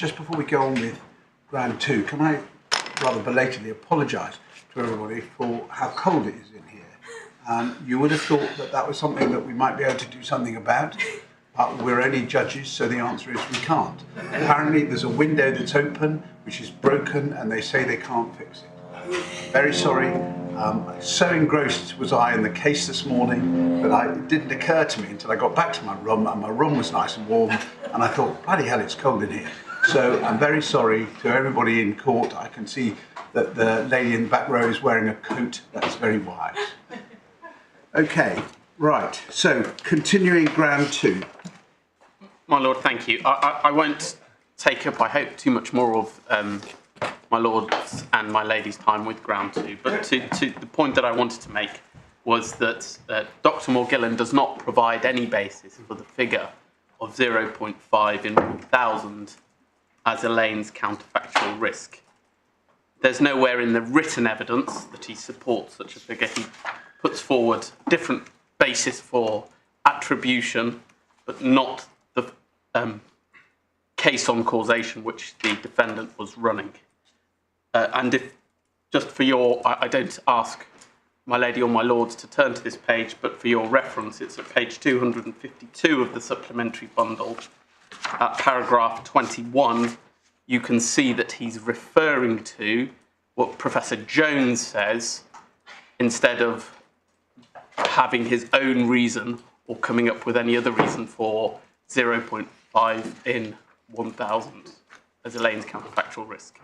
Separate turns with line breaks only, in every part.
just before we go on with round two, can I rather belatedly apologise to everybody for how cold it is in here? You would have thought that that was something that we might be able to do something about, but we're only judges, so the answer is we can't. Apparently there's a window that's open, which is broken, and they say they can't fix it. Very sorry. So engrossed was I in the case this morning that it didn't occur to me until I got back to my room, and my room was nice and warm, and I thought, bloody hell, it's cold in here. So I'm very sorry to everybody in court. I can see that the lady in the back row is wearing a coat. That's very wise. Okay, right. So continuing ground two.
My Lord, thank you. I won't take up, I hope, too much more of my Lord's and my Lady's time with ground two, but to the point that I wanted to make was that Dr. Morgillan does not provide any basis for the figure of 0.5 in 1,000 as Elaine's counterfactual risk. There's nowhere in the written evidence that he supports such a figure. He puts forward different basis for attribution, but not the case on causation which the defendant was running. And if, just for your, I don't ask my Lady or my Lords to turn to this page, but for your reference, it's at page 252 of the supplementary bundle. At paragraph 21, you can see that he's referring to what Professor Jones says instead of having his own reason or coming up with any other reason for 0.5 in 1,000 as Elaine's counterfactual risk.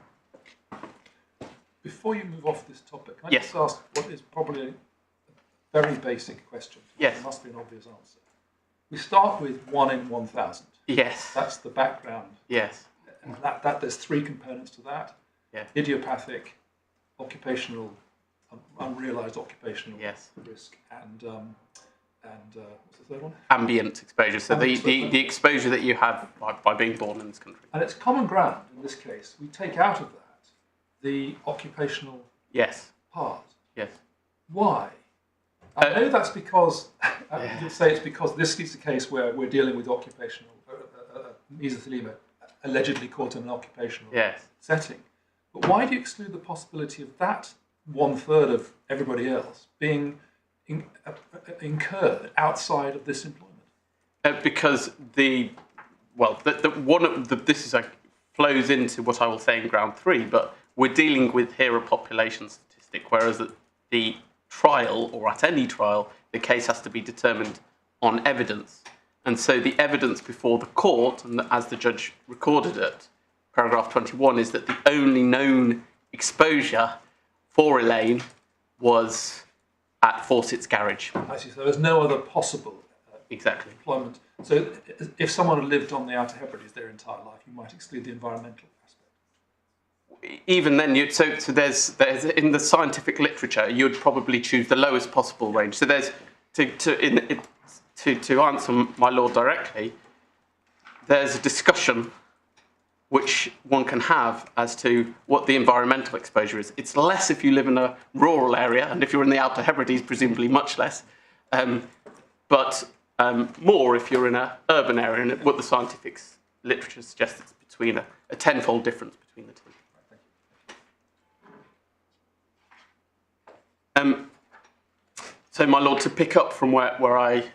Before you move off this topic, can I
Yes.
just ask what is probably a very basic question?
Yes.
There must be an obvious answer. We start with 1 in 1,000.
Yes.
That's the background.
Yes.
And that there's three components to that.
Yeah.
Idiopathic, occupational, unrealised occupational
Yes.
risk, and what's the third one?
Ambient exposure. So the exposure that you have by being born in this country.
And it's common ground in this case. We take out of that the occupational
Yes.
part.
Yes.
Why? I know that's because, you'll say it's because this is the case where we're dealing with occupational mesothelioma, allegedly caught in an occupational setting. But why do you exclude the possibility of that 1/3 of everybody else being incurred outside of this employment?
Because this is flows into what I will say in ground three, but we're dealing with here a population statistic, whereas at the trial, or at any trial, the case has to be determined on evidence. And so the evidence before the court, and as the judge recorded it, paragraph 21, is that the only known exposure for Elaine was at Fawcett's garage.
I see. So there's no other possible
Exactly.
employment. So if someone had lived on the Outer Hebrides their entire life, you might exclude the environmental aspect.
Even then, so there's in the scientific literature, you'd probably choose the lowest possible range. So there's to answer my Lord directly, there's a discussion which one can have as to what the environmental exposure is. It's less if you live in a rural area, and if you're in the Outer Hebrides, presumably much less, but more if you're in an urban area. And what the scientific literature suggests is between a tenfold difference between the two. So, my Lord, to pick up from where I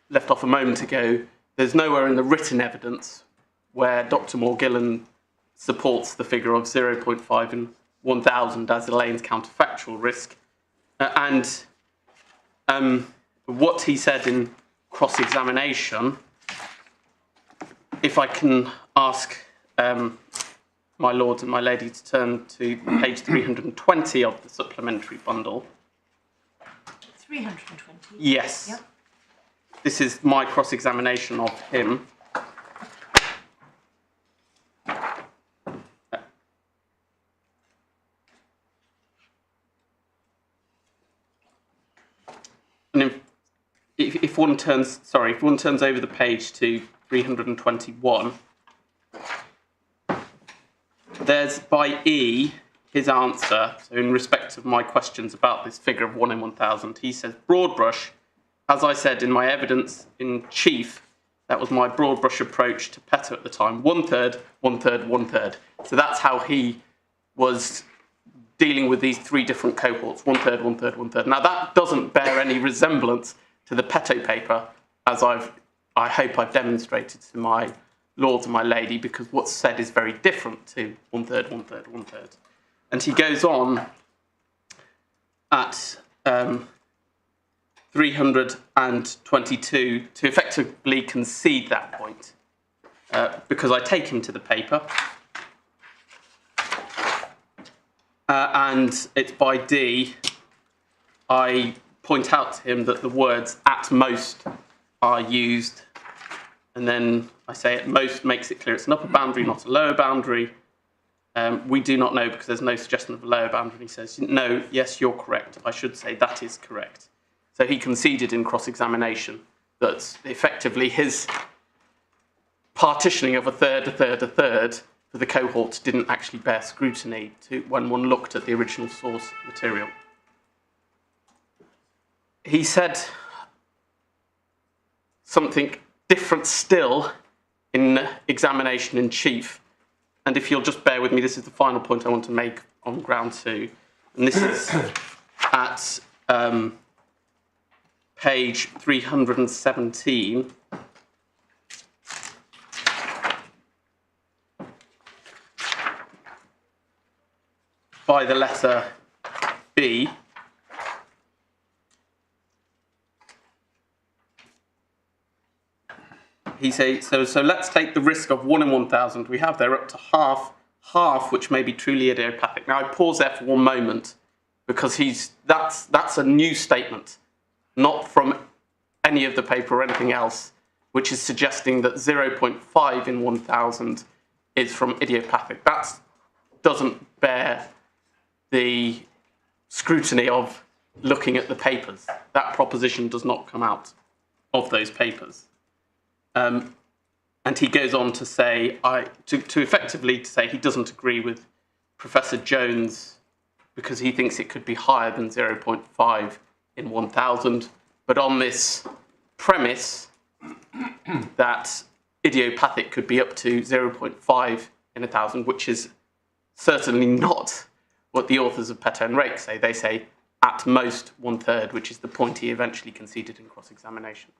left off a moment ago, there's nowhere in the written evidence where Dr. Morgillan supports the figure of 0.5 in 1,000 as Elaine's counterfactual risk. What he said in cross-examination, if I can ask my Lord and my Lady to turn to page 320 of the supplementary bundle.
320?
Yes.
Yep.
This is my cross-examination of him. And if one turns over the page to 321, there's by E his answer. So in respect of my questions about this figure of 1 in 1,000, he says, broad brush, as I said in my evidence in chief, That was my broad brush approach to Petter at the time. 1/3, 1/3, 1/3. So that's how he was dealing with these three different cohorts. 1/3, 1/3, 1/3. Now that doesn't bear any resemblance to the Petto paper, as I hope I've demonstrated to my lords and my lady, because what's said is very different to 1/3, 1/3, 1/3. And he goes on at 322 to effectively concede that point, because I take him to the paper, and it's by D. I point out to him that the words "at most" are used, and then I say "at most" makes it clear it's an upper boundary, not a lower boundary. We do not know because there's no suggestion of a lower boundary. He says, "No, yes, you're correct. I should say that is correct." So he conceded in cross-examination that effectively his partitioning of a third, a third, a third for the cohorts didn't actually bear scrutiny when one looked at the original source material. He said something different still in examination in chief. And if you'll just bear with me, this is the final point I want to make on ground 2. And this is at page 317. By the letter B. He says, so let's take the risk of 1 in 1,000. We have there up to half, which may be truly idiopathic. Now I pause there for one moment, because that's a new statement, not from any of the paper or anything else, which is suggesting that 0.5 in 1,000 is from idiopathic. That doesn't bear the scrutiny of looking at the papers. That proposition does not come out of those papers. And he goes on to say, to effectively say he doesn't agree with Professor Jones because he thinks it could be higher than 0.5 in 1,000. But on this premise that idiopathic could be up to 0.5 in 1,000, which is certainly not what the authors of Petto and Rake say. They say at most 1/3, which is the point he eventually conceded in cross-examination.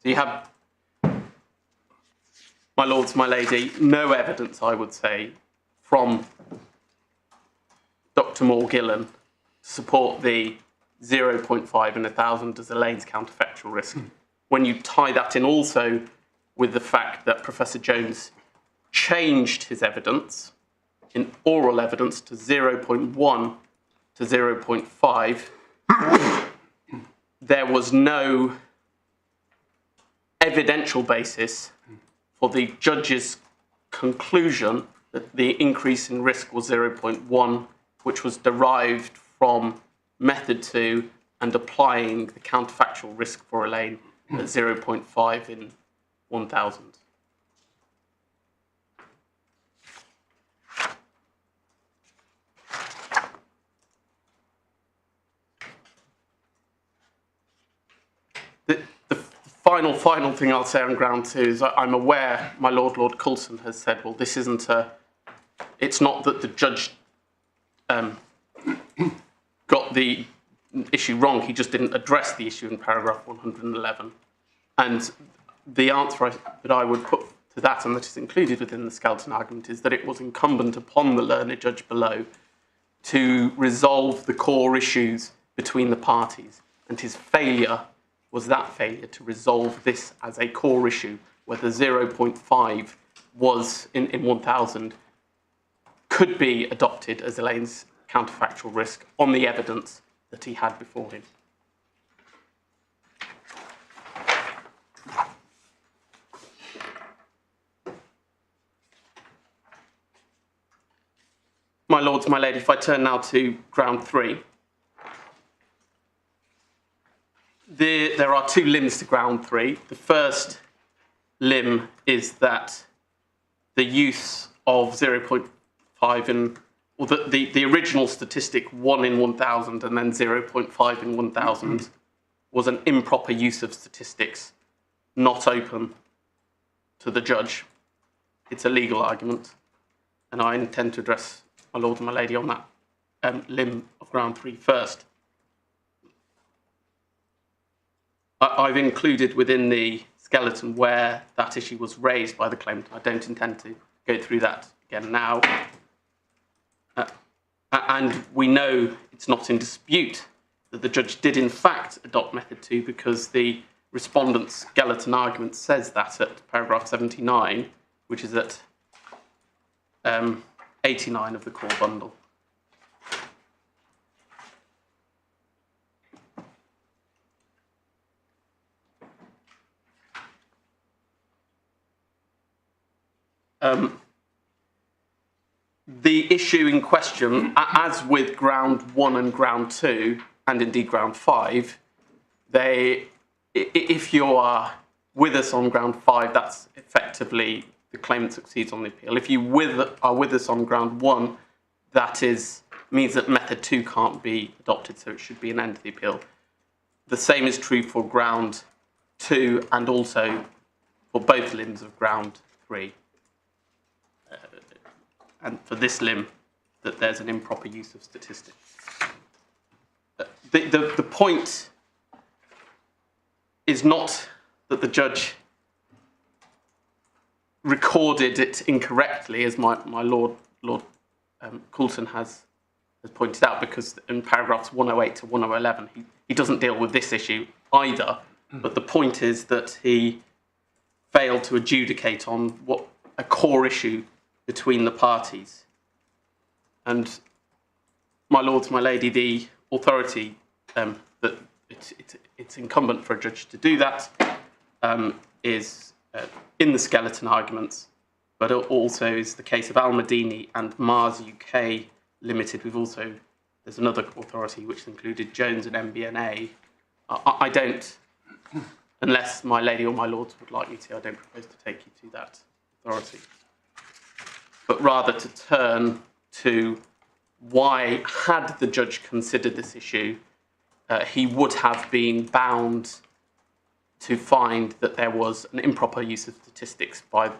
So you have, my lords, my lady, no evidence, I would say, from Dr. Moore-Gillen to support the 0.5 in 1,000 as Elaine's counterfactual risk. When you tie that in also with the fact that Professor Jones changed his evidence in oral evidence to 0.1 to 0.5, there was no evidential basis for the judge's conclusion that the increase in risk was 0.1, which was derived from method 2 and applying the counterfactual risk for Elaine at 0.5 in 1,000. Final thing I'll say on ground 2 is I'm aware my Lord Coulson has said, well, this isn't it's not that the judge got the issue wrong, he just didn't address the issue in paragraph 111. And the answer that I would put to that, and that is included within the skeleton argument, is that it was incumbent upon the learned judge below to resolve the core issues between the parties, and his failure was that failure to resolve this as a core issue, whether 0.5 was in 1,000 could be adopted as Elaine's counterfactual risk on the evidence that he had before him. My lords, my lady, if I turn now to ground 3. There are 2 limbs to ground 3. The first limb is that the use of 0.5 in, or the original statistic 1 in 1,000 and then 0.5 in 1,000 was an improper use of statistics, not open to the judge. It's a legal argument, and I intend to address my lord and my lady on that limb of ground 3 first. I've included within the skeleton where that issue was raised by the claimant. I don't intend to go through that again now. And we know it's not in dispute that the judge did in fact adopt method 2 because the respondent's skeleton argument says that at paragraph 79, which is at 89 of the core bundle. The issue in question, as with ground 1 and ground 2, and indeed ground 5, if you are with us on ground 5, that's effectively the claimant succeeds on the appeal. If you are with us on ground 1, that means that method 2 can't be adopted, so it should be an end to the appeal. The same is true for ground 2 and also for both limbs of ground 3. And for this limb, that there's an improper use of statistics. The point is not that the judge recorded it incorrectly, as my Lord Coulson has pointed out, because in paragraphs 108 to 1011, he doesn't deal with this issue either. But the point is that he failed to adjudicate on what a core issue between the parties. And my lords, my lady, the authority that it's incumbent for a judge to do that is in the skeleton arguments, but it also is the case of Almadini and Mars UK Limited. There's another authority which included Jones and MBNA. I don't, unless my lady or my lords would like me to, I don't propose to take you to that authority, but rather to turn to why, had the judge considered this issue, he would have been bound to find that there was an improper use of statistics by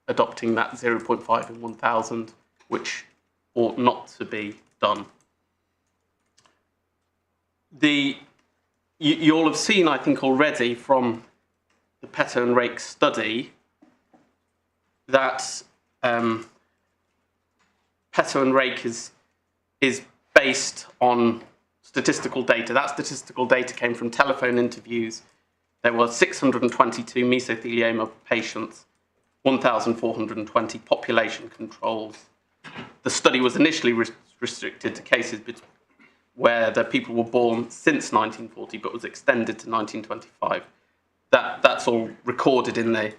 adopting that 0.5 in 1,000, which ought not to be done. You all have seen, I think, already from the Petter and Rake study that Petter and Rake is based on statistical data. That statistical data came from telephone interviews. There were 622 mesothelioma patients, 1,420 population controls. The study was initially restricted to cases where the people were born since 1940, but was extended to 1925. That's all recorded in the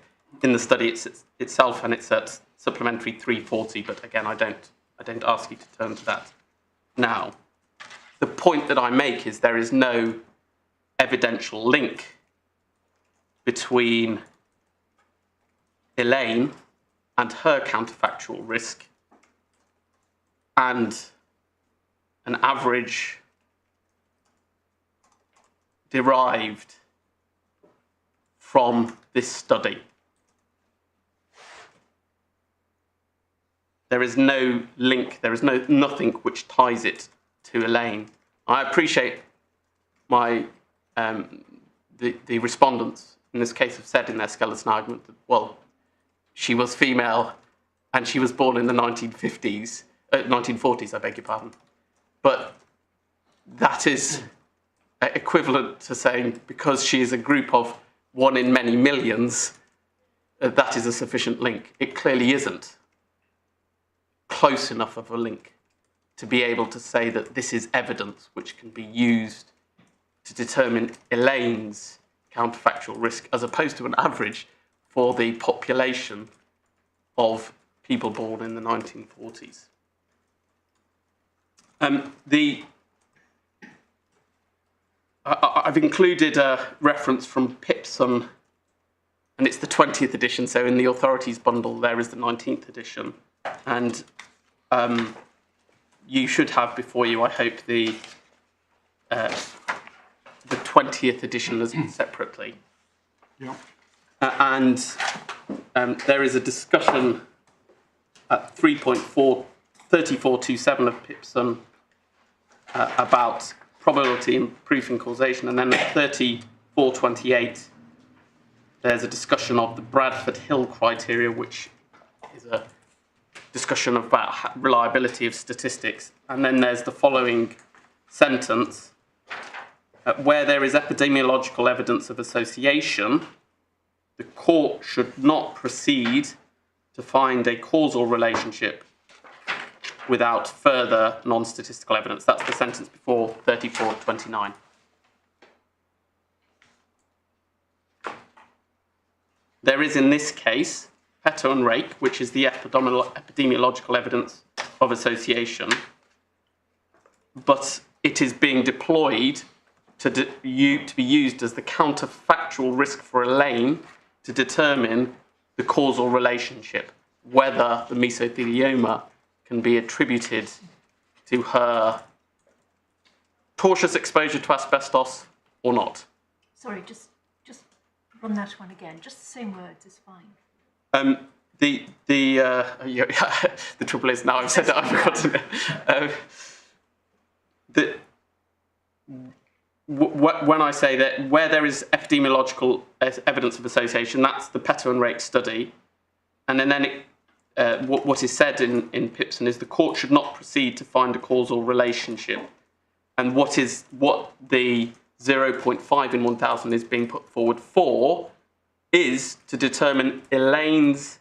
study itself, and it's at supplementary 340. But again, I don't ask you to turn to that now. The point that I make is there is no evidential link between Elaine and her counterfactual risk and an average derived from this study. There is no link, there is nothing which ties it to Elaine. I appreciate the respondents in this case have said in their skeleton argument that, well, she was female and she was born in the 1940s, I beg your pardon. But that is equivalent to saying because she is a group of one in many millions, that is a sufficient link. It clearly isn't close enough of a link to be able to say that this is evidence which can be used to determine Elaine's counterfactual risk as opposed to an average for the population of people born in the 1940s. I've included a reference from Pipson, and it's the 20th edition, so in the authorities bundle there is the 19th edition. And you should have before you, I hope, the 20th edition as separately.
Yeah.
There is a discussion at 3.43427 of Pipson about probability and proof and causation, and then at 3428 there's a discussion of the Bradford Hill criteria, which is a discussion about reliability of statistics. And then there's the following sentence: where there is epidemiological evidence of association, the court should not proceed to find a causal relationship without further non-statistical evidence. That's the sentence before 3429. There is, in this case, Petter and Rake, which is the epidemiological evidence of association, but it is being deployed to be used as the counterfactual risk for Elaine to determine the causal relationship, whether the mesothelioma can be attributed to her tortious exposure to asbestos or not.
Sorry, just run that one again. Just the same words is fine.
The trouble is now I've said that I've forgotten it. When I say that where there is epidemiological evidence of association, that's the Petter and Rake study, and then what is said in Pipson is the court should not proceed to find a causal relationship, and what the 0.5 in 1,000 is being put forward for is to determine Elaine's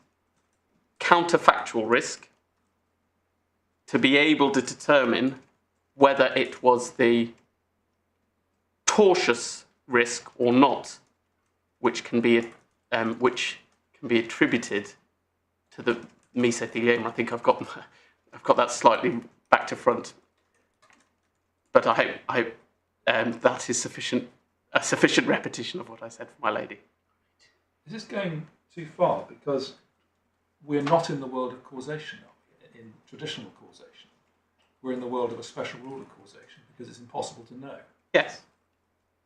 counterfactual risk, to be able to determine whether it was the tortious risk or not, which can be attributed to the mesothelioma. I think I've got that slightly back to front, but I hope that is a sufficient repetition of what I said for my lady.
Is this going too far? Because we're not in the world of causation, in traditional causation. We're in the world of a special rule of causation because it's impossible to know.
Yes.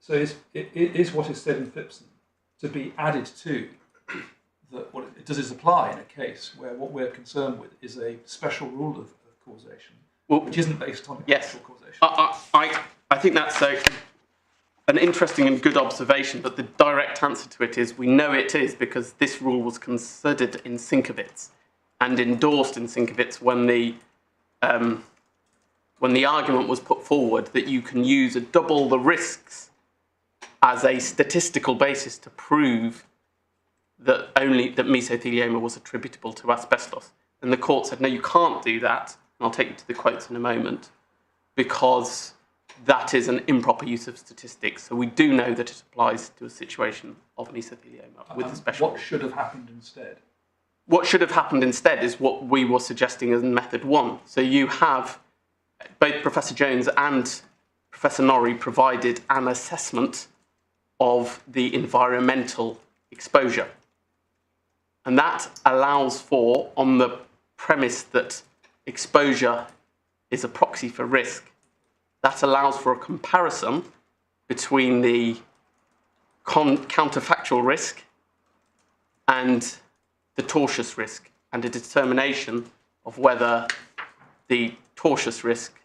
So it is what is said in Pipson to be added to that. What it does is apply in a case where what we're concerned with is a special rule of causation, which isn't based on actual causation.
I think that's an interesting and good observation, but the direct answer to it is we know it is because this rule was considered in Sienkiewicz and endorsed in Sienkiewicz when the argument was put forward that you can use a double the risks as a statistical basis to prove that mesothelioma was attributable to asbestos. And the court said, no, you can't do that. And I'll take you to the quotes in a moment, because that is an improper use of statistics. So we do know that it applies to a situation of mesothelioma with a special.
What should have happened instead?
What should have happened instead is what we were suggesting as method one. So you have both Professor Jones and Professor Norrie provided an assessment of the environmental exposure. And that allows for, on the premise that exposure is a proxy for risk, that allows for a comparison between the counterfactual risk and the tortious risk, and a determination of whether the tortious risk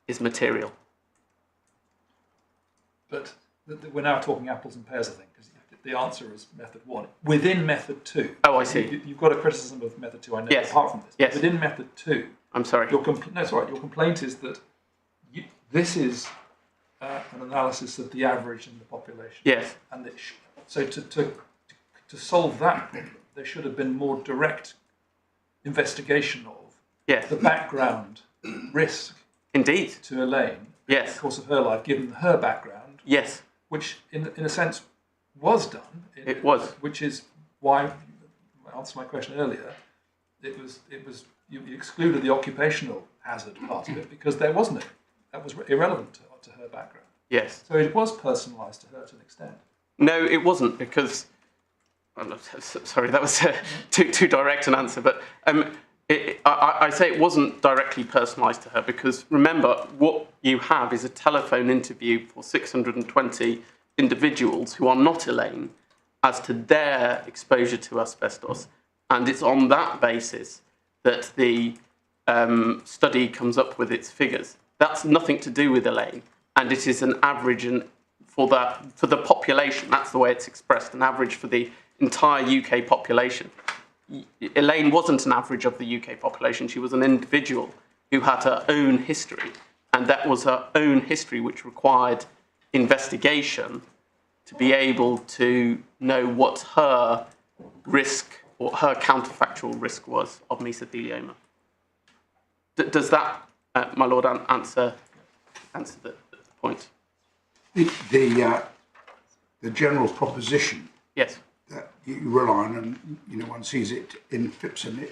is material.
But we're now talking apples and pears, I think, because the answer is method one. Within method two...
Oh, I see.
You've got a criticism of method two, I know,
yes.
Apart from this.
Yes.
Within method two...
I'm sorry.
No, it's all right. Your complaint is that this is an analysis of the average in the population.
Yes.
And so to solve that problem, there should have been more direct investigation of the background risk
Indeed.
to Elaine in the course of her life, given her background.
Yes.
Which, in a sense, was done.
It was.
Which is why, I answered my question earlier, you excluded the occupational hazard part of it because there wasn't it. That was irrelevant to her background.
Yes.
So it was personalised to her to an extent.
No, it wasn't, because... sorry, that was too direct an answer, but I say it wasn't directly personalised to her because, remember, what you have is a telephone interview for 620 individuals who are not Elaine, as to their exposure to asbestos, and it's on that basis that the study comes up with its figures. That's nothing to do with Elaine, and it is an average for the population. That's the way it's expressed, an average for the entire UK population. Elaine wasn't an average of the UK population. She was an individual who had her own history, and that was her own history which required investigation to be able to know what her risk or her counterfactual risk was of mesothelioma. Does that, my lord, answer the point?
The general proposition,
yes,
that you rely on, and one sees it in Phipson.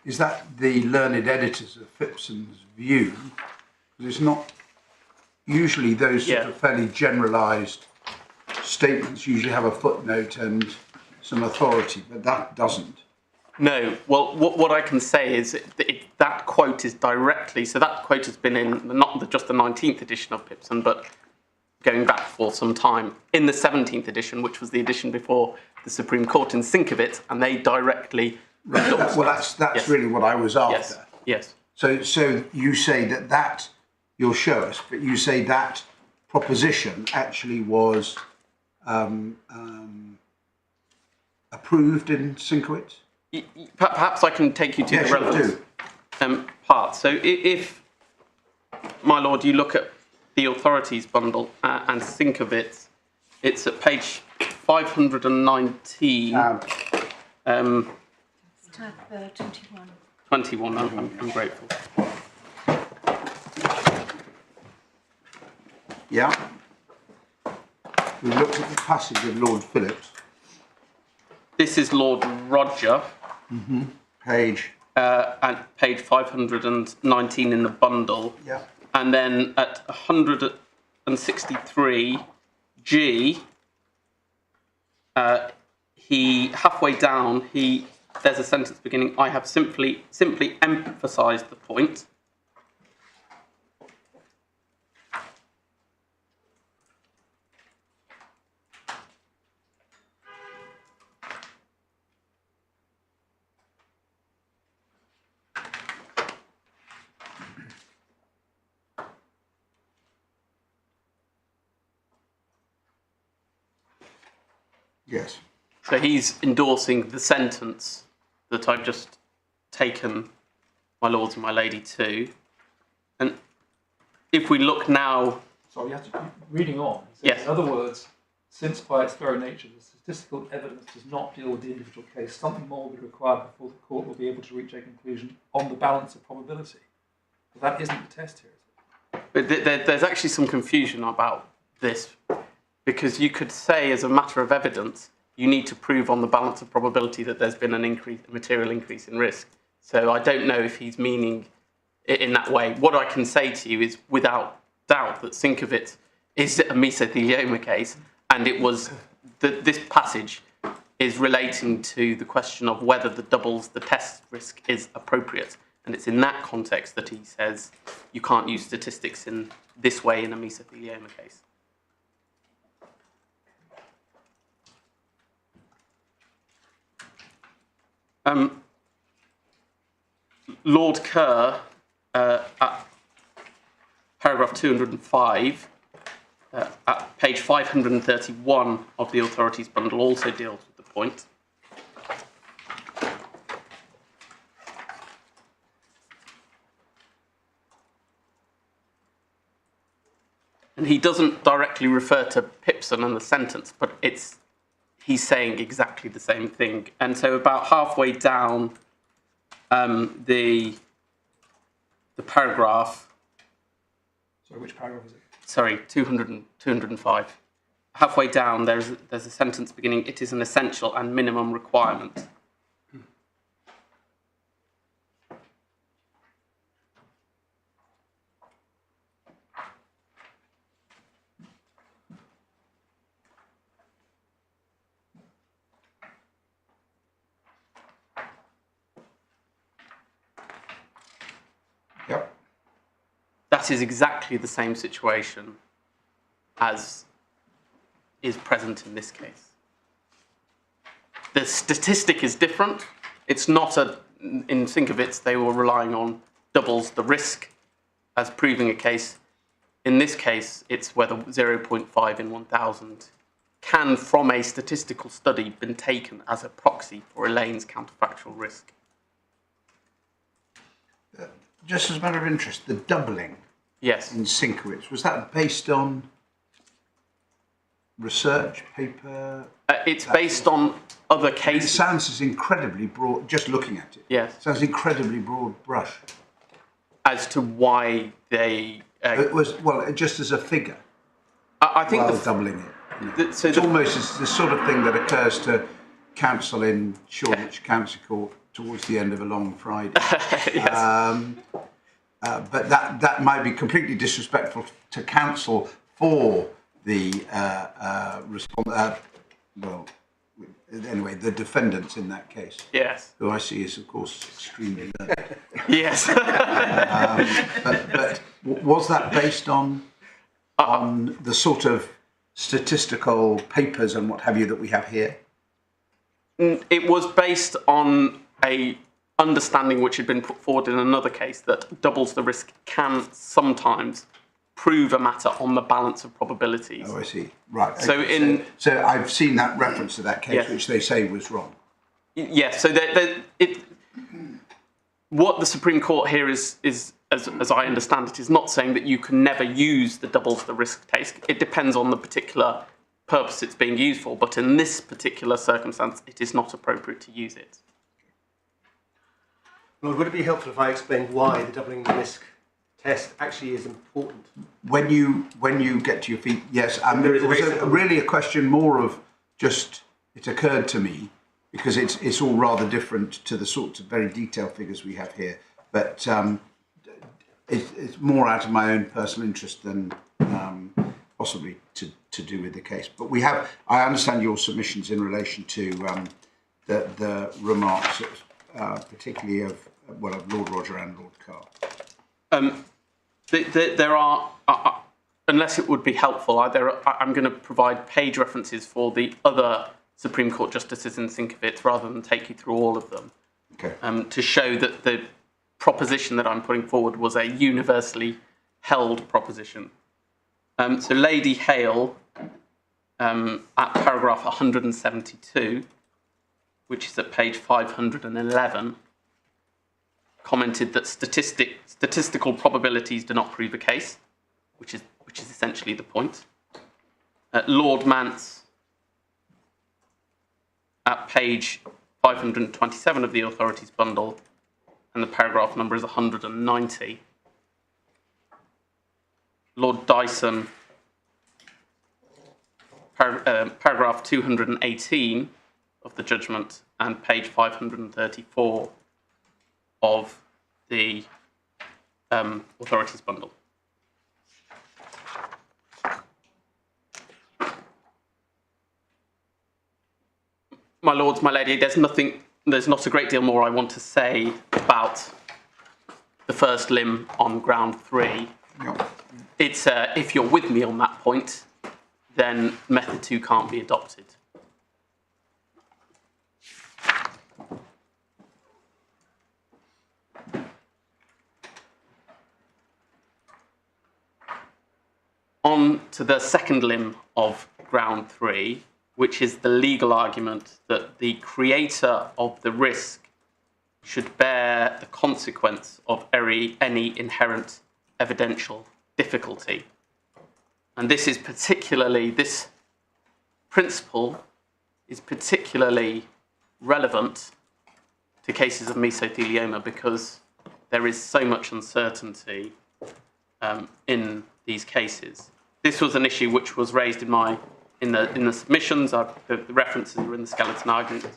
Is that the learned editors of Phipson's view? Because it's not usually those sort of fairly generalised statements usually have a footnote and some authority, but that doesn't.
No. Well, what I can say is that quote is directly. So that quote has been in not just the 19th edition of Phipson, but going back for some time in the 17th edition, which was the edition before the Supreme Court in Sinkevitz, and they directly.
Right. Well, that's really what I was after.
Yes.
So you say that you'll show us, but you say that proposition actually was approved in Sinkevitz?
Perhaps I can take you to the relevant part. So if, my lord, you look at the authorities bundle and Sinkevitz, it's at page 519.
Tab 21.
21, I'm grateful.
Yeah. We looked at the passage of Lord Phillips.
This is Lord Roger.
Mm-hmm. Page.
At page 519 in the bundle.
Yeah.
And then at 163 G, he halfway down there's a sentence beginning, I have simply emphasised the point.
Yes.
So he's endorsing the sentence that I've just taken my lords and my lady to. And if we look now...
Sorry, you have to keep reading on. He says,
yes.
In other words, since by its very nature the statistical evidence does not deal with the individual case, something more will be required before the court will be able to reach a conclusion on the balance of probability. But that isn't the test here, is it?
But there's actually some confusion about this, because you could say as a matter of evidence, you need to prove on the balance of probability that there's been a material increase in risk. So I don't know if he's meaning it in that way. What I can say to you is without doubt that Sinkevitz is a mesothelioma case, and it was this passage is relating to the question of whether the test risk is appropriate. And it's in that context that he says you can't use statistics in this way in a mesothelioma case. Lord Kerr, at paragraph 205, at page 531 of the authorities bundle, also deals with the point. And he doesn't directly refer to Phipson and the sentence, but he's saying exactly the same thing. And so about halfway down the paragraph...
Sorry, which paragraph is it?
Sorry, 205. Halfway down, there's a sentence beginning, it is an essential and minimum requirement.
Yep.
That is exactly the same situation as is present in this case. the statistic is different. It's not in think of it, they were relying on doubles the risk as proving a case. In this case, it's whether 0.5 in 1,000 can, from a statistical study, been taken as a proxy for Elaine's counterfactual risk.
Just as a matter of interest, the doubling in Sienkiewicz, was that based on research, paper?
It's based on other cases.
It sounds as incredibly broad, just looking at it.
Yes.
Sounds incredibly broad brush.
As to why they...
it was, well, just as a figure.
I think
doubling it. You know. It's almost the sort of thing that occurs to counsel in Shoreditch County Court towards the end of a long Friday.
Yes.
But that might be completely disrespectful to counsel for the anyway, the defendants in that case.
Yes.
Who I see is, of course, extremely learned.
Yes.
But was that based on the sort of statistical papers and what have you that we have here?
It was based on a understanding which had been put forward in another case that doubles the risk can sometimes prove a matter on the balance of probabilities.
Oh, I see. Right.
So
okay. So I've seen that reference to that case, which they say was wrong.
Yes. So what the Supreme Court here is as I understand it, is not saying that you can never use the doubles the risk test. It depends on the particular purpose it's being used for. But in this particular circumstance, it is not appropriate to use it.
Well, would it be helpful if I explained why the doubling the risk test actually is important?
When you get to your feet, yes. It was really a question more of just, it occurred to me, because it's all rather different to the sorts of very detailed figures we have here, but it's more out of my own personal interest than possibly to do with the case. But we have, I understand your submissions in relation to the remarks, particularly of Lord Roger and Lord Carr.
There are, unless it would be helpful, I'm going to provide page references for the other Supreme Court justices and think of it rather than take you through all of them.
Okay.
To show that the proposition that I'm putting forward was a universally held proposition. So Lady Hale, at paragraph 172, which is at page 511, commented that statistical probabilities do not prove a case, which is essentially the point. Lord Mance, at page 527 of the authorities bundle, and the paragraph number is 190. Lord Dyson, paragraph 218 of the judgment, and page 534 of the authorities bundle. My lords, my lady, there's not a great deal more I want to say about the first limb on ground 3.
No.
It's if you're with me on that point, then method 2 can't be adopted. On to the second limb of ground 3, which is the legal argument that the creator of the risk should bear the consequence of any inherent evidential difficulty. And this principle is particularly relevant to cases of mesothelioma because there is so much uncertainty in these cases. This was an issue which was raised in the submissions. The references are in the skeleton argument.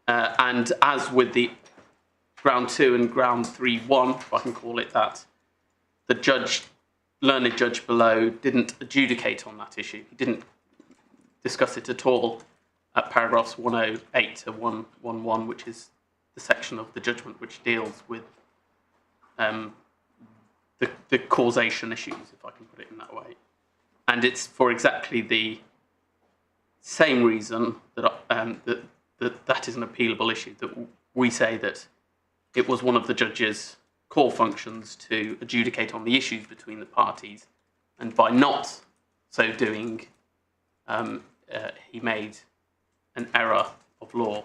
And as with the ground 2 and ground 3-1, if I can call it that, the learned judge below didn't adjudicate on that issue. He didn't discuss it at all at paragraphs 108 to 111, which is the section of the judgment which deals with the causation issues, if I can put it in that way. And it's for exactly the same reason that that is an appealable issue, that we say that it was one of the judge's core functions to adjudicate on the issues between the parties, and by not so doing, he made an error of law,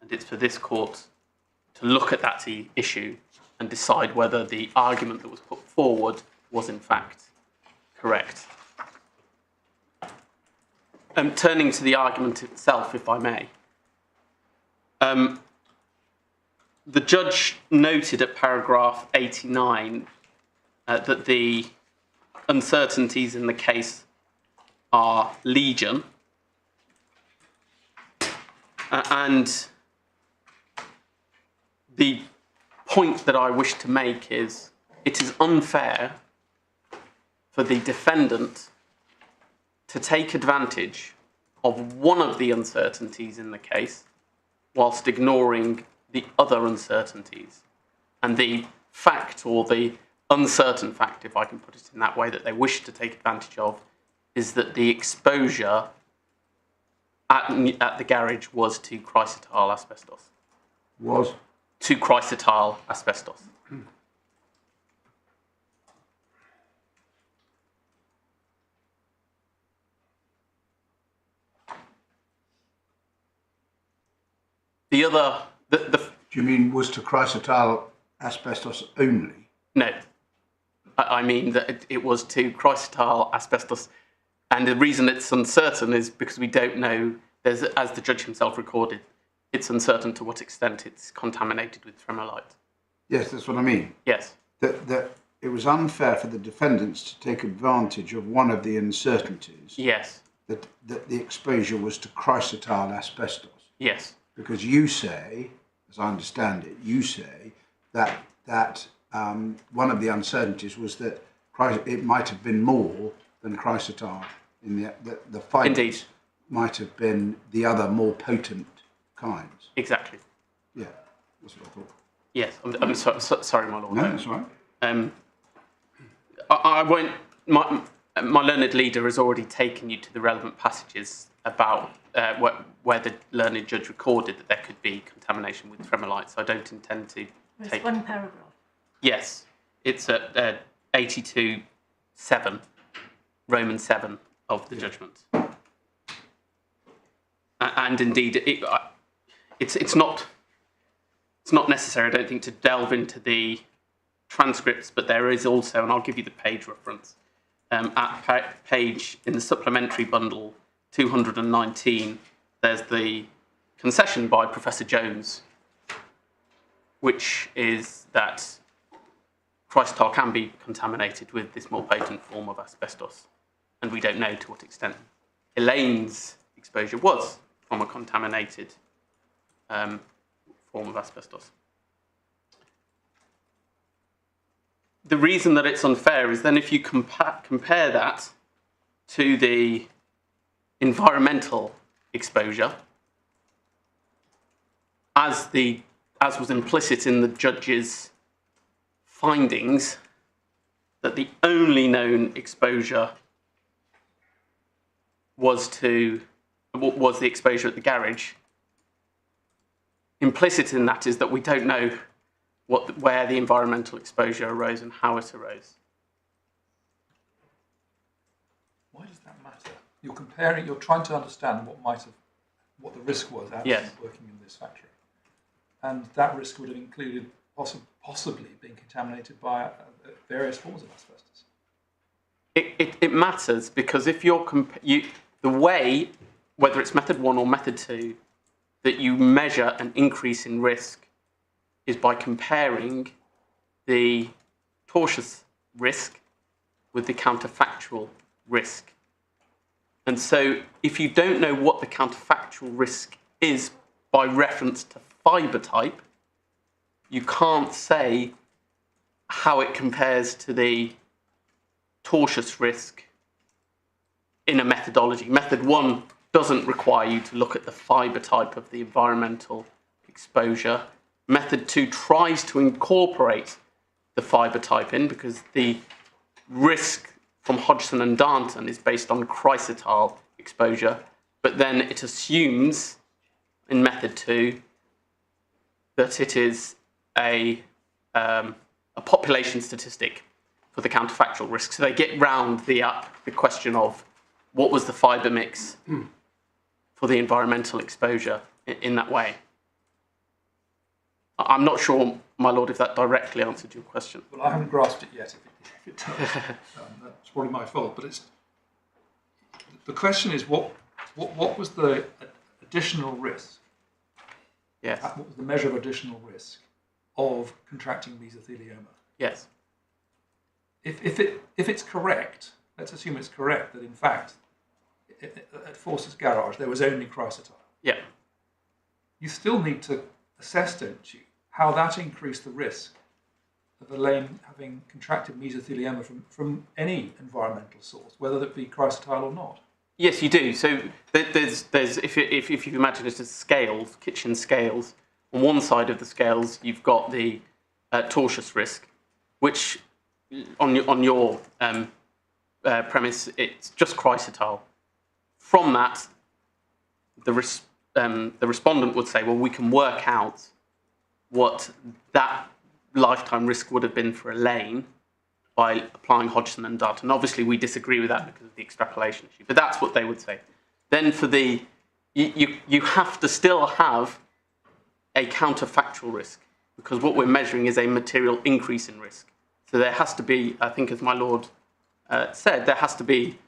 and it's for this court to look at that issue and decide whether the argument that was put forward was in fact correct. Turning to the argument itself, if I may. The judge noted at paragraph 89 that the uncertainties in the case are legion, and the point that I wish to make is it is unfair for the defendant to take advantage of one of the uncertainties in the case whilst ignoring the other uncertainties. And the fact, or the uncertain fact, if I can put it in that way, that they wish to take advantage of is that the exposure at the garage was to chrysotile asbestos.
Was?
To chrysotile asbestos. The other... Do
you mean was to chrysotile asbestos only?
No. I mean that it was to chrysotile asbestos, and the reason it's uncertain is because we don't know, as the judge himself recorded, it's uncertain to what extent it's contaminated with tremolite.
Yes, that's what I mean.
Yes.
That it was unfair for the defendants to take advantage of one of the uncertainties.
Yes.
That the exposure was to chrysotile asbestos.
Yes.
Because you say, as I understand it, you say that one of the uncertainties was that it might have been more than chrysotile. The fibres
Indeed.
might have been the other more potent kinds.
Exactly.
Yeah, that's what I thought.
Yes, I'm sorry, my lord.
No, that's all right.
I won't... My learned leader has already taken you to the relevant passages about where the learned judge recorded that there could be contamination with tremolite, so I don't intend to
take... one paragraph.
Yes, it's at 82.7, Roman 7 of the judgment. And indeed, it's not necessary, I don't think, to delve into the transcripts, but there is also, and I'll give you the page reference, at page in the supplementary bundle 219, there's the concession by Professor Jones, which is that chrysotile can be contaminated with this more potent form of asbestos, and we don't know to what extent Elaine's exposure was from a contaminated form of asbestos. The reason that it's unfair is then if you compare that to the environmental exposure, as was implicit in the judge's findings, that the only known exposure was the exposure at the garage. Implicit in that is that we don't know where the environmental exposure arose and how it arose.
Why does that matter? You're trying to understand what the risk was out of working in this factory. And that risk would have included possibly being contaminated by various forms of asbestos.
It matters because if the way, whether it's method 1 or method 2, that you measure an increase in risk is by comparing the tortious risk with the counterfactual risk. And so if you don't know what the counterfactual risk is by reference to fibre type, you can't say how it compares to the tortious risk in a methodology. Method 1 doesn't require you to look at the fibre type of the environmental exposure. Method 2 tries to incorporate the fibre type in because the risk from Hodgson and Darnton is based on chrysotile exposure, but then it assumes, in method 2 that it is a population statistic for the counterfactual risk. So they get round the question of what was the fibre mix for the environmental exposure in that way. I'm not sure, my lord, if that directly answered your question.
Well, I haven't grasped it yet. If it does, that's probably my fault. But the question is, what was the additional risk?
Yes.
What was the measure of additional risk of contracting mesothelioma?
Yes.
If it's correct, let's assume it's correct that in fact at Fawcett's garage there was only chrysotile.
Yeah.
You still need to assess, don't you, how that increased the risk of Elaine having contracted mesothelioma from any environmental source, whether it be chrysotile or not.
Yes, you do. So there's if you imagine it as scales, kitchen scales, on one side of the scales you've got the tortious risk, which on your premise it's just chrysotile. From that, the respondent would say, well, we can work out what that lifetime risk would have been for Elaine by applying Hodgson and Darton. Obviously, we disagree with that because of the extrapolation issue, but that's what they would say. Then for the, you have to still have a counterfactual risk because what we're measuring is a material increase in risk. So there has to be, I think as my lord said, there has to be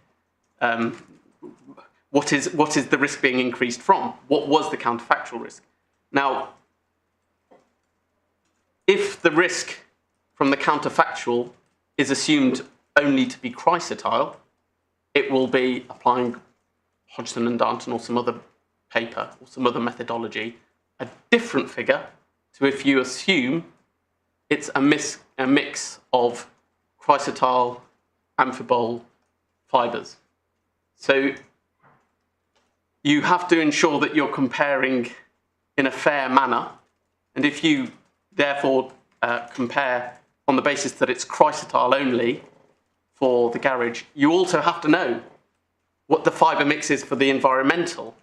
what is the risk being increased from? What was the counterfactual risk? Now, if the risk from the counterfactual is assumed only to be chrysotile, it will be applying Hodgson and Darton or some other paper or some other methodology, a different figure to if you assume it's a mix of chrysotile, amphibole, fibres. So you have to ensure that you're comparing in a fair manner, and if you therefore compare on the basis that it's chrysotile only for the garage, you also have to know what the fibre mix is for the environmental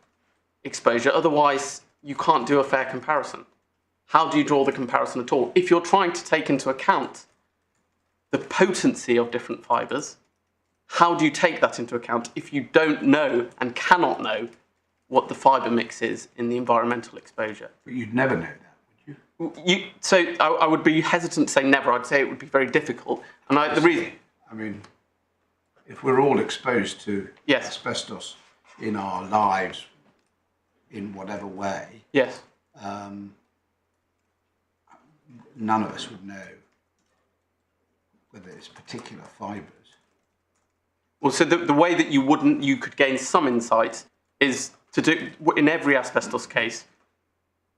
exposure. Otherwise, you can't do a fair comparison. How do you draw the comparison at all? If you're trying to take into account the potency of different fibres, how do you take that into account if you don't know and cannot know what the fibre mix is in the environmental exposure?
But you'd never know that.
So I would be hesitant to say never. I'd say it would be very difficult. And the reason,
I mean, if we're all exposed to
yes.
asbestos in our lives, in whatever way,
yes,
none of us would know whether it's particular fibres.
Well, so the way that you could gain some insight is to do in every asbestos case.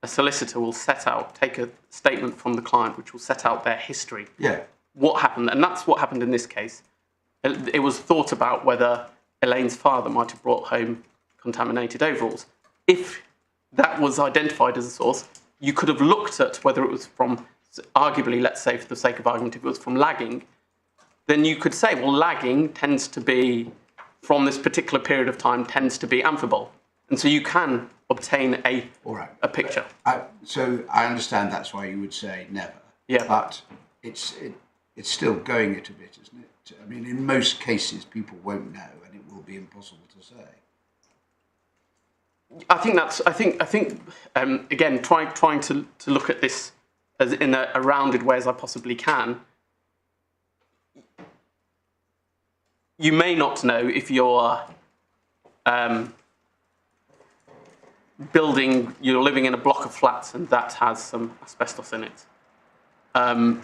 A solicitor will take a statement from the client which will set out their history.
Yeah.
What happened, and that's what happened in this case. It was thought about whether Elaine's father might have brought home contaminated overalls. If that was identified as a source, you could have looked at whether it was from, arguably, let's say for the sake of argument, if it was from lagging, then you could say, well, lagging tends to be, from this particular period of time, tends to be amphibole. And so you can obtain a picture.
So I understand that's why you would say never.
Yeah.
But it's still going it a bit, isn't it? I mean, in most cases, people won't know, and it will be impossible to say.
I think again, trying to look at this as in a rounded way as I possibly can. You may not know if you're you're living in a block of flats and that has some asbestos in it. And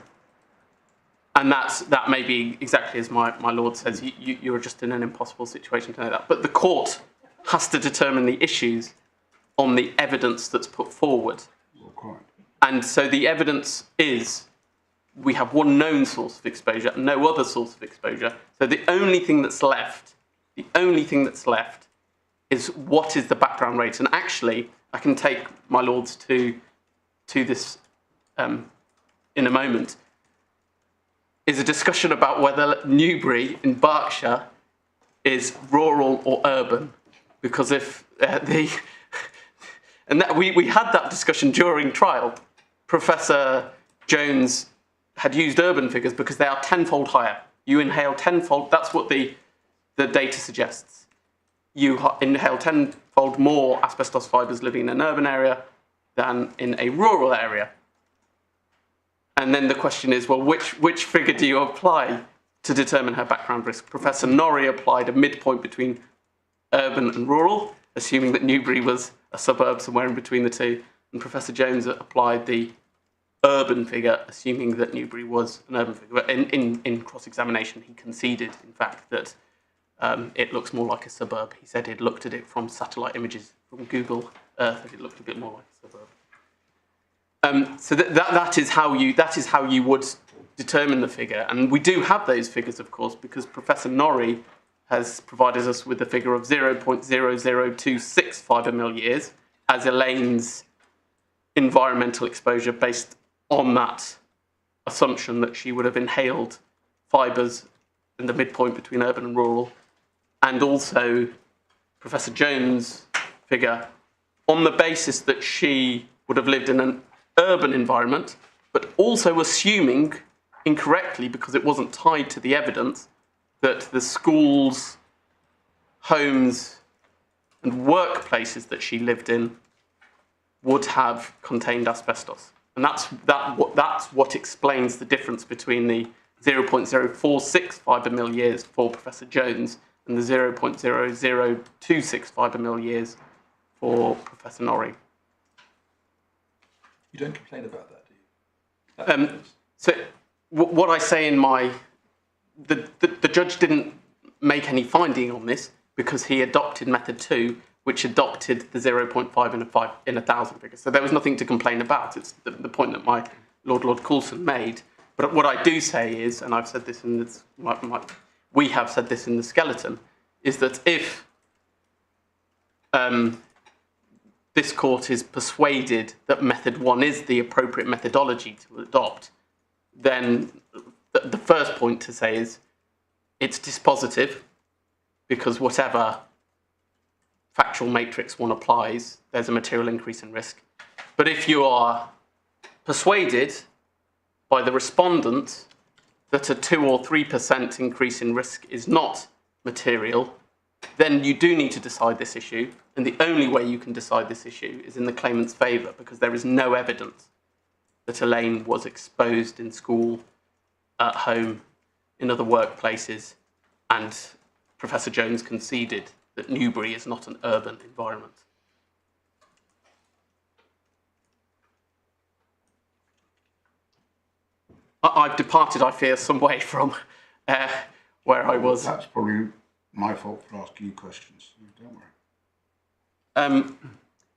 that may be exactly as my lord says, you're just in an impossible situation to know that. But the court has to determine the issues on the evidence that's put forward.
Well,
and so the evidence is we have one known source of exposure, no other source of exposure. So the only thing that's left is what is the background rate. And actually, I can take my lords to this in a moment, is a discussion about whether Newbury in Berkshire is rural or urban. Because if And that we had that discussion during trial. Professor Jones had used urban figures because they are tenfold higher. You inhale tenfold, that's what the data suggests. You inhale tenfold more asbestos fibres living in an urban area than in a rural area. And then the question is, well, which figure do you apply to determine her background risk? Professor Norrie applied a midpoint between urban and rural, assuming that Newbury was a suburb somewhere in between the two. And Professor Jones applied the urban figure, assuming that Newbury was an urban figure. But in cross-examination, he conceded, in fact, that it looks more like a suburb. He said he'd looked at it from satellite images from Google Earth, and it looked a bit more like a suburb. So that is how you would determine the figure, and we do have those figures, of course, because Professor Norrie has provided us with a figure of 0.0026 fibre mil years as Elaine's environmental exposure based on that assumption that she would have inhaled fibres in the midpoint between urban and rural, and also Professor Jones' figure on the basis that she would have lived in an urban environment, but also assuming incorrectly, because it wasn't tied to the evidence, that the schools, homes and workplaces that she lived in would have contained asbestos. And that's what explains the difference between the 0.046 fibre mil years for Professor Jones and the 0.0026 fibre mil years for Professor Norrie.
You don't complain about that, do you?
So what I say in the judge didn't make any finding on this because he adopted method 2, which adopted the 0.5 in 1,000 figures. So there was nothing to complain about. It's the point that my Lord Coulson made. But what I do say is, and I've said this in this, we have said this in the skeleton, is that if this court is persuaded that method 1 is the appropriate methodology to adopt, then the first point to say is it's dispositive, because whatever factual matrix one applies, there's a material increase in risk. But if you are persuaded by the respondent that a 2 or 3% increase in risk is not material, then you do need to decide this issue. And the only way you can decide this issue is in the claimant's favour, because there is no evidence that Elaine was exposed in school, at home, in other workplaces, and Professor Jones conceded that Newbury is not an urban environment. I've departed, I fear, some way from where I was.
That's probably my fault for asking you questions. Don't worry.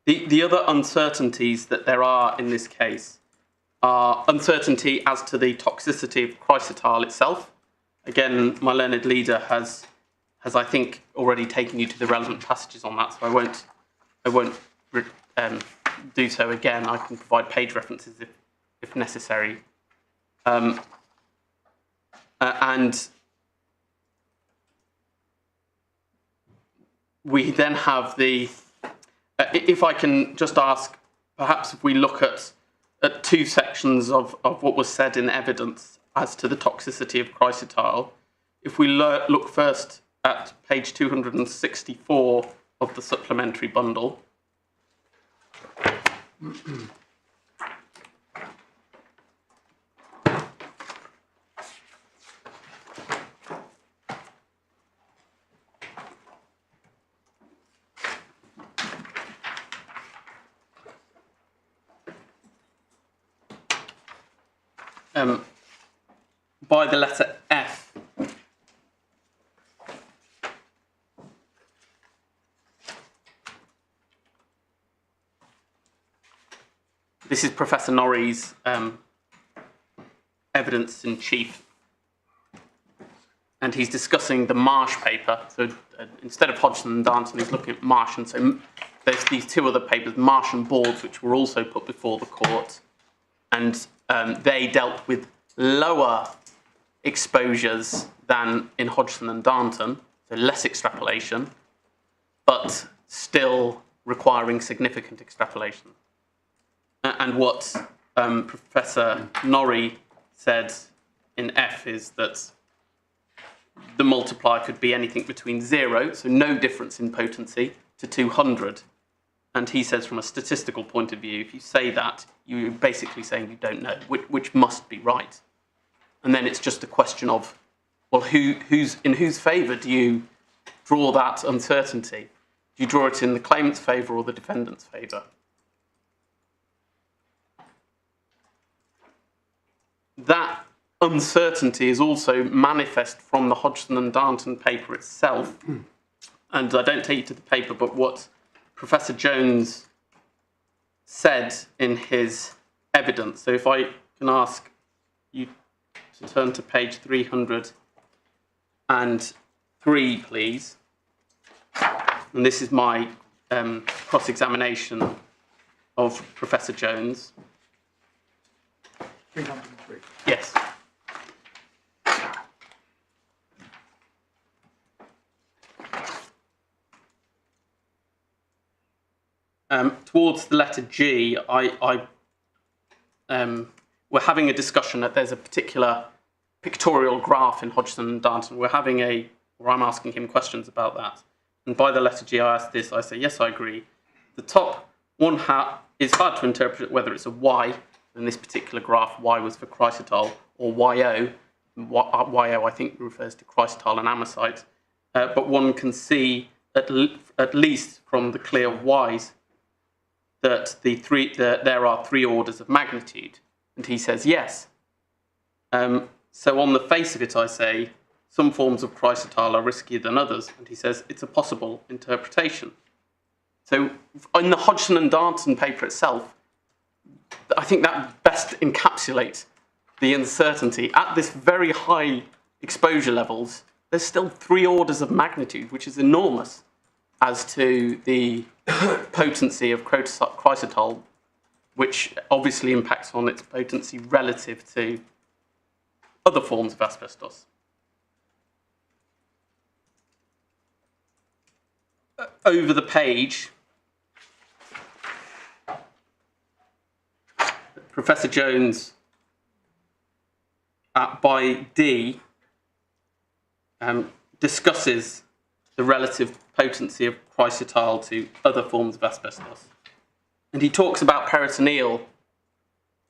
The other uncertainties that there are in this case are uncertainty as to the toxicity of chrysotile itself. Again, my learned leader has I think already taken you to the relevant passages on that, so I won't do so again. I can provide page references if necessary. And we then have the, if I can just ask, perhaps if we look at two sections of what was said in evidence as to the toxicity of chrysotile. If we look first at page 264 of the supplementary bundle. By the letter F. This is Professor Norrie's evidence in chief. And he's discussing the Marsh paper. So instead of Hodgson and Darnton, he's looking at Marsh. And so there's these two other papers, Marsh and Boards, which were also put before the court. And they dealt with lower exposures than in Hodgson and Darnton, so less extrapolation, but still requiring significant extrapolation. And what Professor Norrie said in F is that the multiplier could be anything between 0, so no difference in potency, to 200. And he says from a statistical point of view, if you say that, you're basically saying you don't know, which must be right. And then it's just a question of, well, in whose favour do you draw that uncertainty? Do you draw it in the claimant's favour or the defendant's favour? That uncertainty is also manifest from the Hodgson and Darnton paper itself. And I don't take you to the paper, but what Professor Jones said in his evidence. So if I can ask you to turn to page 303, please. And this is my cross-examination of Professor Jones.
303.
Yes. Towards the letter G, we're having a discussion that there's a particular pictorial graph in Hodgson and Darnton. I'm asking him questions about that. And by the letter G, I ask this, I say, yes, I agree. The top one is hard to interpret whether it's a Y, in this particular graph, Y was for chrysotile, or YO. YO, I think, refers to chrysotile and amosite. But one can see, at least from the clear Ys, that there are 3 orders of magnitude. And he says yes. So on the face of it, I say, some forms of chrysotile are riskier than others. And he says it's a possible interpretation. So in the Hodgson and Darnton paper itself, I think that best encapsulates the uncertainty. At this very high exposure levels, there's still 3 orders of magnitude, which is enormous, as to the potency of chrysotile, which obviously impacts on its potency relative to other forms of asbestos. Over the page, Professor Jones by D discusses the relative potency of chrysotile to other forms of asbestos. And he talks about peritoneal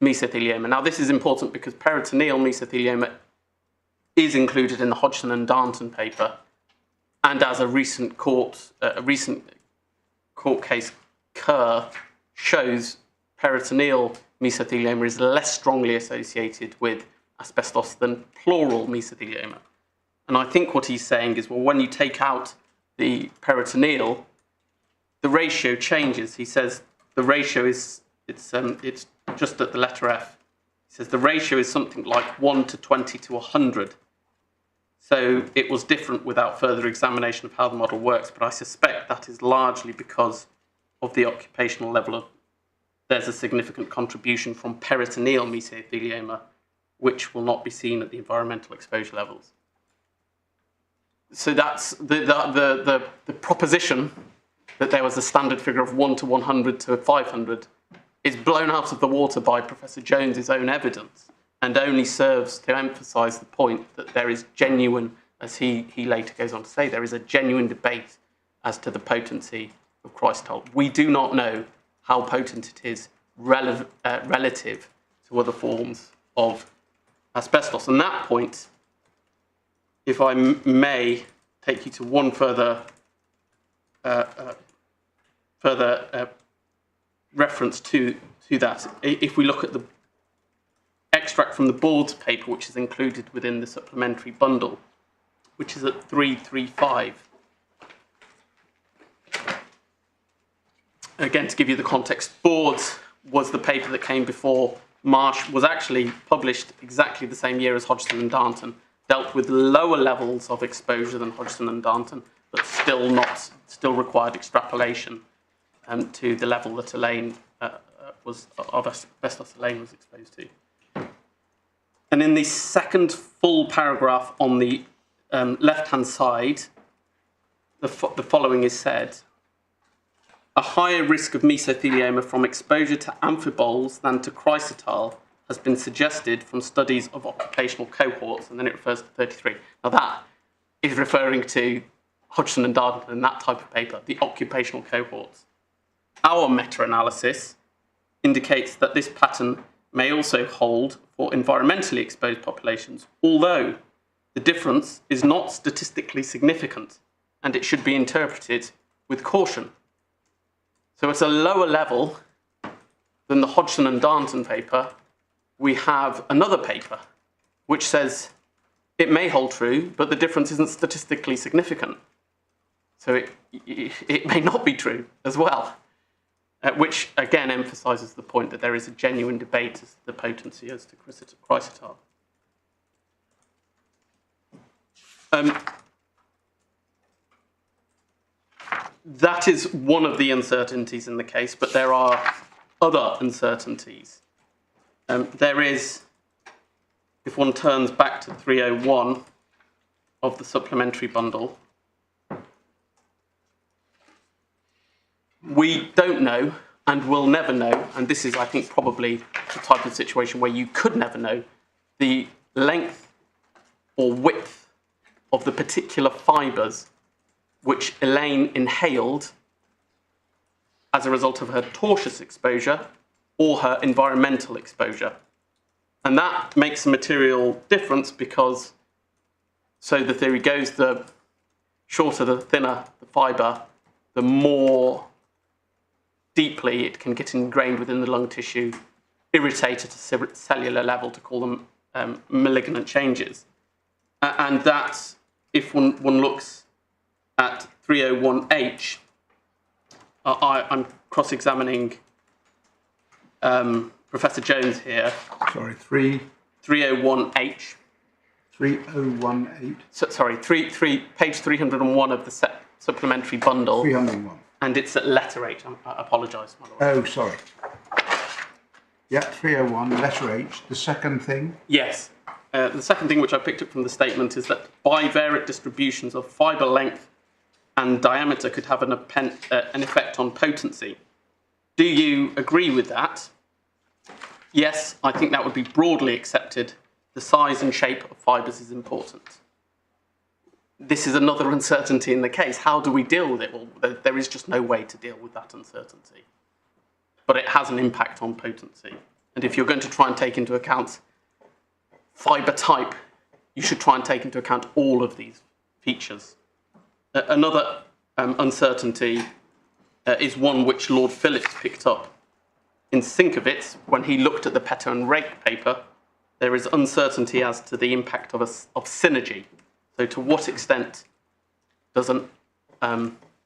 mesothelioma. Now, this is important because peritoneal mesothelioma is included in the Hodgson and Darnton paper, and as a recent court case, Kerr shows peritoneal mesothelioma is less strongly associated with asbestos than pleural mesothelioma. And I think what he's saying is, well, when you take out the peritoneal, the ratio changes. He says the ratio is, it's just at the letter F. He says the ratio is something like 1 to 20 to 100. So it was different without further examination of how the model works, but I suspect that is largely because of the occupational level of, there's a significant contribution from peritoneal mesothelioma, which will not be seen at the environmental exposure levels. So that's the proposition that there was a standard figure of 1 to 100 to 500 is blown out of the water by Professor Jones's own evidence, and only serves to emphasise the point that there is genuine, as he later goes on to say, there is a genuine debate as to the potency of chrysotile. We do not know how potent it is relative to other forms of asbestos. And that point, if I may take you to one further reference to that. If we look at the extract from the board's paper, which is included within the supplementary bundle, which is at 335. Again, to give you the context, boards was the paper that came before Marsh, was actually published exactly the same year as Hodgson and Darnton, dealt with lower levels of exposure than Hodgson and Darnton, but still required extrapolation to the level that Elaine of asbestos Elaine was exposed to. And in the second full paragraph on the left-hand side, the following is said. a higher risk of mesothelioma from exposure to amphiboles than to chrysotile has been suggested from studies of occupational cohorts, and then it refers to 33. Now that is referring to Hodgson and Darden and that type of paper, the occupational cohorts. Our meta-analysis indicates that this pattern may also hold for environmentally exposed populations, although the difference is not statistically significant and it should be interpreted with caution. So at a lower level than the Hodgson and Darnton paper, we have another paper which says it may hold true, but the difference isn't statistically significant. So it may not be true as well, which again emphasises the point that there is a genuine debate as to the potency as to chrysotile. That is one of the uncertainties in the case, but there are other uncertainties. There is, if one turns back to 301 of the supplementary bundle, we don't know and will never know, and this is, I think, probably the type of situation where you could never know, the length or width of the particular fibres which Elaine inhaled as a result of her tortious exposure or her environmental exposure. And that makes a material difference because, so the theory goes, the shorter, the thinner the fibre, the more deeply it can get ingrained within the lung tissue, irritate at a cellular level to call them malignant changes. And that, if one looks at 301H, I'm cross-examining Professor Jones here.
Sorry,
301H.
3018.
So, sorry, page 301 of the supplementary bundle.
301.
And it's at letter H. I apologise, my lord.
Oh, sorry. Yeah, 301, letter H. The second thing?
Yes. The second thing which I picked up from the statement is that bivariate distributions of fibre length and diameter could have an effect on potency. Do you agree with that? Yes, I think that would be broadly accepted. The size and shape of fibres is important. This is another uncertainty in the case. How do we deal with it? Well, there is just no way to deal with that uncertainty. But it has an impact on potency. And if you're going to try and take into account fibre type, you should try and take into account all of these features. Another uncertainty is one which Lord Phillips picked up in Sienkiewicz when he looked at the Petter and Rake paper. There is uncertainty as to the impact of synergy. So to what extent does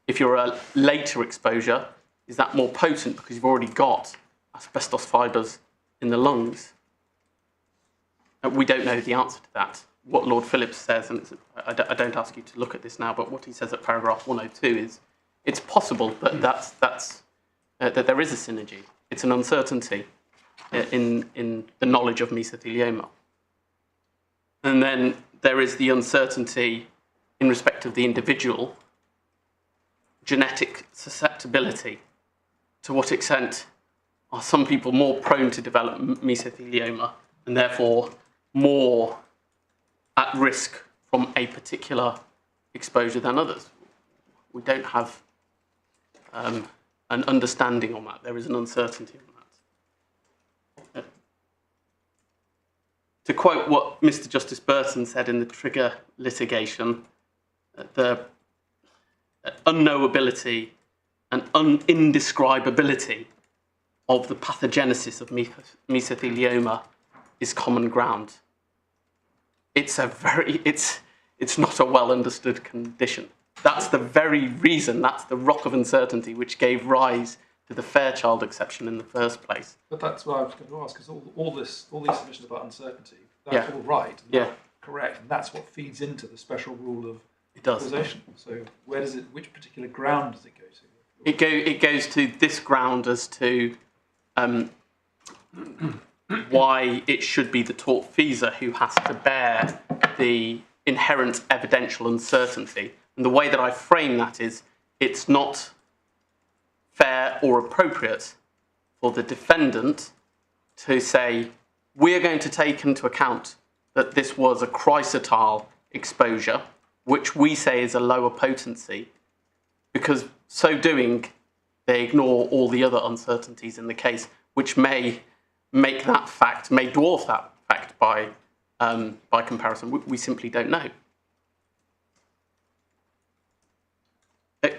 if you're a later exposure, is that more potent because you've already got asbestos fibres in the lungs? We don't know the answer to that. What Lord Phillips says, and I don't ask you to look at this now, but what he says at paragraph 102 is it's possible that that there is a synergy. It's an uncertainty in the knowledge of mesothelioma. And then there is the uncertainty in respect of the individual genetic susceptibility. To what extent are some people more prone to develop mesothelioma and therefore more at risk from a particular exposure than others? We don't have an understanding on that. There is an uncertainty on that. To quote what Mr. Justice Burton said in the Trigger litigation, the unknowability and indescribability of the pathogenesis of mesothelioma is common ground. It's not a well understood condition. That's the very reason, that's the rock of uncertainty which gave rise to the Fairchild exception in the first place.
But that's what I was going to ask, because all these submissions about uncertainty, that's all right, and that's correct, and that's what feeds into the special rule of causation. So which particular ground does it go to?
It goes to this ground as to why it should be the tortfeasor who has to bear the inherent evidential uncertainty. And the way that I frame that is, it's not fair or appropriate for the defendant to say, we're going to take into account that this was a chrysotile exposure, which we say is a lower potency, because so doing, they ignore all the other uncertainties in the case, which may make that fact, may dwarf that fact by comparison. We simply don't know.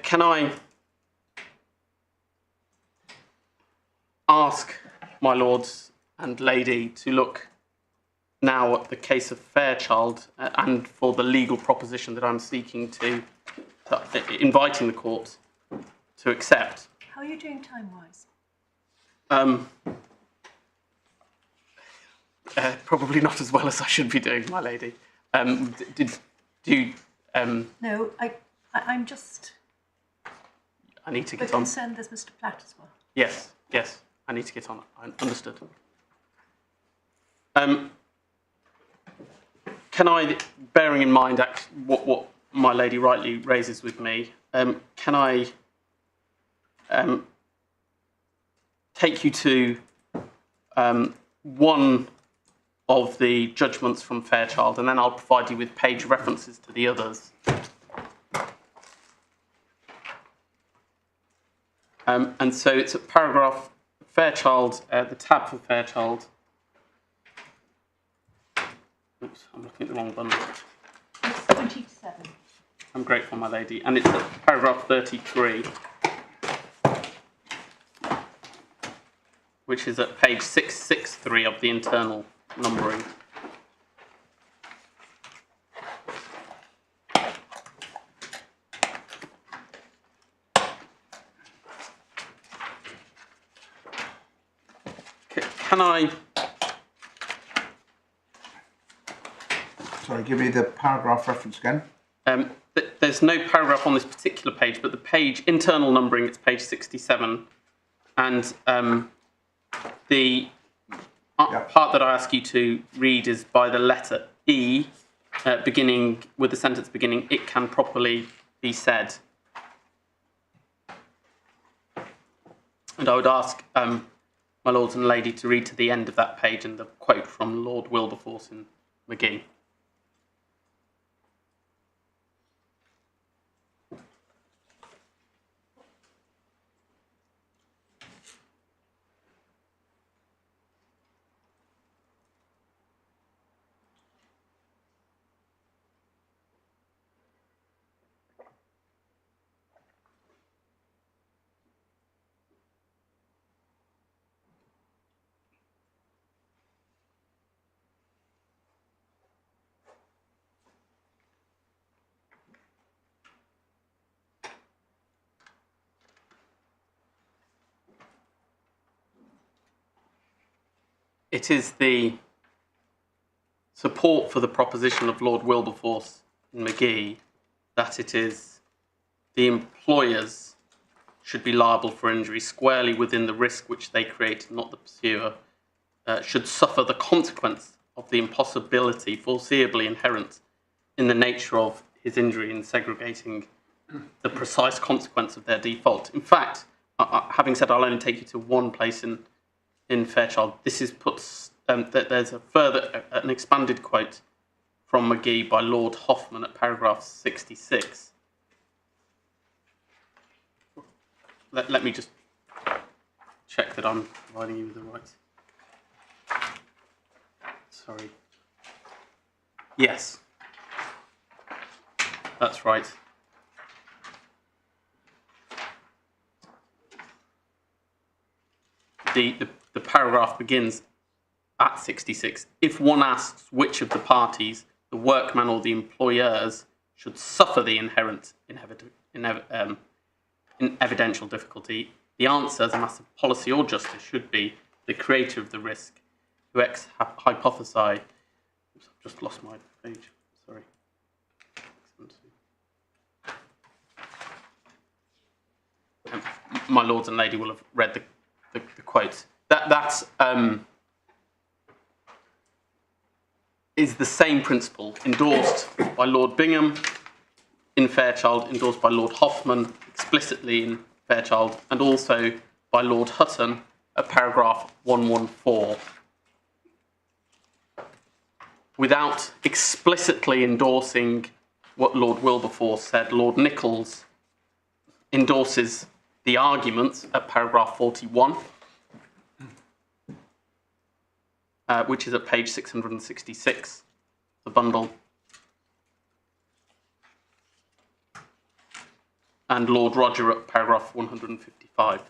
Can I ask my lords and lady to look now at the case of Fairchild and for the legal proposition that I'm seeking to inviting the court to accept?
How are you doing time-wise?
Probably not as well as I should be doing, my lady. No,
I'm just...
I need to get
We're
on.
concerned there's Mr. Platt as well.
Yes, I need to get on. I understood. Can I, bearing in mind what my lady rightly raises with me, can I take you to one of the judgments from Fairchild, and then I'll provide you with page references to the others. And so it's a paragraph, Fairchild, the tab for Fairchild. Oops, I'm looking at the wrong bundle.
It's 27.
I'm grateful, my lady. And it's at paragraph 33, which is at page 663 of the internal numbering. Can I...
Sorry, give me the paragraph reference again.
There's no paragraph on this particular page, but the page, internal numbering, it's page 67. And the part that I ask you to read is by the letter E, beginning with the sentence beginning, it can properly be said. And I would ask my lords and lady to read to the end of that page and the quote from Lord Wilberforce in McGee. It is the support for the proposition of Lord Wilberforce in McGee that it is the employers should be liable for injury squarely within the risk which they create, not the pursuer, should suffer the consequence of the impossibility foreseeably inherent in the nature of his injury in segregating the precise consequence of their default. In fact, having said I'll only take you to one place in Fairchild, this is there's a further, an expanded quote from McGee by Lord Hoffman at paragraph 66. Let me just check that I'm providing you with the right. Sorry. Yes. That's right. The paragraph begins at 66. If one asks which of the parties, the workman or the employers, should suffer the inherent evidential difficulty, the answer as a matter of policy or justice should be the creator of the risk, who hypothesize. Oops, I've just lost my page. Sorry. My lords and lady will have read the quote. That's is the same principle endorsed by Lord Bingham in Fairchild, endorsed by Lord Hoffman explicitly in Fairchild, and also by Lord Hutton at paragraph 114. Without explicitly endorsing what Lord Wilberforce said, Lord Nichols endorses the arguments at paragraph 41, which is at page 666, the bundle. And Lord Roger at paragraph 155.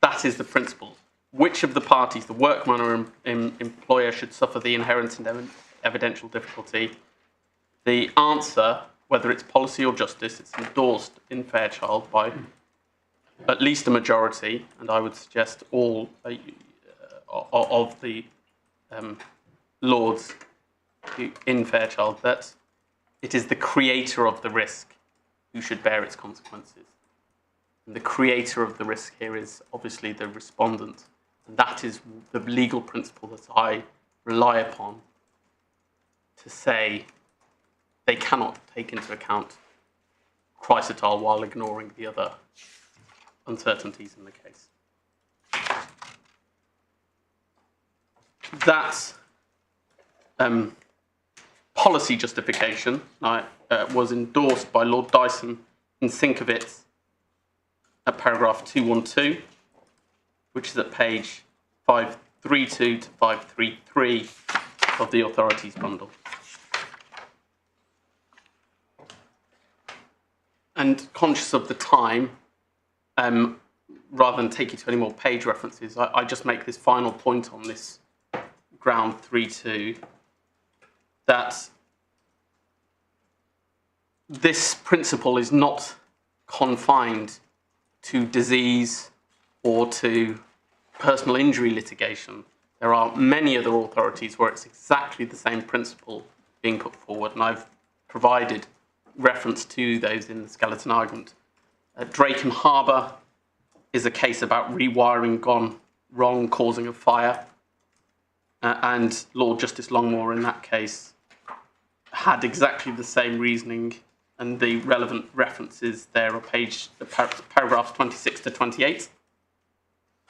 That is the principle. Which of the parties, the workman or employer, should suffer the inherent and evidential difficulty? The answer, whether it's policy or justice, it's endorsed in Fairchild by at least a majority, and I would suggest all of the lords in Fairchild, that it is the creator of the risk who should bear its consequences. And the creator of the risk here is obviously the respondent. And that is the legal principle that I rely upon to say they cannot take into account chrysotile while ignoring the other uncertainties in the case. That policy justification was endorsed by Lord Dyson in Sienkiewicz at paragraph 212, which is at page 532 to 533 of the authorities bundle. And conscious of the time, rather than take you to any more page references, I just make this final point on this ground 3.2, that this principle is not confined to disease or to personal injury litigation. There are many other authorities where it's exactly the same principle being put forward, and I've provided reference to those in the skeleton argument. Drake and Harbour is a case about rewiring gone wrong, causing a fire, and Lord Justice Longmore in that case had exactly the same reasoning, and the relevant references there are paragraphs 26 to 28,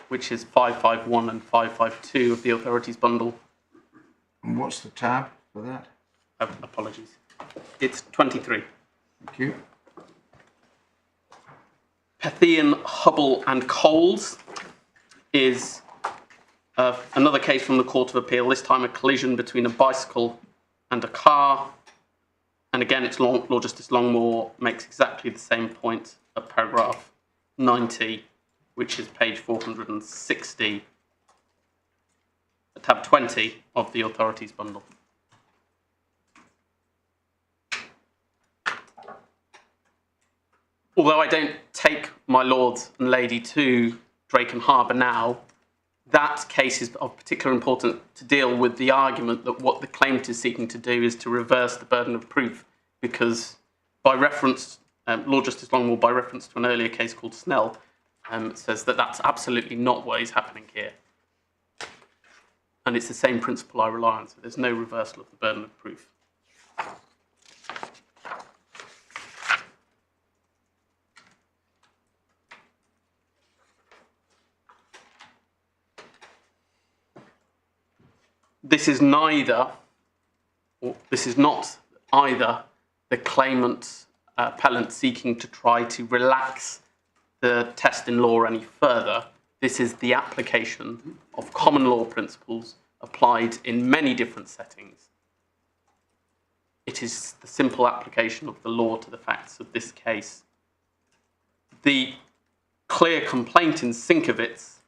which is 551 and 552 of the authorities bundle.
And what's the tab for that?
Apologies. It's 23.
Thank you.
Pethian, Hubble and Coles is another case from the Court of Appeal, this time a collision between a bicycle and a car. And again, it's Lord Justice Longmore makes exactly the same point at paragraph 90, which is page 460, tab 20 of the authorities bundle. Although I don't take my lord and lady to Drake and Harbour now, that case is of particular importance to deal with the argument that what the claimant is seeking to do is to reverse the burden of proof, because by reference, Lord Justice Longmore, by reference to an earlier case called Snell, says that that's absolutely not what is happening here. And it's the same principle I rely on, so there's no reversal of the burden of proof. This is not either the claimant appellant seeking to try to relax the test in law any further. This is the application of common law principles applied in many different settings. It is the simple application of the law to the facts of this case. The clear complaint in Sienkiewicz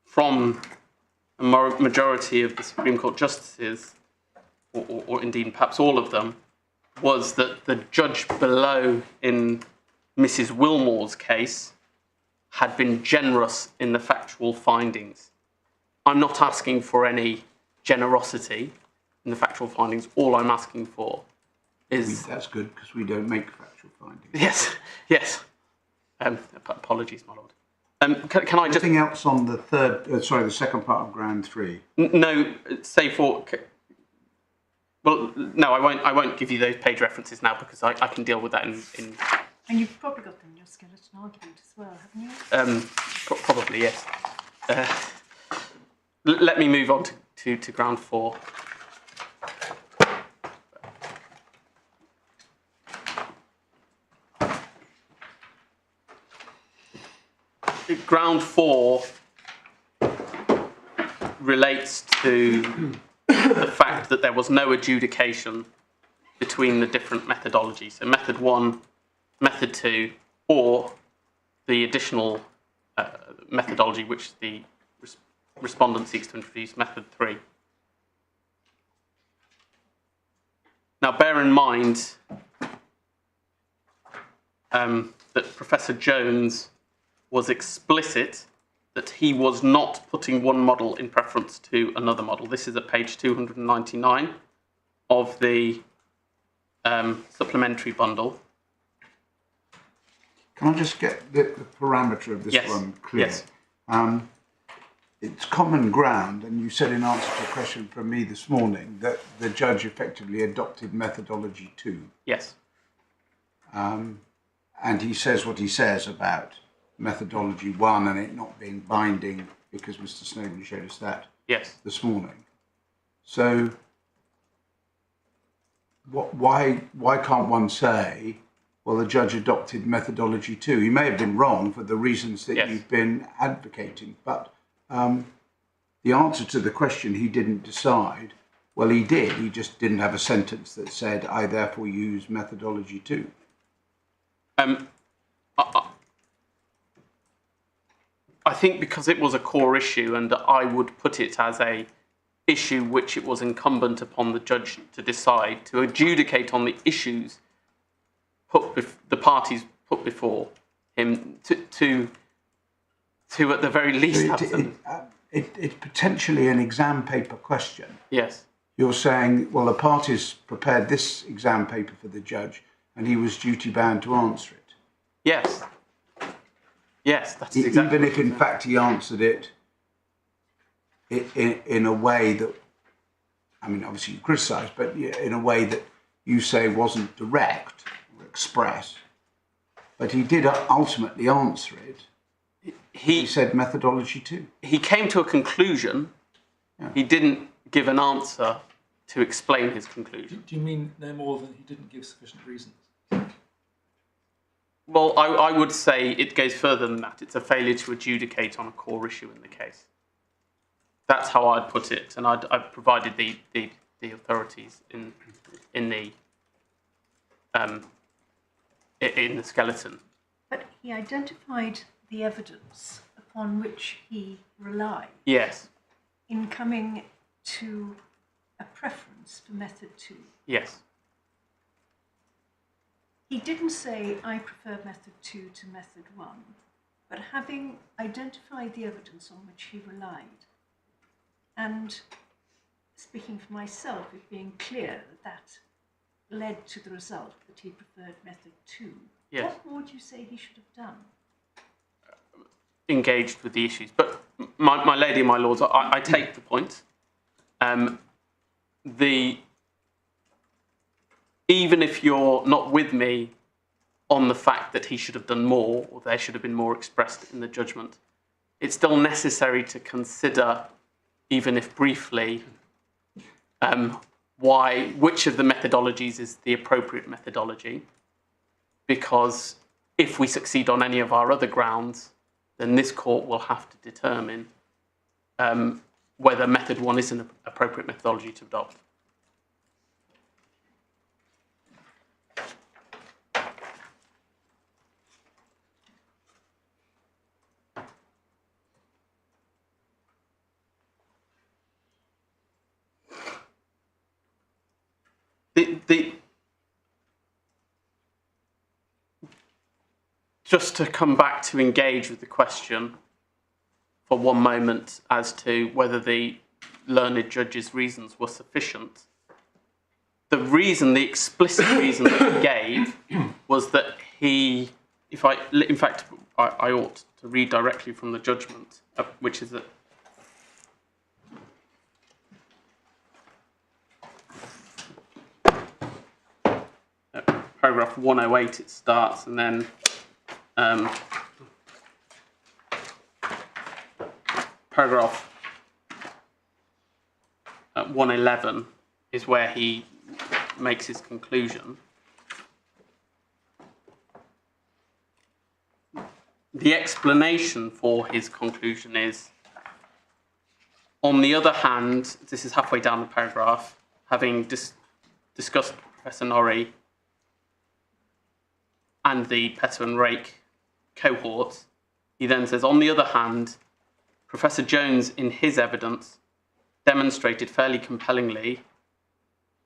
from a majority of the Supreme Court justices, or indeed perhaps all of them, was that the judge below in Mrs. Wilmore's case had been generous in the factual findings. I'm not asking for any generosity in the factual findings. All I'm asking for is...
That's good, because we don't make factual findings.
Yes, yes. Apologies, my lord. Can I just...
Anything else on the the second part of ground 3?
No, say for... Well, no, I won't give you those page references now because I can deal with that in...
And you've probably got them in your skeleton argument as well, haven't you?
Probably, yes. Let me move on to ground 4. Ground 4 relates to the fact that there was no adjudication between the different methodologies. So method 1, method 2, or the additional methodology which the respondent seeks to introduce, method 3. Now bear in mind that Professor Jones was explicit that he was not putting one model in preference to another model. This is at page 299 of the supplementary bundle.
Can I just get the parameter of this one clear?
Yes.
It's common ground, and you said in answer to a question from me this morning that the judge effectively adopted methodology 2.
Yes.
And he says what he says about methodology 1 and it not being binding because Mr. Snowden showed us that this morning. So why can't one say, well, the judge adopted methodology 2? He may have been wrong for the reasons that you've been advocating, but the answer to the question he didn't decide, well, he did. He just didn't have a sentence that said, I therefore use methodology 2.
I think because it was a core issue, and I would put it as a issue which it was incumbent upon the judge to decide, to adjudicate on the issues the parties put before him, to at the very least have some...
It's potentially an exam paper question.
Yes.
You're saying, well, the parties prepared this exam paper for the judge and he was duty bound to answer it.
Yes. Yes, that's exactly.
Even if in fact he answered it in a way that, I mean, obviously you criticise, but in a way that you say wasn't direct or express, but he did ultimately answer it. He said methodology 2.
He came to a conclusion. Yeah. He didn't give an answer to explain his conclusion.
Do you mean no more than he didn't give sufficient reasons?
Well, I would say it goes further than that. It's a failure to adjudicate on a core issue in the case. That's how I'd put it, and I've provided the authorities in the skeleton.
But he identified the evidence upon which he relied.
Yes.
In coming to a preference for method 2.
Yes.
He didn't say, I prefer method 2 to method 1, but having identified the evidence on which he relied, and speaking for myself, it being clear that led to the result that he preferred method 2, what more do you say he should have done?
Engaged with the issues. But my lady and my lords, I take the point. Even if you're not with me on the fact that he should have done more, or there should have been more expressed in the judgment, it's still necessary to consider, even if briefly, which of the methodologies is the appropriate methodology. Because if we succeed on any of our other grounds, then this court will have to determine whether method 1 is an appropriate methodology to adopt. Just to come back to engage with the question for one moment as to whether the learned judge's reasons were sufficient. The explicit reason that he gave was that I ought to to read directly from the judgment, which is paragraph 108 it starts, and then paragraph 111 is where he makes his conclusion. The explanation for his conclusion is, on the other hand, this is halfway down the paragraph, having discussed Professor Norrie and the Petter and Rake cohorts, he then says, on the other hand, Professor Jones, in his evidence, demonstrated fairly compellingly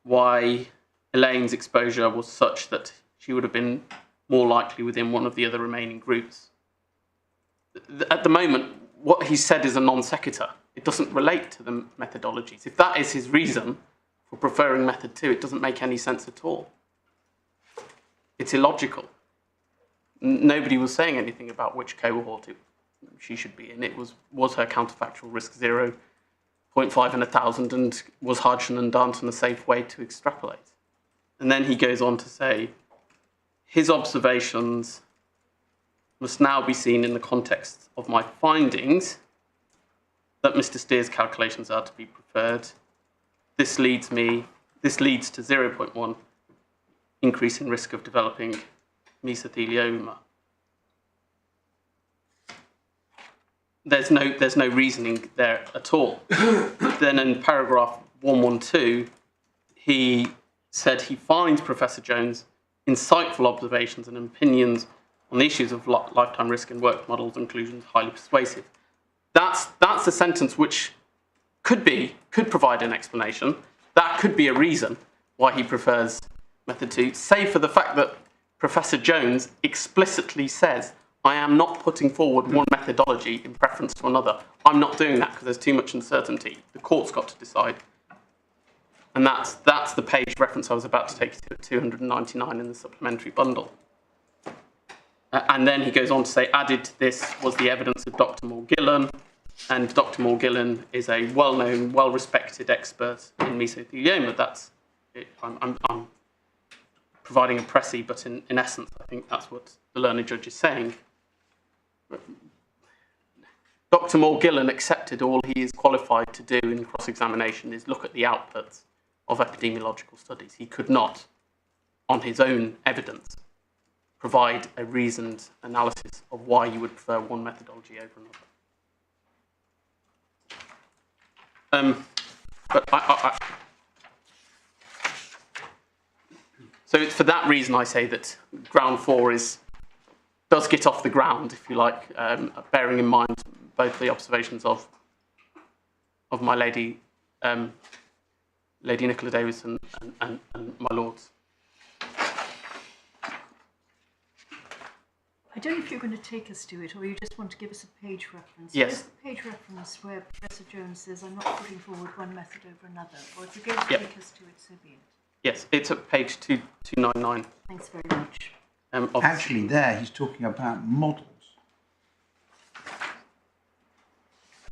why Elaine's exposure was such that she would have been more likely within one of the other remaining groups. At the moment, what he said is a non sequitur. It doesn't relate to the methodologies. If that is his reason for preferring method 2, it doesn't make any sense at all. It's illogical. Nobody was saying anything about which cohort she should be in. It was her counterfactual risk 0.5 in 1,000, and was Hodgson and Darnton a safe way to extrapolate? And then he goes on to say, his observations must now be seen in the context of my findings that Mr. Steer's calculations are to be preferred. This leads to 0.1 increase in risk of developing mesothelioma. There's no reasoning there at all. Then in paragraph 112, he said he finds Professor Jones' insightful observations and opinions on the issues of lifetime risk and work models inclusions highly persuasive. That's a sentence which could provide an explanation. That could be a reason why he prefers method 2, save for the fact that Professor Jones explicitly says, I am not putting forward one methodology in preference to another. I'm not doing that because there's too much uncertainty. The court's got to decide. And that's the page reference I was about to take you to, 299 in the supplementary bundle. And then he goes on to say, added to this was the evidence of Dr. Morgillan, and Dr. Morgillan is a well-known, well-respected expert in mesothelioma. That's it. I'm providing a précis, but in essence, I think that's what the learned judge is saying. Dr. Morgillan accepted all he is qualified to do in cross-examination is look at the outputs of epidemiological studies. He could not, on his own evidence, provide a reasoned analysis of why you would prefer one methodology over another. So it's for that reason I say that ground 4 does get off the ground, if you like, bearing in mind both the observations of my lady, Lady Nicola Davies and my lords.
I don't know if you're going to take us to it, or you just want to give us a page reference.
Yes.
There's the page reference where Professor Jones says, I'm not putting forward one method over another. Or if you're going to take us to it, so be it.
Yes, it's at page 299.
Thanks very much.
Actually, there he's talking about models.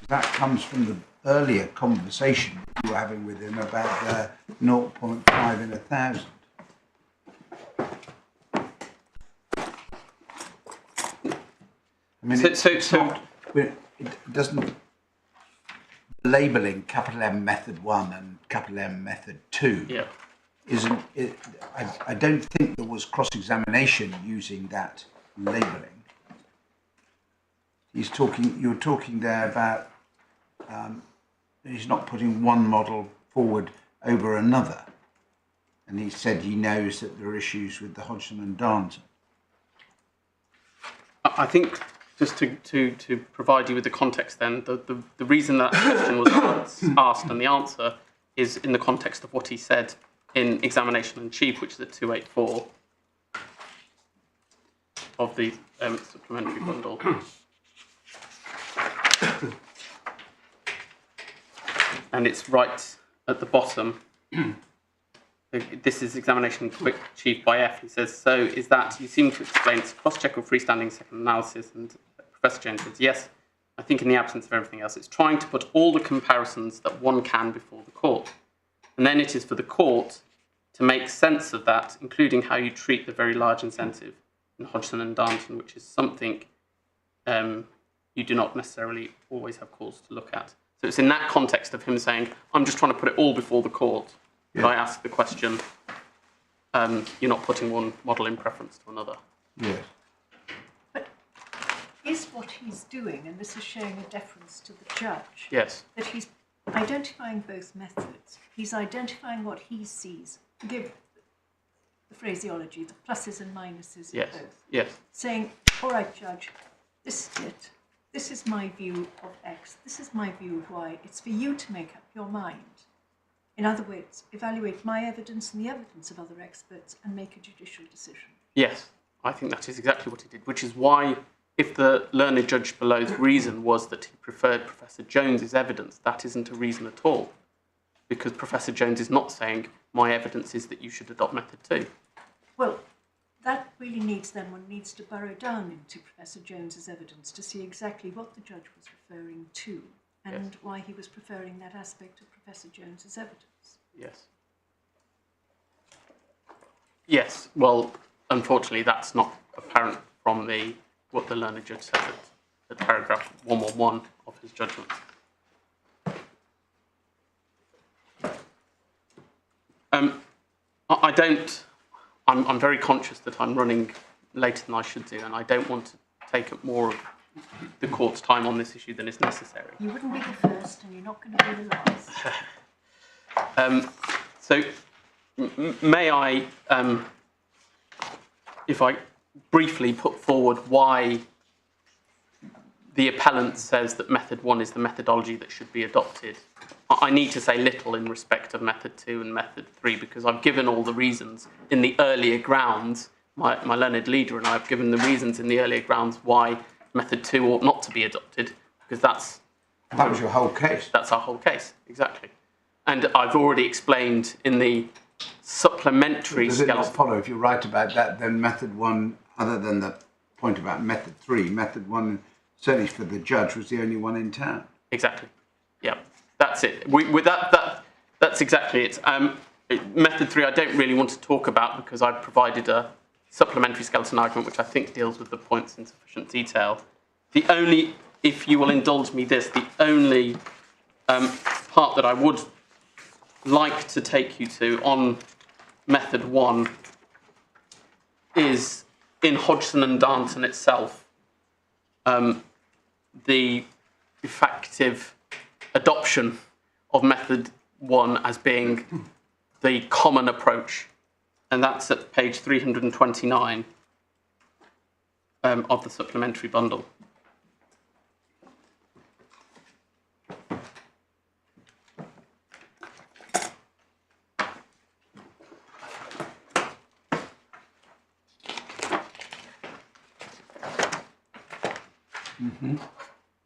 That comes from the earlier conversation you were having with him about the 0.5 in 1,000. I mean, it doesn't, labelling capital M method 1 and capital M method 2 isn't, I don't think there was cross-examination using that labelling. You're talking there about he's not putting one model forward over another. And he said he knows that there are issues with the Hodgson and Darnton.
I think, just to provide you with the context then, the reason that question was asked and the answer is in the context of what he said in examination in chief, which is at 284 of the supplementary bundle. And it's right at the bottom. This is examination quick chief by F. He says, so is that you seem to explain it's cross-check or freestanding second analysis, and Professor Jones says, yes, I think in the absence of everything else, it's trying to put all the comparisons that one can before the court. And then it is for the court to make sense of that, including how you treat the very large incentive in Hodgson and Darnton, which is something you do not necessarily always have cause to look at. So it's in that context of him saying, I'm just trying to put it all before the court. Yeah. I ask the question, you're not putting one model in preference to another.
Yes.
But is what he's doing, and this is showing a deference to the judge,
yes,
that he's identifying both methods. He's identifying what he sees. Give the phraseology, the pluses and minuses
yes.
of both.
Yes.
Saying, all right, judge, this is it. This is my view of X. This is my view of Y. It's for you to make up your mind. In other words, evaluate my evidence and the evidence of other experts and make a judicial decision.
Yes, I think that is exactly what he did, which is why, if the learned judge below's reason was that he preferred Professor Jones's evidence, that isn't a reason at all, because Professor Jones is not saying, my evidence is that you should adopt method 2.
Well, that really needs, then, one needs to burrow down into Professor Jones's evidence to see exactly what the judge was referring to and
yes.
why he was preferring that aspect of Professor Jones's evidence.
Yes. Yes, well, unfortunately, that's not apparent from what the learned judge said at paragraph 111 of his judgment. I'm very conscious that I'm running later than I should do, and I don't want to take up more of the court's time on this issue than is necessary.
You wouldn't be the first, and you're not going to be the last.
So, may I, if I briefly put forward why the appellant says that method 1 is the methodology that should be adopted. I need to say little in respect of method 2 and method 3 because I've given all the reasons in the earlier grounds. My learned leader and I have given the reasons in the earlier grounds why method 2 ought not to be adopted, because
that was your whole case.
That's our whole case, exactly. And I've already explained in the supplementary
Does it not follow, if you're right about that, then method 1, other than the point about method 3, method 1, certainly for the judge, was the only one in town?
Exactly. Yeah, that's it. That's exactly it. Method 3 I don't really want to talk about because I've provided a supplementary skeleton argument which I think deals with the points in sufficient detail. The only, if you will indulge me this, the only part that I would like to take you to on method 1 is in Hodgson and Darnton itself, the effective adoption of method 1 as being the common approach, and that's at page 329 of the supplementary bundle.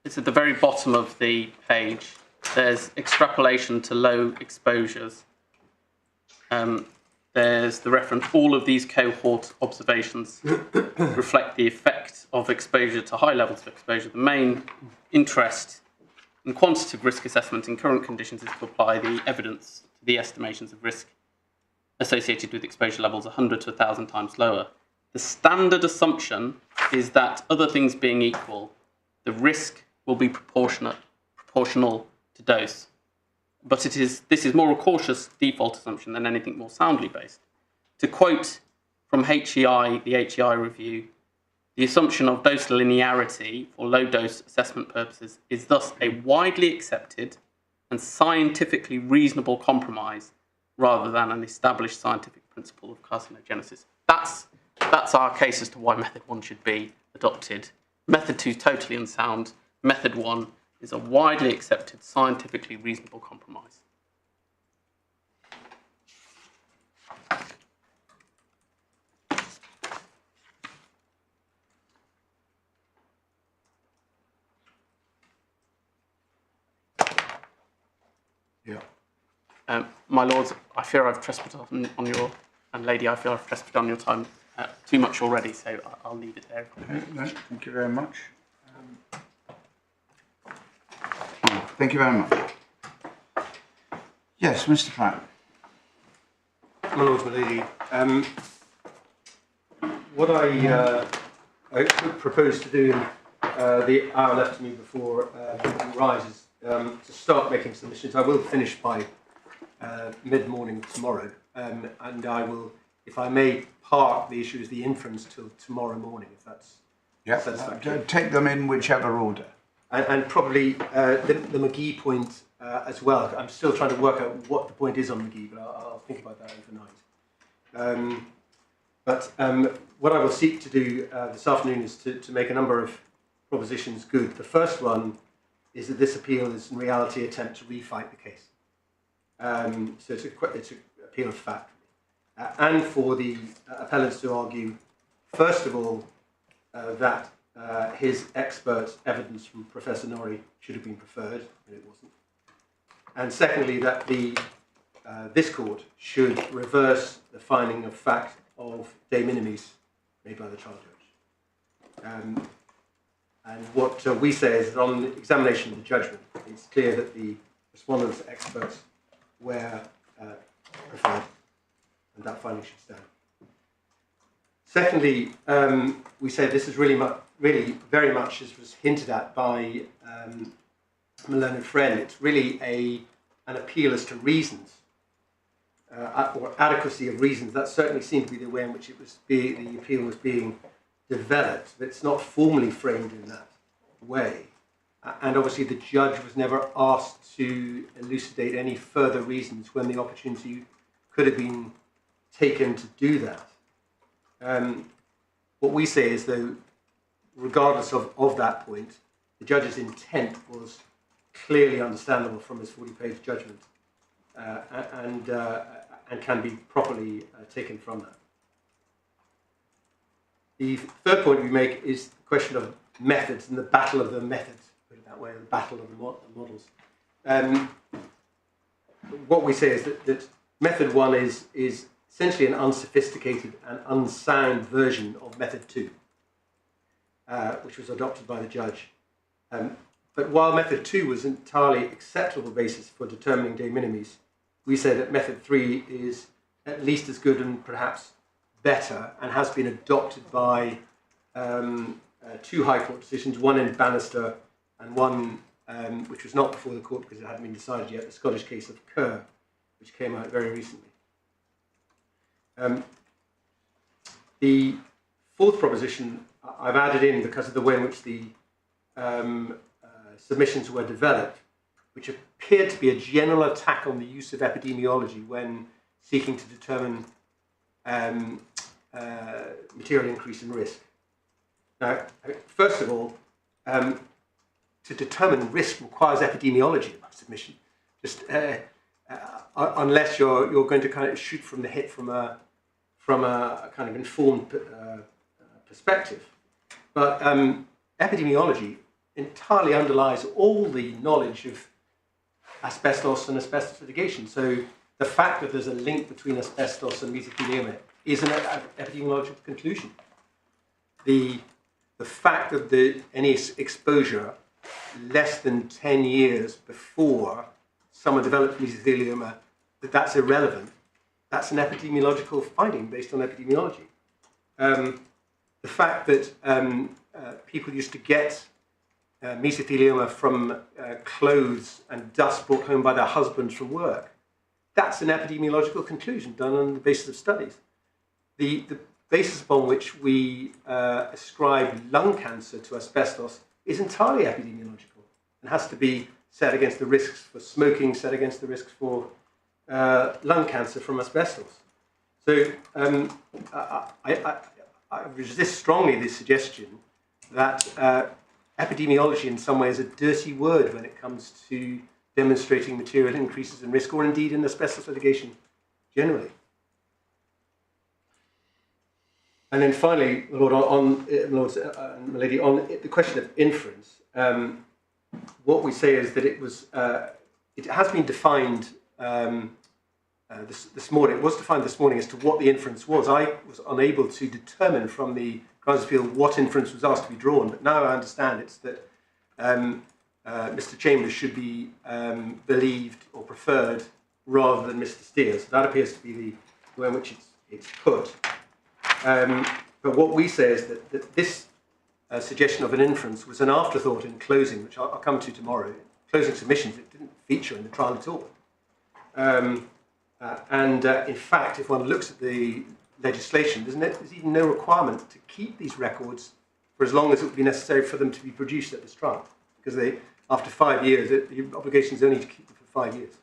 It's at the very bottom of the page. There's extrapolation to low exposures. There's the reference, all of these cohort observations reflect the effect of exposure to high levels of exposure. The main interest in quantitative risk assessment in current conditions is to apply the evidence to the estimations of risk associated with exposure levels 100 to 1,000 times lower. The standard assumption is that, other things being equal, the risk will be proportional to dose. But this is more a cautious default assumption than anything more soundly based. To quote from HEI, the HEI review, the assumption of dose linearity for low dose assessment purposes is thus a widely accepted and scientifically reasonable compromise rather than an established scientific principle of carcinogenesis. That's our case as to why method 1 should be adopted. Method 2 is totally unsound. Method 1 is a widely accepted, scientifically reasonable compromise.
Yeah.
My lords, I fear I've trespassed on your, and lady, I fear I've trespassed on your time too much already, so I'll leave it there.
No, thank you very much. Thank you very much. Yes, Mr. Pratt.
My Lord, my Lady, what I propose to do in the hour left to me before it rises to start making submissions. I will finish by mid-morning tomorrow, and I will, if I may, park the issue as the inference till tomorrow morning, if that's satisfactory.
Take them in whichever order.
And probably the McGee point as well. I'm still trying to work out what the point is on McGee, but I'll think about that overnight. But what I will seek to do this afternoon is to make a number of propositions good. The first one is that this appeal is in reality an attempt to refight the case. So it's an appeal of fact. And for the appellants to argue, first of all, that his expert evidence from Professor Norrie should have been preferred, and it wasn't. And secondly, that this court should reverse the finding of fact of de minimis made by the trial judge. And what we say is that on the examination of the judgment, it's clear that the respondent's experts were preferred, and that finding should stand. Secondly, we say this is really very much, as was hinted at by my learned friend, it's really an appeal as to reasons, or adequacy of reasons. That certainly seemed to be the way in which the appeal was being developed, but it's not formally framed in that way. And obviously the judge was never asked to elucidate any further reasons when the opportunity could have been taken to do that. What we say is, though, regardless of that point, the judge's intent was clearly understandable from his 40-page judgment, and can be properly taken from that. The third point we make is the question of methods and the battle of the methods, put it that way, the battle of the models. What we say is that method 1 is essentially an unsophisticated and unsound version of method 2, which was adopted by the judge. But while method 2 was an entirely acceptable basis for determining de minimis, we say that method 3 is at least as good and perhaps better, and has been adopted by 2 High Court decisions, one in Bannister and one which was not before the court because it hadn't been decided yet, the Scottish case of Kerr, which came out very recently. The fourth proposition I've added in because of the way in which the submissions were developed, which appeared to be a general attack on the use of epidemiology when seeking to determine material increase in risk. Now, first of all, to determine risk requires epidemiology by submission. Just unless you're going to kind of shoot from the hip from a kind of informed perspective. But epidemiology entirely underlies all the knowledge of asbestos and asbestos litigation. So the fact that there's a link between asbestos and mesothelioma is an epidemiological conclusion. The fact that any exposure less than 10 years before someone developed mesothelioma, that's irrelevant, that's an epidemiological finding based on epidemiology. The fact that people used to get mesothelioma from clothes and dust brought home by their husbands from work, that's an epidemiological conclusion done on the basis of studies. The basis upon which we ascribe lung cancer to asbestos is entirely epidemiological and has to be set against the risks for smoking, set against the risks for lung cancer from asbestos. So I resist strongly this suggestion that epidemiology in some way is a dirty word when it comes to demonstrating material increases in risk, or indeed in asbestos litigation generally. And then finally, Lord, my Lady, on the question of inference, what we say is that it was, it has been defined this morning. It was defined this morning as to what the inference was. I was unable to determine from the grounds of appeal what inference was asked to be drawn, but now I understand it's that Mr. Chambers should be believed or preferred rather than Mr. Steele. So that appears to be the way in which it's put. But what we say is that this suggestion of an inference was an afterthought in closing, which I'll come to tomorrow. Closing submissions, it didn't feature in the trial at all. In fact, if one looks at the legislation, there's even no requirement to keep these records for as long as it would be necessary for them to be produced at this trial, because after 5 years, the obligation is only to keep them for 5 years.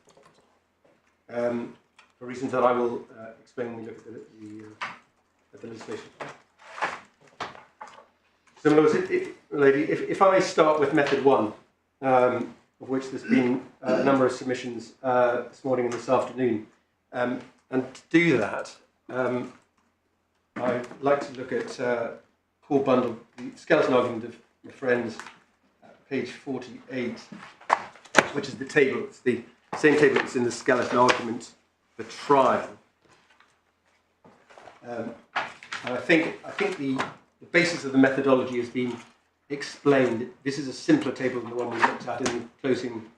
For reasons that I will explain when we look at the legislation. So, in other words, if I start with method 1, of which there's been a number of submissions this morning and this afternoon, and to do that, I'd like to look at Paul Bundle, the skeleton argument of my friends, page 48, which is the table. It's the same table that's in the skeleton argument for trial. And I think the basis of the methodology has been explained. This is a simpler table than the one we looked at in the closing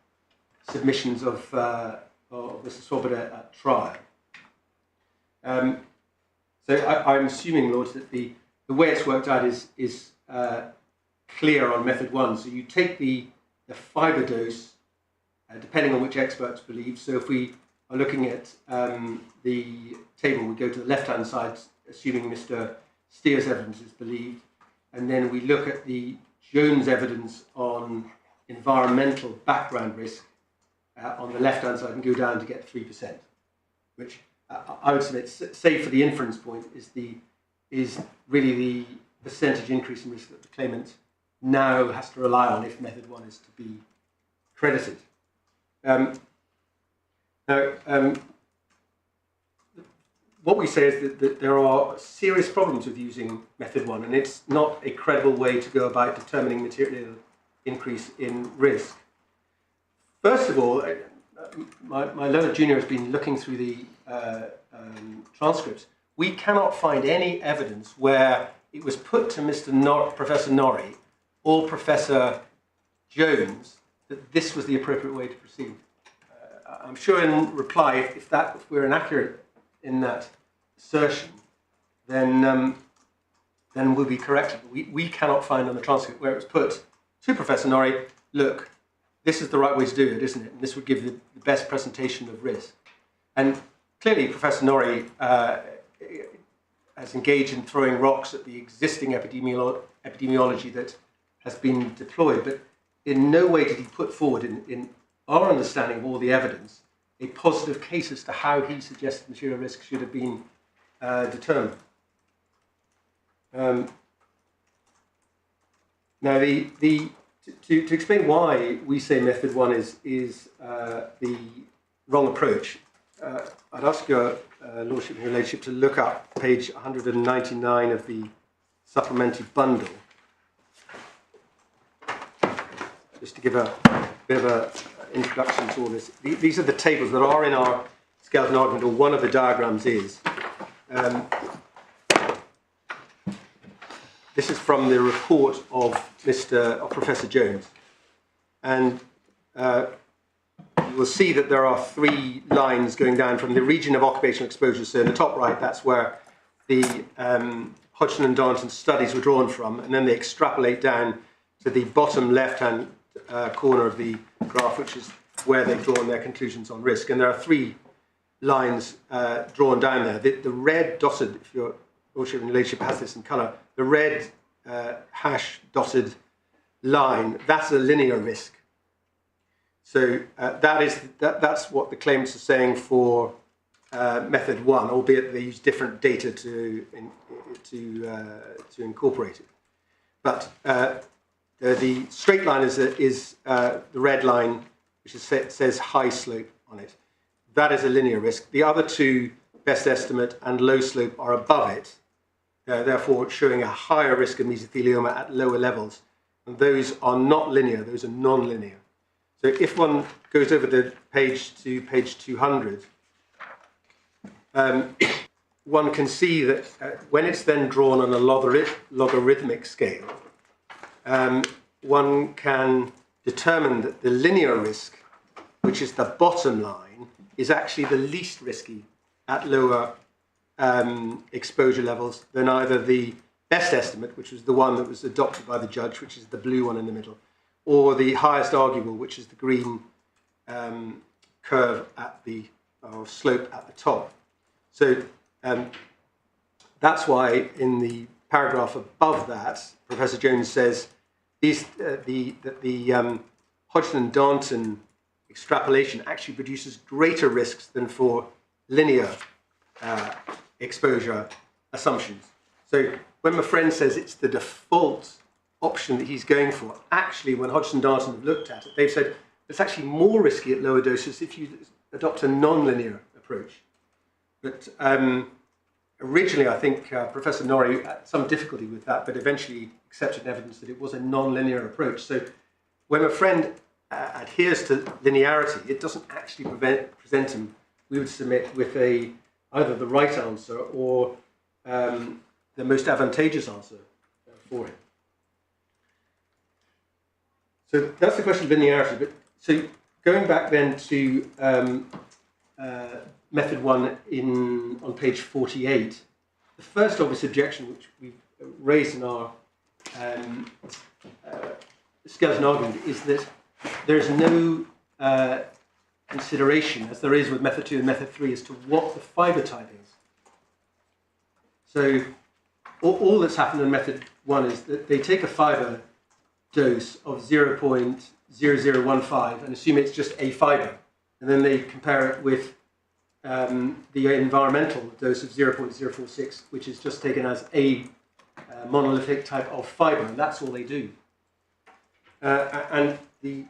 submissions of Mr. Swoboda at trial. So I'm assuming, Lords, that the way it's worked out is clear on method 1. So you take the fibre dose, depending on which experts believe. So if we are looking at the table, we go to the left-hand side, assuming Mr. Steele's evidence is believed, and then we look at the Jones evidence on environmental background risk on the left-hand side and go down to get 3%, which I would submit, say for the inference point, is really the percentage increase in risk that the claimant now has to rely on if method 1 is to be credited. What we say is that there are serious problems with using method 1, and it's not a credible way to go about determining material increase in risk. First of all, my learned junior has been looking through the transcripts. We cannot find any evidence where it was put to Professor Norrie or Professor Jones that this was the appropriate way to proceed. I'm sure in reply, if we're inaccurate in that assertion, then we'll be corrected. We cannot find on the transcript where it was put to Professor Norrie, look, this is the right way to do it, isn't it? And this would give the best presentation of risk. And clearly, Professor Norrie has engaged in throwing rocks at the existing epidemiology that has been deployed, but in no way did he put forward, in our understanding of all the evidence, a positive case as to how he suggested material risk should have been determined. Now, to explain why we say method 1 is the wrong approach, I'd ask your Lordship and your Ladyship to look up page 199 of the supplementary bundle, just to give a bit of an introduction to all this. These are the tables that are in our skeleton argument, or one of the diagrams is. This is from the report of Professor Jones, and you will see that there are 3 lines going down from the region of occupational exposure. So in the top right, that's where the Hodgson and Darnton studies were drawn from, and then they extrapolate down to the bottom left-hand corner of the graph, which is where they've drawn their conclusions on risk. And there are 3 lines drawn down there. The red dotted, if your Lordship and Ladyship has this in colour, the red hash dotted line, that's a linear risk. So that's what the claimants are saying for method 1, albeit they use different data to incorporate it. But the straight line is the red line, which says high slope on it. That is a linear risk. The other 2, best estimate and low slope, are above it, therefore showing a higher risk of mesothelioma at lower levels. And those are not linear, those are non-linear. So if one goes over the page to page 200, one can see that when it's then drawn on a logarithmic scale, one can determine that the linear risk, which is the bottom line, is actually the least risky at lower exposure levels than either the best estimate, which was the one that was adopted by the judge, which is the blue one in the middle, or the highest arguable, which is the green curve at the or slope at the top. So that's why in the paragraph above that, Professor Jones says that the Hodgson and Darnton extrapolation actually produces greater risks than for linear exposure assumptions. So when my friend says it's the default option that he's going for, actually when Hodgson and Darnton have looked at it, they've said it's actually more risky at lower doses if you adopt a non-linear approach. But originally, I think Professor Norrie had some difficulty with that, but eventually accepted evidence that it was a non-linear approach. So when a friend adheres to linearity, it doesn't actually present him, we would submit, with either the right answer or the most advantageous answer for him. So that's the question of linearity. But so going back then to method 1 on page 48, the first obvious objection which we've raised in our skeleton argument is that there is no consideration, as there is with method 2 and method 3, as to what the fibre type is. So all that's happened in method 1 is that they take a fibre dose of 0.0015 and assume it's just a fibre, and then they compare it with the environmental dose of 0.046, which is just taken as a monolithic type of fibre, and that's all they do. And the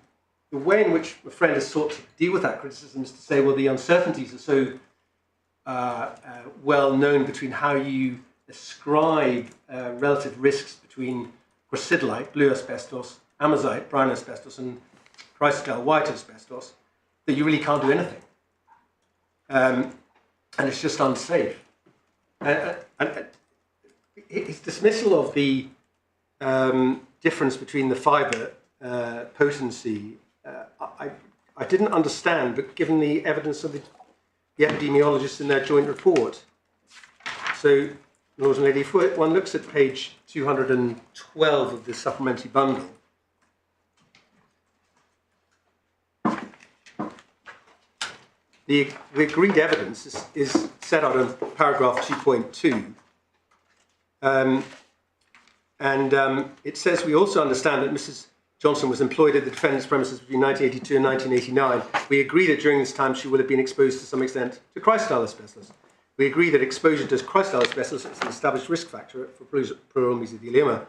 way in which a friend has sought to deal with that criticism is to say, well, the uncertainties are so well known between how you ascribe relative risks between chrysidolite, blue asbestos, amazite, brown asbestos, and chrysotile, white asbestos, that you really can't do anything. And it's just unsafe. And his dismissal of the difference between the fibre potency, I didn't understand, but given the evidence of the epidemiologists in their joint report. So, Lord and Lady, if one looks at page 212 of the supplementary bundle, the agreed evidence is set out in paragraph 2.2. It says, we also understand that Mrs. Johnstone was employed at the defendant's premises between 1982 and 1989. We agree that during this time she will have been exposed to some extent to chrysotile asbestos. We agree that exposure to chrysotile asbestos is an established risk factor for pleural mesothelioma.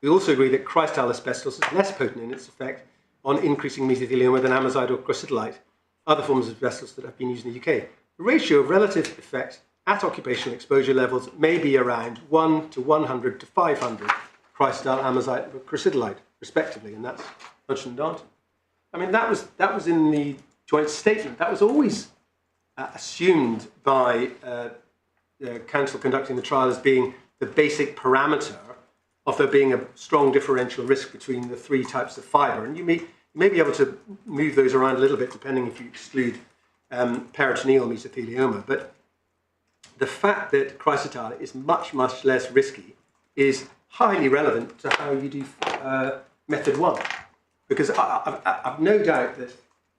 We also agree that chrysotile asbestos is less potent in its effect on increasing mesothelioma than amazite or chrysidolite, other forms of asbestos that have been used in the UK. The ratio of relative effect at occupational exposure levels may be around 1 to 100 to 500 chrysotile, amazite, or chrysidolite, respectively, and that's Hodgson and Darnton. I mean, that was in the joint statement. That was always assumed by counsel conducting the trial as being the basic parameter of there being a strong differential risk between the three types of fibre. And you may be able to move those around a little bit depending if you exclude peritoneal mesothelioma. But the fact that chrysotile is much, much less risky is highly relevant to how you do method 1. Because I've no doubt that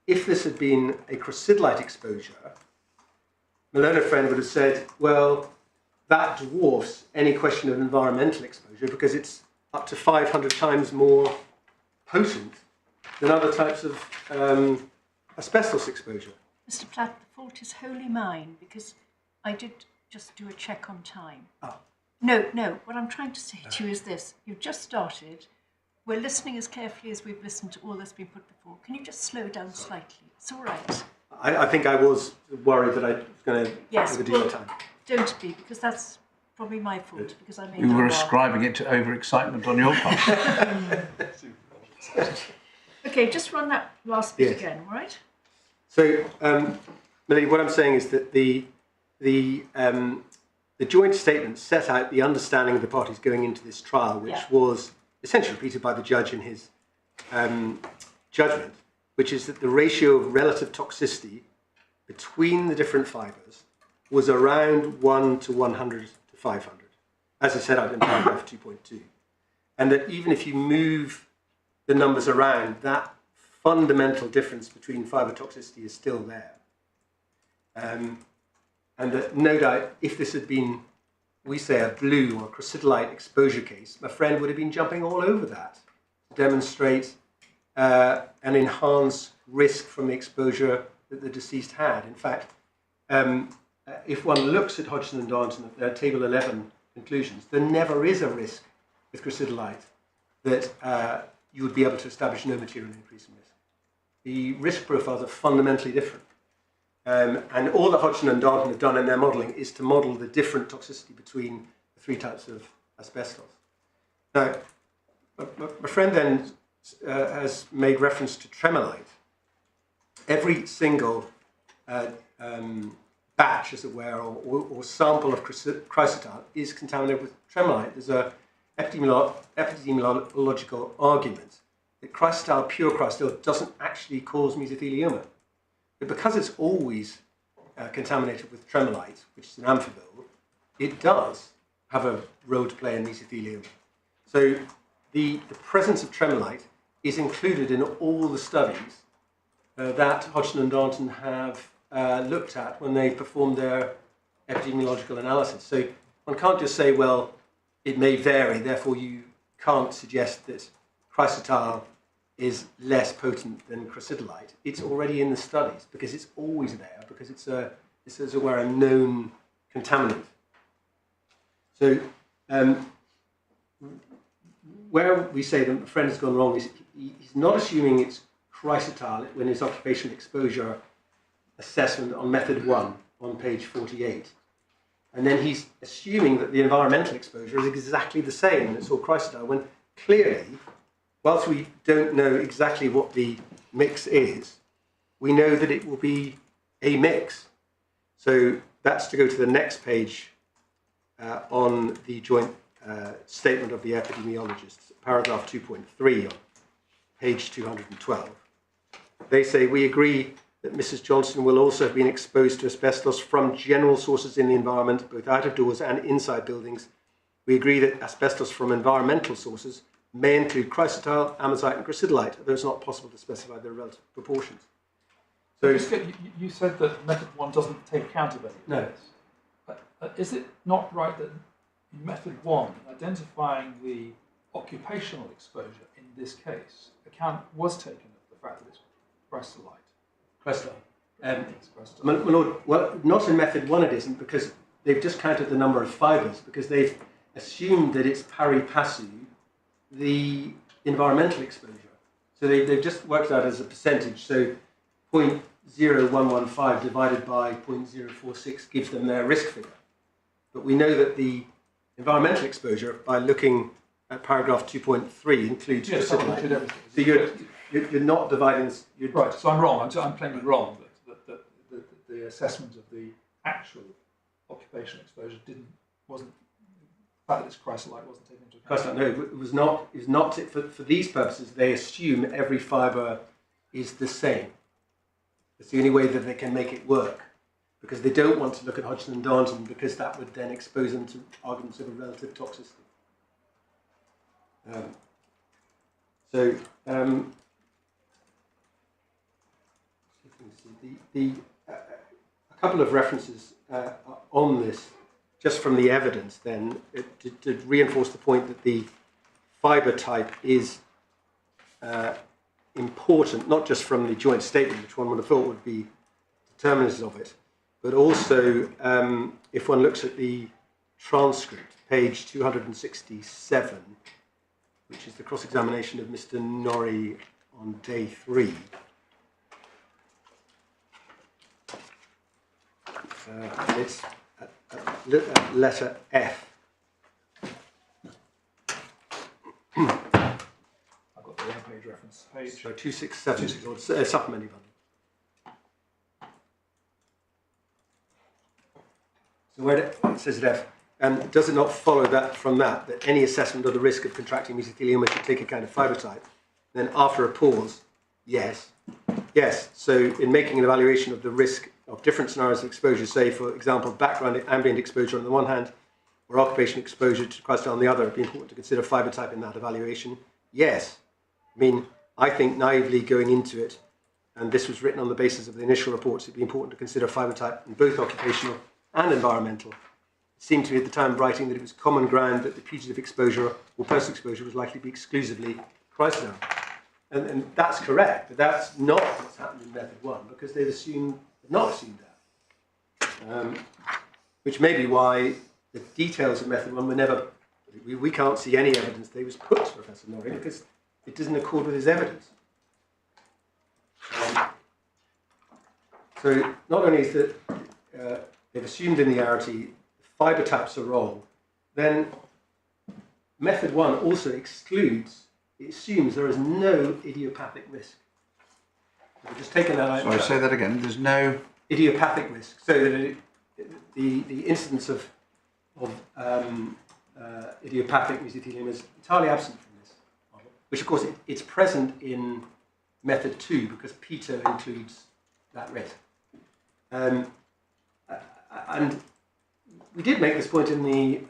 if this had been a chrysidolite exposure, my learned friend would have said, well, that dwarfs any question of environmental exposure because it's up to 500 times more potent than other types of asbestos exposure.
Mr. Platt, the fault is wholly mine because I did just do a check on time.
Oh.
No, what I'm trying to say to you is this. You've just started. We're listening as carefully as we've listened to all that's been put before. Can you just slow down slightly? It's all right.
I think I was worried that I was going to overdo my time.
Don't be, because that's probably my fault, because I made
You were ascribing it to overexcitement on your part.
Okay, just run that last bit again, all right?
So, Melanie, what I'm saying is that the the joint statement set out the understanding of the parties going into this trial, which was essentially repeated by the judge in his judgment, which is that the ratio of relative toxicity between the different fibres was around 1 to 100 to 500, as I set out in paragraph 2.2. And that even if you move the numbers around, that fundamental difference between fibre toxicity is still there. And that no doubt, if this had been, we say, a blue or crocidolite exposure case, my friend would have been jumping all over that to demonstrate and enhance risk from the exposure that the deceased had. In fact, if one looks at Hodgson and Darnton at their Table 11 conclusions, there never is a risk with crocidolite that you would be able to establish no material increase in risk. The risk profiles are fundamentally different. And all that Hodgson and Darnton have done in their modelling is to model the different toxicity between the three types of asbestos. Now, my friend then has made reference to tremolite. Every single batch, as it were, or sample of chrysotile is contaminated with tremolite. There's an epidemiological argument that chrysotile, pure chrysotile, doesn't actually cause mesothelioma. But because it's always contaminated with tremolite, which is an amphibole, it does have a role to play in mesothelioma. So the presence of tremolite is included in all the studies that Hodgson and Darnton have looked at when they performed their epidemiological analysis. So one can't just say, well, it may vary, therefore you can't suggest that chrysotile is less potent than crocidolite. It's already in the studies because it's always there, because it's a known contaminant. So where we say that a friend has gone wrong is he's not assuming it's chrysotile when his occupational exposure assessment on method 1 on page 48. And then he's assuming that the environmental exposure is exactly the same and it's all chrysotile, when clearly, whilst we don't know exactly what the mix is, we know that it will be a mix. So that's to go to the next page on the joint statement of the epidemiologists, paragraph 2.3 on page 212. They say, we agree that Mrs. Johnstone will also have been exposed to asbestos from general sources in the environment, both out of doors and inside buildings. We agree that asbestos from environmental sources may include chrysotile, amazite, and crocidolite, although it's not possible to specify their relative proportions. So
you said that method 1 doesn't take account of any of this. Is it not right that in method 1, identifying the occupational exposure in this case, account was taken of the fact that it's chrysotolite?
Chrysotile. My Lord, well, not in method 1 it isn't, because they've just counted the number of fibres, because they've assumed that it's pari passu the environmental exposure. So they've just worked out as a percentage. So 0.0115 divided by 0.046 gives them their risk figure. But we know that the environmental exposure, by looking at paragraph 2.3, includes everything. So you're not dividing this.
Right, so I'm wrong. I'm plainly wrong that the assessment of the actual occupational exposure wasn't. The fact that it's chrysotolite wasn't taken into account.
No, it was not. It was not for these purposes. They assume every fibre is the same. It's the only way that they can make it work, because they don't want to look at Hodgson and Darnton, because that would then expose them to arguments of a relative toxicity. A couple of references on this, just from the evidence then, to reinforce the point that the fibre type is important, not just from the joint statement, which one would have thought would be determinants of it, but also if one looks at the transcript, page 267, which is the cross-examination of Mr. Norrie on day 3. It's letter F.
I've got the one-page reference. Page
267, or supplementary bundle. So where it says at F, does it not follow that from that any assessment of the risk of contracting mesothelioma should take account of fibre type? Then after a pause, yes. Yes, so in making an evaluation of the risk of different scenarios of exposure, say, for example, background ambient exposure on the one hand, or occupation exposure to crystal on the other, it'd be important to consider fibre type in that evaluation. Yes. I mean, I think naively going into it, and this was written on the basis of the initial reports, it'd be important to consider fibre type in both occupational and environmental. It seemed to me at the time of writing that it was common ground that the putative exposure or post-exposure was likely to be exclusively crystalline. And that's correct, but that's not what's happened in method 1, because they've not assumed that. Which may be why the details of method 1 were never, we can't see any evidence they was put to Professor Norrie because it doesn't accord with his evidence. So not only is that they've assumed linearity, fibre types a role, then method 1 also excludes, it assumes there is no idiopathic risk. We've just taken that out.
Sorry, say that again. There's no
idiopathic risk. So that the incidence of idiopathic mesothelioma is entirely absent from this model, which of course it's present in method 2 because Peter includes that risk. And we did make this point in the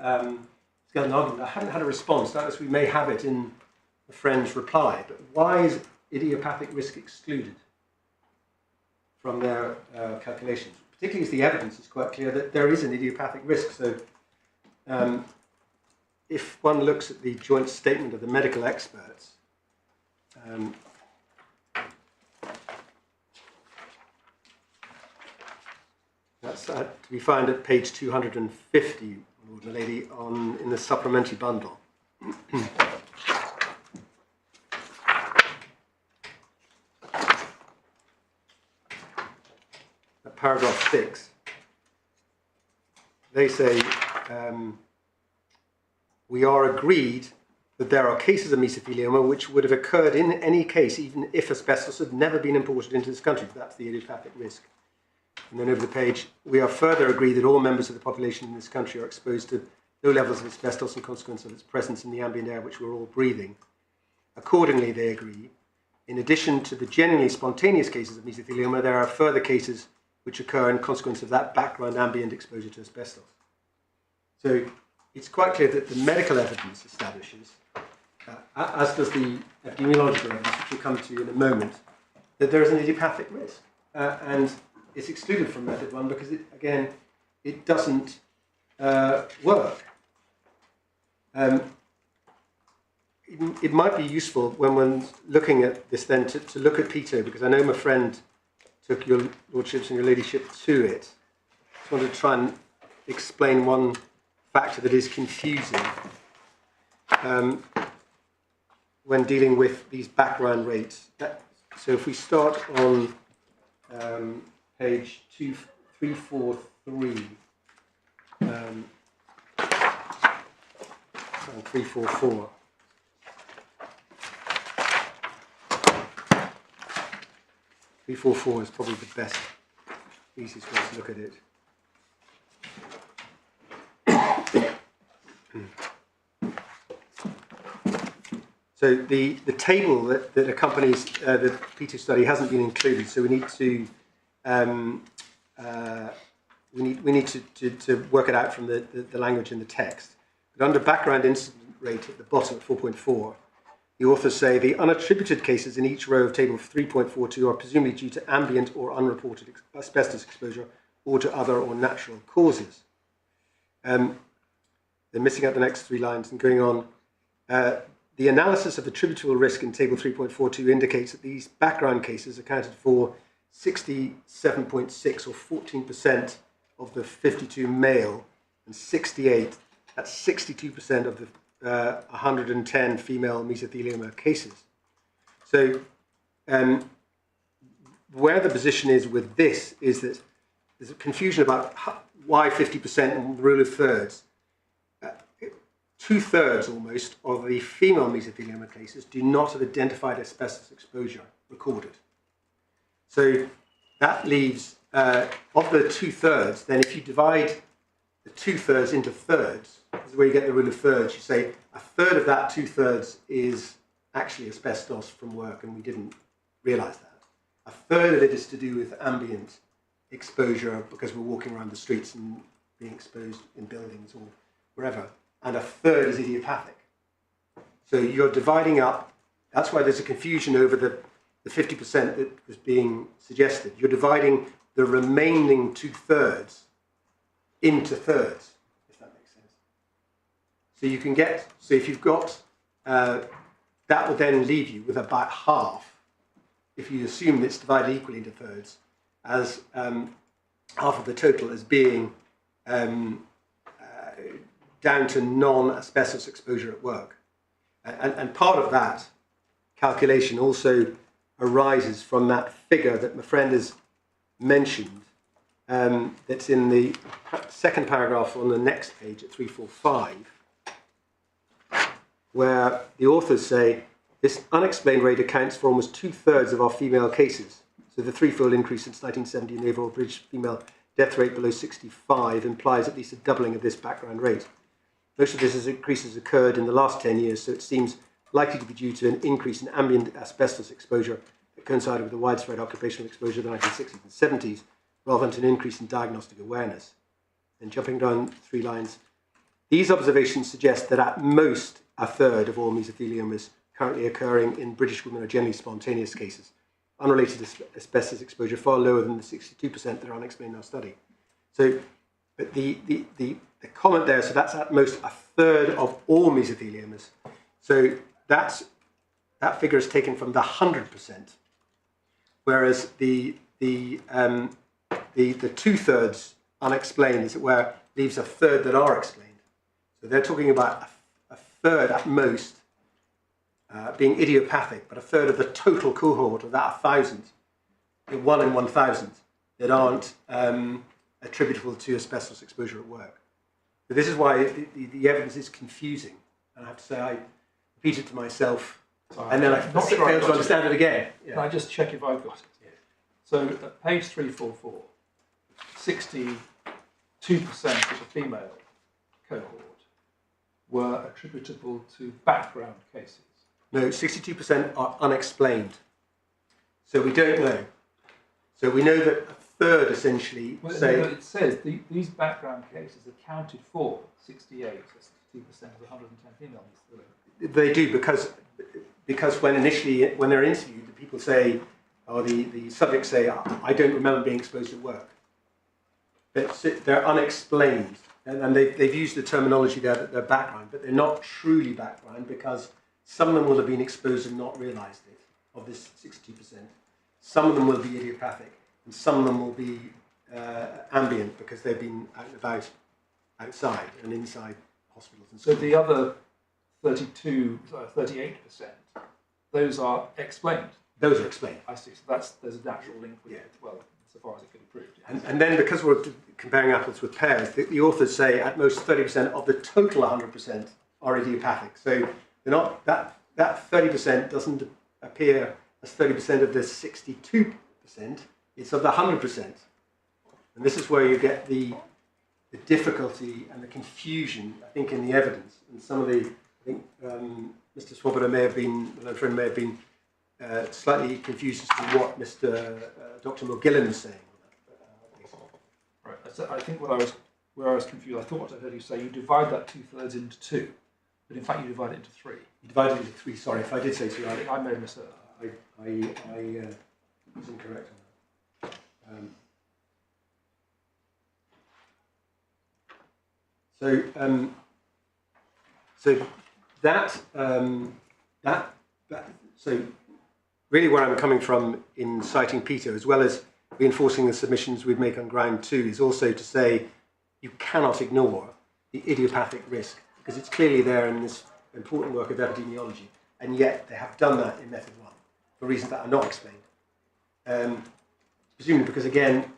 Skeleton argument. I haven't had a response. Doubtless we may have it in a friend's reply. But why is idiopathic risk excluded from their calculations? Particularly as the evidence is quite clear that there is an idiopathic risk. So if one looks at the joint statement of the medical experts, that's to be found at page 250, Lord and Lady, in the supplementary bundle. At paragraph 6, they say, we are agreed that there are cases of mesothelioma which would have occurred in any case, even if asbestos had never been imported into this country. That's the idiopathic risk. And then over the page, we are further agreed that all members of the population in this country are exposed to low levels of asbestos in consequence of its presence in the ambient air which we're all breathing. Accordingly, they agree, in addition to the genuinely spontaneous cases of mesothelioma, there are further cases which occur in consequence of that background ambient exposure to asbestos. So it's quite clear that the medical evidence establishes, as does the epidemiological evidence, which we'll come to in a moment, that there is an idiopathic risk. And it's excluded from method 1 because, it doesn't work. It might be useful when one's looking at this then to look at Peter, because I know my friend took your lordships and your ladyship to it. I just wanted to try and explain one factor that is confusing when dealing with these background rates. So if we start on page 343 and 344. 344 is probably the best, easiest way to look at it. So the table that accompanies the Peter study hasn't been included, so we need to to work it out from the language in the text. But under background incident rate at the bottom at 4.4, the authors say the unattributed cases in each row of table 3.42 are presumably due to ambient or unreported asbestos exposure or to other or natural causes. They're missing out the next 3 lines and going on. The analysis of attributable risk in table 3.42 indicates that these background cases accounted for 67.6 or 14% of the 52 male and 68, that's 62% of the 110 female mesothelioma cases. So where the position is with this is that there's a confusion about why 50% and the rule of thirds. 2/3 almost of the female mesothelioma cases do not have identified asbestos exposure recorded. So that leaves, of the 2/3, then if you divide the 2/3 into thirds. This is where you get the rule of thirds. You say a third of that 2/3 is actually asbestos from work, and we didn't realise that. A third of it is to do with ambient exposure because we're walking around the streets and being exposed in buildings or wherever. And a third is idiopathic. So you're dividing up. That's why there's a confusion over the 50% that was being suggested. You're dividing the remaining 2/3 into thirds, if that makes sense. So you can get, so if you've got, that will then leave you with about half, if you assume it's divided equally into thirds, as half of the total as being down to non-asbestos exposure at work. And part of that calculation also arises from that figure that my friend has mentioned, that's in the second paragraph on the next page at 345, where the authors say, this unexplained rate accounts for almost 2/3 of our female cases. So the threefold increase since 1970 in the overall British female death rate below 65 implies at least a doubling of this background rate. Most of this increase has occurred in the last 10 years, so it seems likely to be due to an increase in ambient asbestos exposure that coincided with the widespread occupational exposure of the 1960s and 70s, rather than to an increase in diagnostic awareness. And jumping down 3 lines, these observations suggest that at most a third of all mesotheliomas currently occurring in British women are generally spontaneous cases, unrelated to asbestos exposure, far lower than the 62% that are unexplained in our study. So, but the comment there, so that's at most a third of all mesotheliomas. So that figure is taken from the 100%, whereas the 2/3 unexplained, as it were, leaves a third that are explained. So they're talking about a third at most being idiopathic, but a third of the total cohort of that 1,000, 1 in 1,000, that aren't attributable to asbestos exposure at work. So this is why the evidence is confusing. And I have to say, I repeat it to myself, and then I fail to understand it again.
Yeah. Can I just check if I've got it?
Yeah.
So at page 344, 62% of the female cohort were attributable to background cases.
No, 62% are unexplained. So we don't know. So we know that a third essentially say...
It says these background cases accounted for 68 or 62% of the 110 females.
They do, because when they're interviewed, the people say, or the subjects say, I don't remember being exposed at work. They're unexplained. And they've used the terminology there that they're background, but they're not truly background, because some of them will have been exposed and not realised it, of this 62%. Some of them will be idiopathic, and some of them will be ambient, because they've been out and about outside and inside hospitals. And
so the other 38%, those are explained.
Those are explained.
I see. So there's a natural link with it, well, so far as it can be proved.
Yeah. And then, because we're comparing apples with pears, the authors say at most 30% of the total 100% are idiopathic. So they're not, that 30% doesn't appear as 30% of the 62%, it's of the 100%. And this is where you get the difficulty and the confusion, I think, in the evidence. And some of the, I think Mr. Swoboda my friend may have been slightly confused as to what Dr. McGillen was saying.
Right. So I think where I was confused, I thought I heard you say you divide that 2/3 into 2, but in fact you divide it into 3.
You divide it into 3. Sorry, if I did say so.
I may have misheard.
I was incorrect on that. So really where I'm coming from in citing Peter, as well as reinforcing the submissions we'd make on ground 2, is also to say you cannot ignore the idiopathic risk, because it's clearly there in this important work of epidemiology, and yet they have done that in method 1 for reasons that are not explained. Presumably because, again,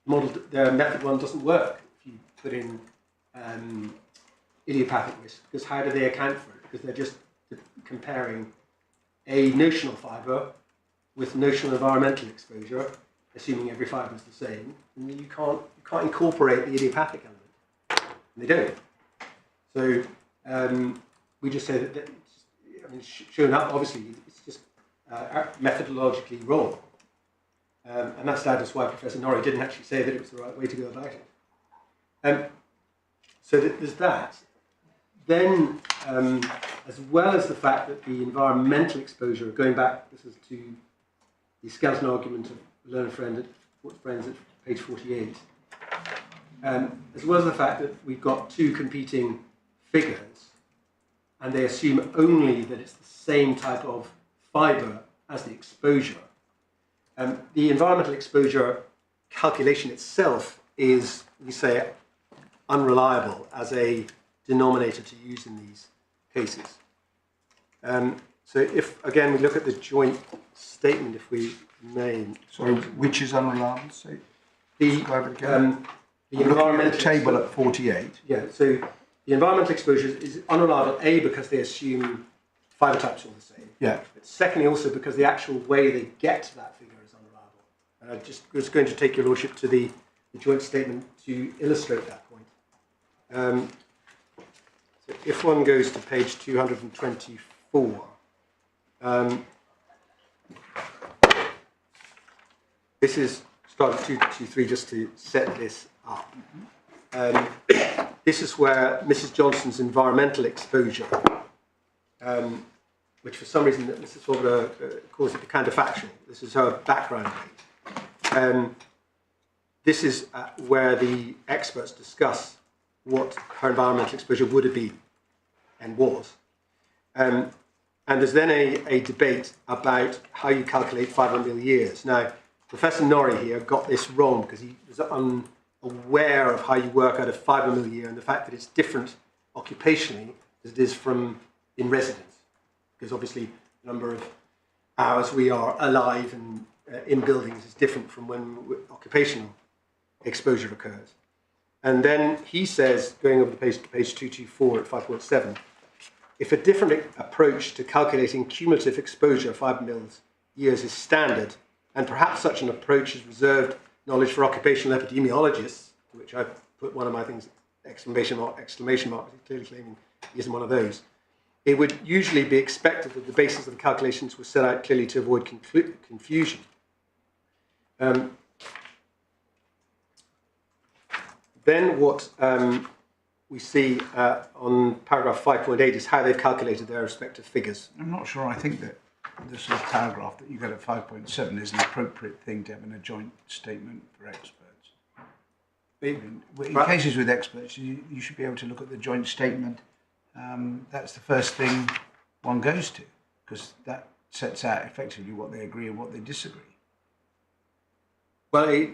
method 1 doesn't work if you put in idiopathic risk, because how do they account for it? Because they're just comparing a notional fibre with notional environmental exposure, assuming every fibre is the same, and you can't incorporate the idiopathic element. and they don't. So we just say that sure enough, obviously, it's just methodologically wrong. And that's doubtless why Professor Norrie didn't actually say that it was the right way to go about it. So there's that. Then, as well as the fact that the environmental exposure, going back, this is to the skeleton argument of learned friends at page 48, as well as the fact that we've got two competing figures, and they assume only that it's the same type of fibre as the exposure. The environmental exposure calculation itself is, we say, unreliable as a denominator to use in these cases. So if, again, we look at the joint statement, if we may.
Sorry, which is unreliable? So
the environmental
table at 48.
Yeah, so the environmental exposure is unreliable, A, because they assume fibre types are all the same.
Yeah. But
secondly, also because the actual way they get to that figure is unreliable. And I just was going to take your lordship to the joint statement to illustrate that point. So if one goes to page 224, this is slide 223 just to set this up. This is where Mrs. Johnston's environmental exposure, which for some reason Mrs. Fawcett calls it the counterfactual. This is her background rate. This is where the experts discuss what her environmental exposure would have been and was. And there's then a debate about how you calculate 500 million years. Now, Professor Norrie here got this wrong because he was unaware of how you work out a 500 million year and the fact that it's different occupationally as it is from in residence. Because obviously the number of hours we are alive and in buildings is different from when occupational exposure occurs. And then he says, going over the page 224 at 5.7, if a different approach to calculating cumulative exposure of 5 million years is standard, and perhaps such an approach is reserved knowledge for occupational epidemiologists, to which I've put one of my things, exclamation mark, clearly claiming he isn't one of those, it would usually be expected that the basis of the calculations was set out clearly to avoid confusion. Then what we see on paragraph 5.8 is how they've calculated their respective figures.
I'm not sure. I think that this sort of paragraph that you get at 5.7 is an appropriate thing to have in a joint statement for experts. In cases with experts, you should be able to look at the joint statement. That's the first thing one goes to, because that sets out effectively what they agree and what they disagree.
Well,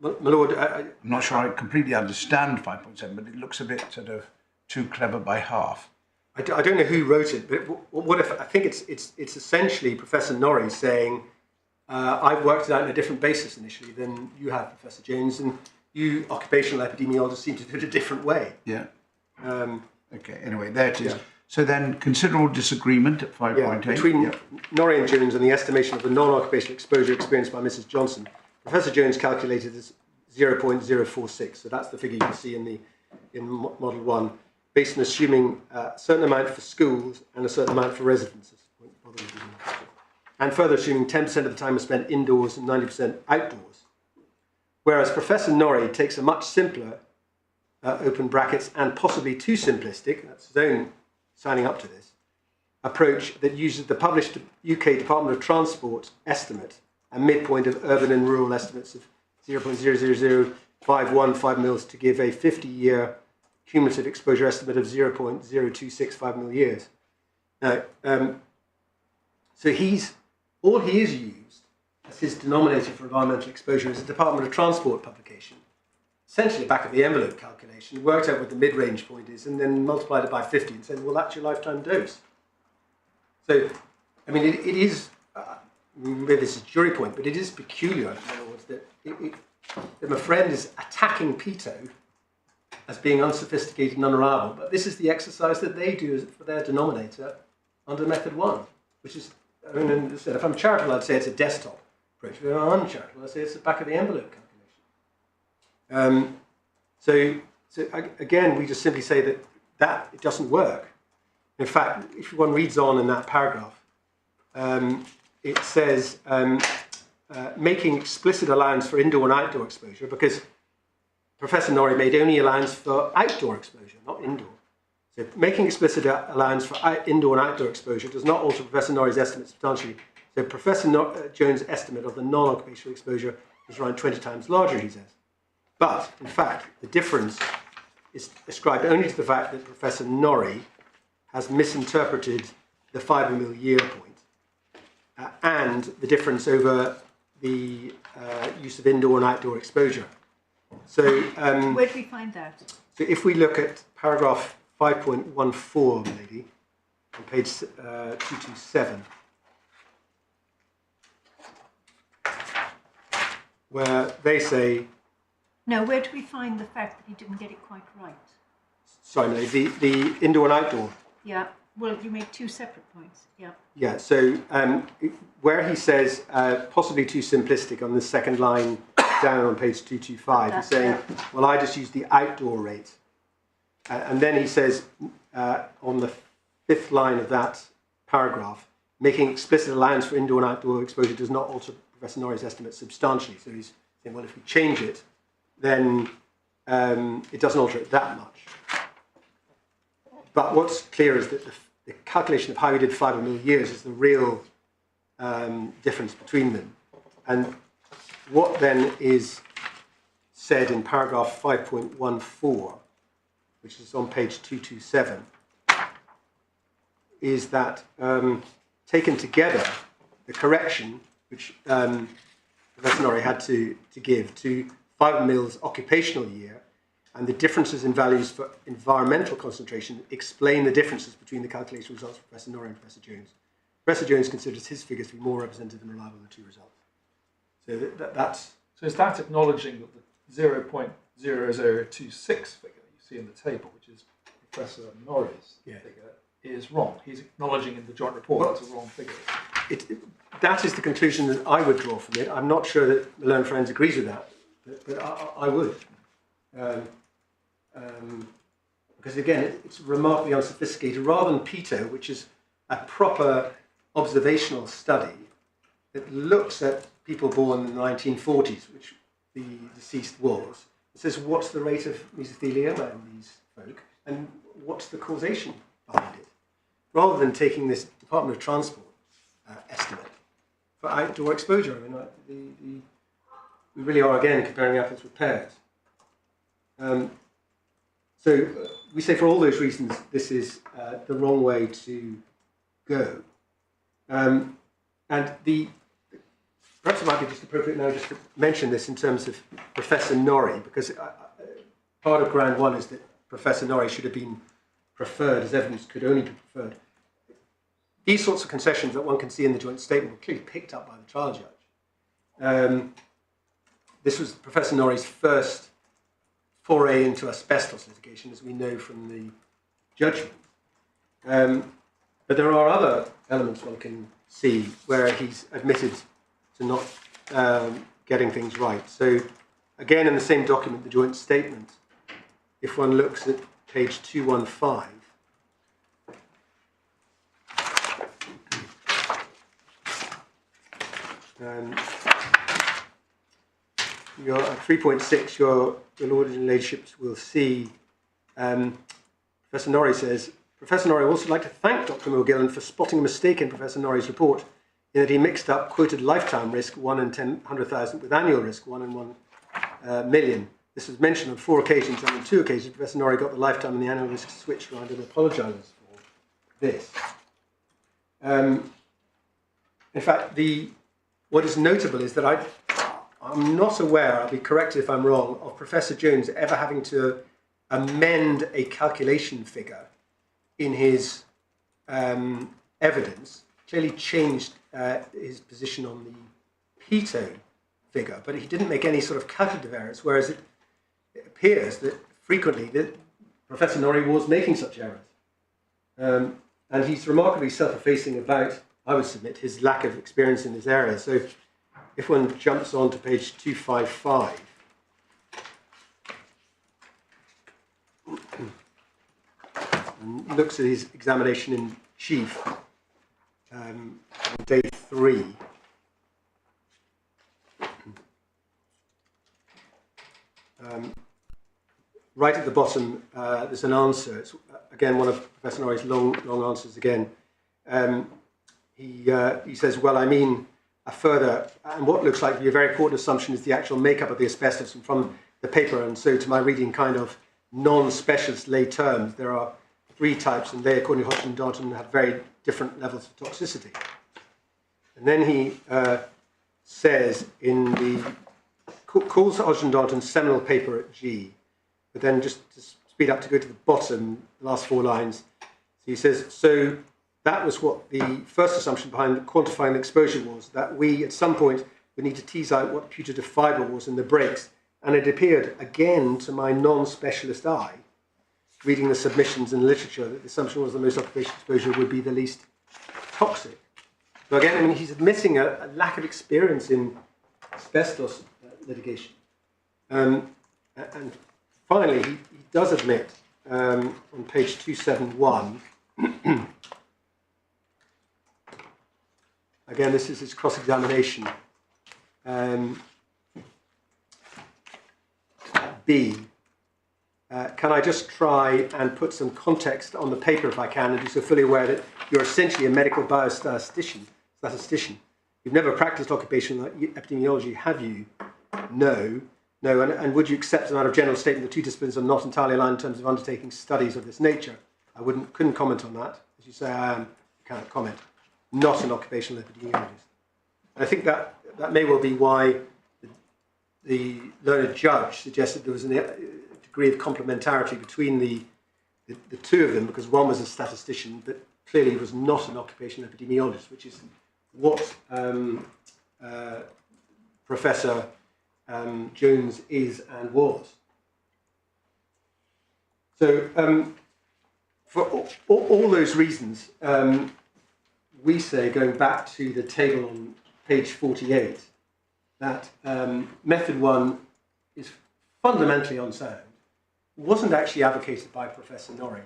my lord,
I'm not sure I completely understand 5.7, but it looks a bit sort of too clever by half.
I don't know who wrote it, but what if I think it's essentially Professor Norrie saying, I've worked it out on a different basis initially than you have, Professor Jones, and you occupational epidemiologists seem to do it a different way.
Yeah. Okay. Anyway, there it is. Yeah. So then, considerable disagreement at 5.8
between Norrie and Jones on the estimation of the non-occupational exposure experienced by Mrs. Johnson. Professor Jones calculated as 0.046, so that's the figure you can see in Model 1, based on assuming a certain amount for schools and a certain amount for residences, and further assuming 10% of the time is spent indoors and 90% outdoors. Whereas Professor Norrie takes a much simpler, open brackets, and possibly too simplistic, that's his own signing up to this, approach that uses the published UK Department of Transport estimate, a midpoint of urban and rural estimates of 0.000515 mils to give a 50-year cumulative exposure estimate of 0.0265 mil years. Now, so all he has used as his denominator for environmental exposure is a Department of Transport publication, essentially back of the envelope calculation, worked out what the mid-range point is, and then multiplied it by 50 and said, well, that's your lifetime dose. So, I mean, it is, maybe this is a jury point, but it is peculiar, in other words, that my friend is attacking Peto as being unsophisticated and unreliable, but this is the exercise that they do for their denominator under method 1, which is, I mean, if I'm charitable, I'd say it's a desktop approach. If I'm uncharitable, I'd say it's a back of the envelope calculation. So So again, we just simply say that it doesn't work. In fact, if one reads on in that paragraph, it says making explicit allowance for indoor and outdoor exposure, because Professor Norrie made only allowance for outdoor exposure, not indoor. So making explicit allowance for indoor and outdoor exposure does not alter Professor Norrie's estimate substantially. So Professor Jones' estimate of the non-occupational exposure is around 20 times larger, he says. But, in fact, the difference is ascribed only to the fact that Professor Norrie has misinterpreted the 5 mil year point and the difference over the use of indoor and outdoor exposure. So,
where do we find that?
So if we look at paragraph 5.14, maybe, on page 227, where they say...
No, where do we find the fact that he didn't get it quite right?
Sorry, no, the indoor and outdoor.
Yeah, well, you make two separate points, yeah.
Yeah, so where he says possibly too simplistic on the second line down on page 225, he's saying, well, I just used the outdoor rate. And then he says on the fifth line of that paragraph, making explicit allowance for indoor and outdoor exposure does not alter Professor Norrie's estimate substantially. So he's saying, well, if we change it, then it doesn't alter it that much. But what's clear is that the calculation of how we did 5 mil years is the real difference between them. And what then is said in paragraph 5.14, which is on page 227, is that taken together, the correction which Professor Norrie had to give to 5 mils occupational year and the differences in values for environmental concentration explain the differences between the calculation results of Professor Norrie and Professor Jones. Professor Jones considers his figures to be more representative and reliable than the two results. So that's...
So is that acknowledging that the 0.0026 figure you see in the table, which is Professor Norrie's figure, is wrong? He's acknowledging in the joint report that's a wrong figure.
That is the conclusion that I would draw from it. I'm not sure that Malone Friends agrees with that, but I would. Because again, it's remarkably unsophisticated. Rather than PITO, which is a proper observational study that looks at people born in the 1940s, which the deceased was, it says what's the rate of mesothelioma in these folk and what's the causation behind it, rather than taking this Department of Transport estimate for outdoor exposure. I mean, we really are again comparing apples with pears. So we say for all those reasons, this is the wrong way to go. And perhaps it might be just appropriate now just to mention this in terms of Professor Norrie, because part of ground one is that Professor Norrie should have been preferred, as evidence could only be preferred. These sorts of concessions that one can see in the joint statement were clearly picked up by the trial judge. This was Professor Norrie's first foray into asbestos litigation, as we know from the judgment. But there are other elements one can see where he's admitted to not getting things right. So again, in the same document, the joint statement, if one looks at page 215, your 3.6, your Lord and Ladyships will see Professor Norrie says, Professor Norrie would also like to thank Dr. Mogillan for spotting a mistake in Professor Norrie's report in that he mixed up quoted lifetime risk 1 in 100,000 with annual risk 1 in 1 million. This was mentioned on 4 occasions, and on 2 occasions Professor Norrie got the lifetime and the annual risk switched around and apologises for this. In fact, what is notable is that I'm not aware, I'll be corrected if I'm wrong, of Professor Jones ever having to amend a calculation figure in his evidence. Clearly changed his position on the PITO figure, but he didn't make any sort of calculative errors, whereas it appears that frequently that Professor Norrie was making such errors. And he's remarkably self-effacing about, I would submit, his lack of experience in this area. So if one jumps on to page 255, and looks at his examination in chief on day 3. Right at the bottom, there's an answer. It's again one of Professor Norrie's long answers again. He says, well, I mean, a further, and what looks like to be a very important assumption is the actual makeup of the asbestos. And from the paper, and so to my reading kind of non-specialist lay terms, there are 3 types, and they, according to Hodgson and Darnton, have very different levels of toxicity. And then he says in the, calls Hodgson and Darnton's seminal paper at G, but then just to speed up to go to the bottom, the last 4 lines. So he says, so that was what the first assumption behind quantifying the exposure was, that we at some point would need to tease out what putative fibre was in the breaks. And it appeared again to my non-specialist eye, reading the submissions and literature, that the assumption was the most occupational exposure would be the least toxic. So again, I mean, he's admitting a lack of experience in asbestos litigation. And finally, he does admit on page 271, again, this is his cross-examination, B, can I just try and put some context on the paper if I can, and be so fully aware that you're essentially a medical biostatistician. You've never practiced occupational epidemiology, have you? No. And would you accept as a matter of general statement the 2 disciplines are not entirely aligned in terms of undertaking studies of this nature? I couldn't comment on that. As you say, I am, you cannot comment. Not an occupational epidemiologist. And I think that may well be why the learned judge suggested there was a degree of complementarity between the 2 of them, because one was a statistician, but clearly was not an occupational epidemiologist, which is what Professor Jones is and was. So for all those reasons, we say, going back to the table on page 48, that method 1 is fundamentally unsound, wasn't actually advocated by Professor Norrie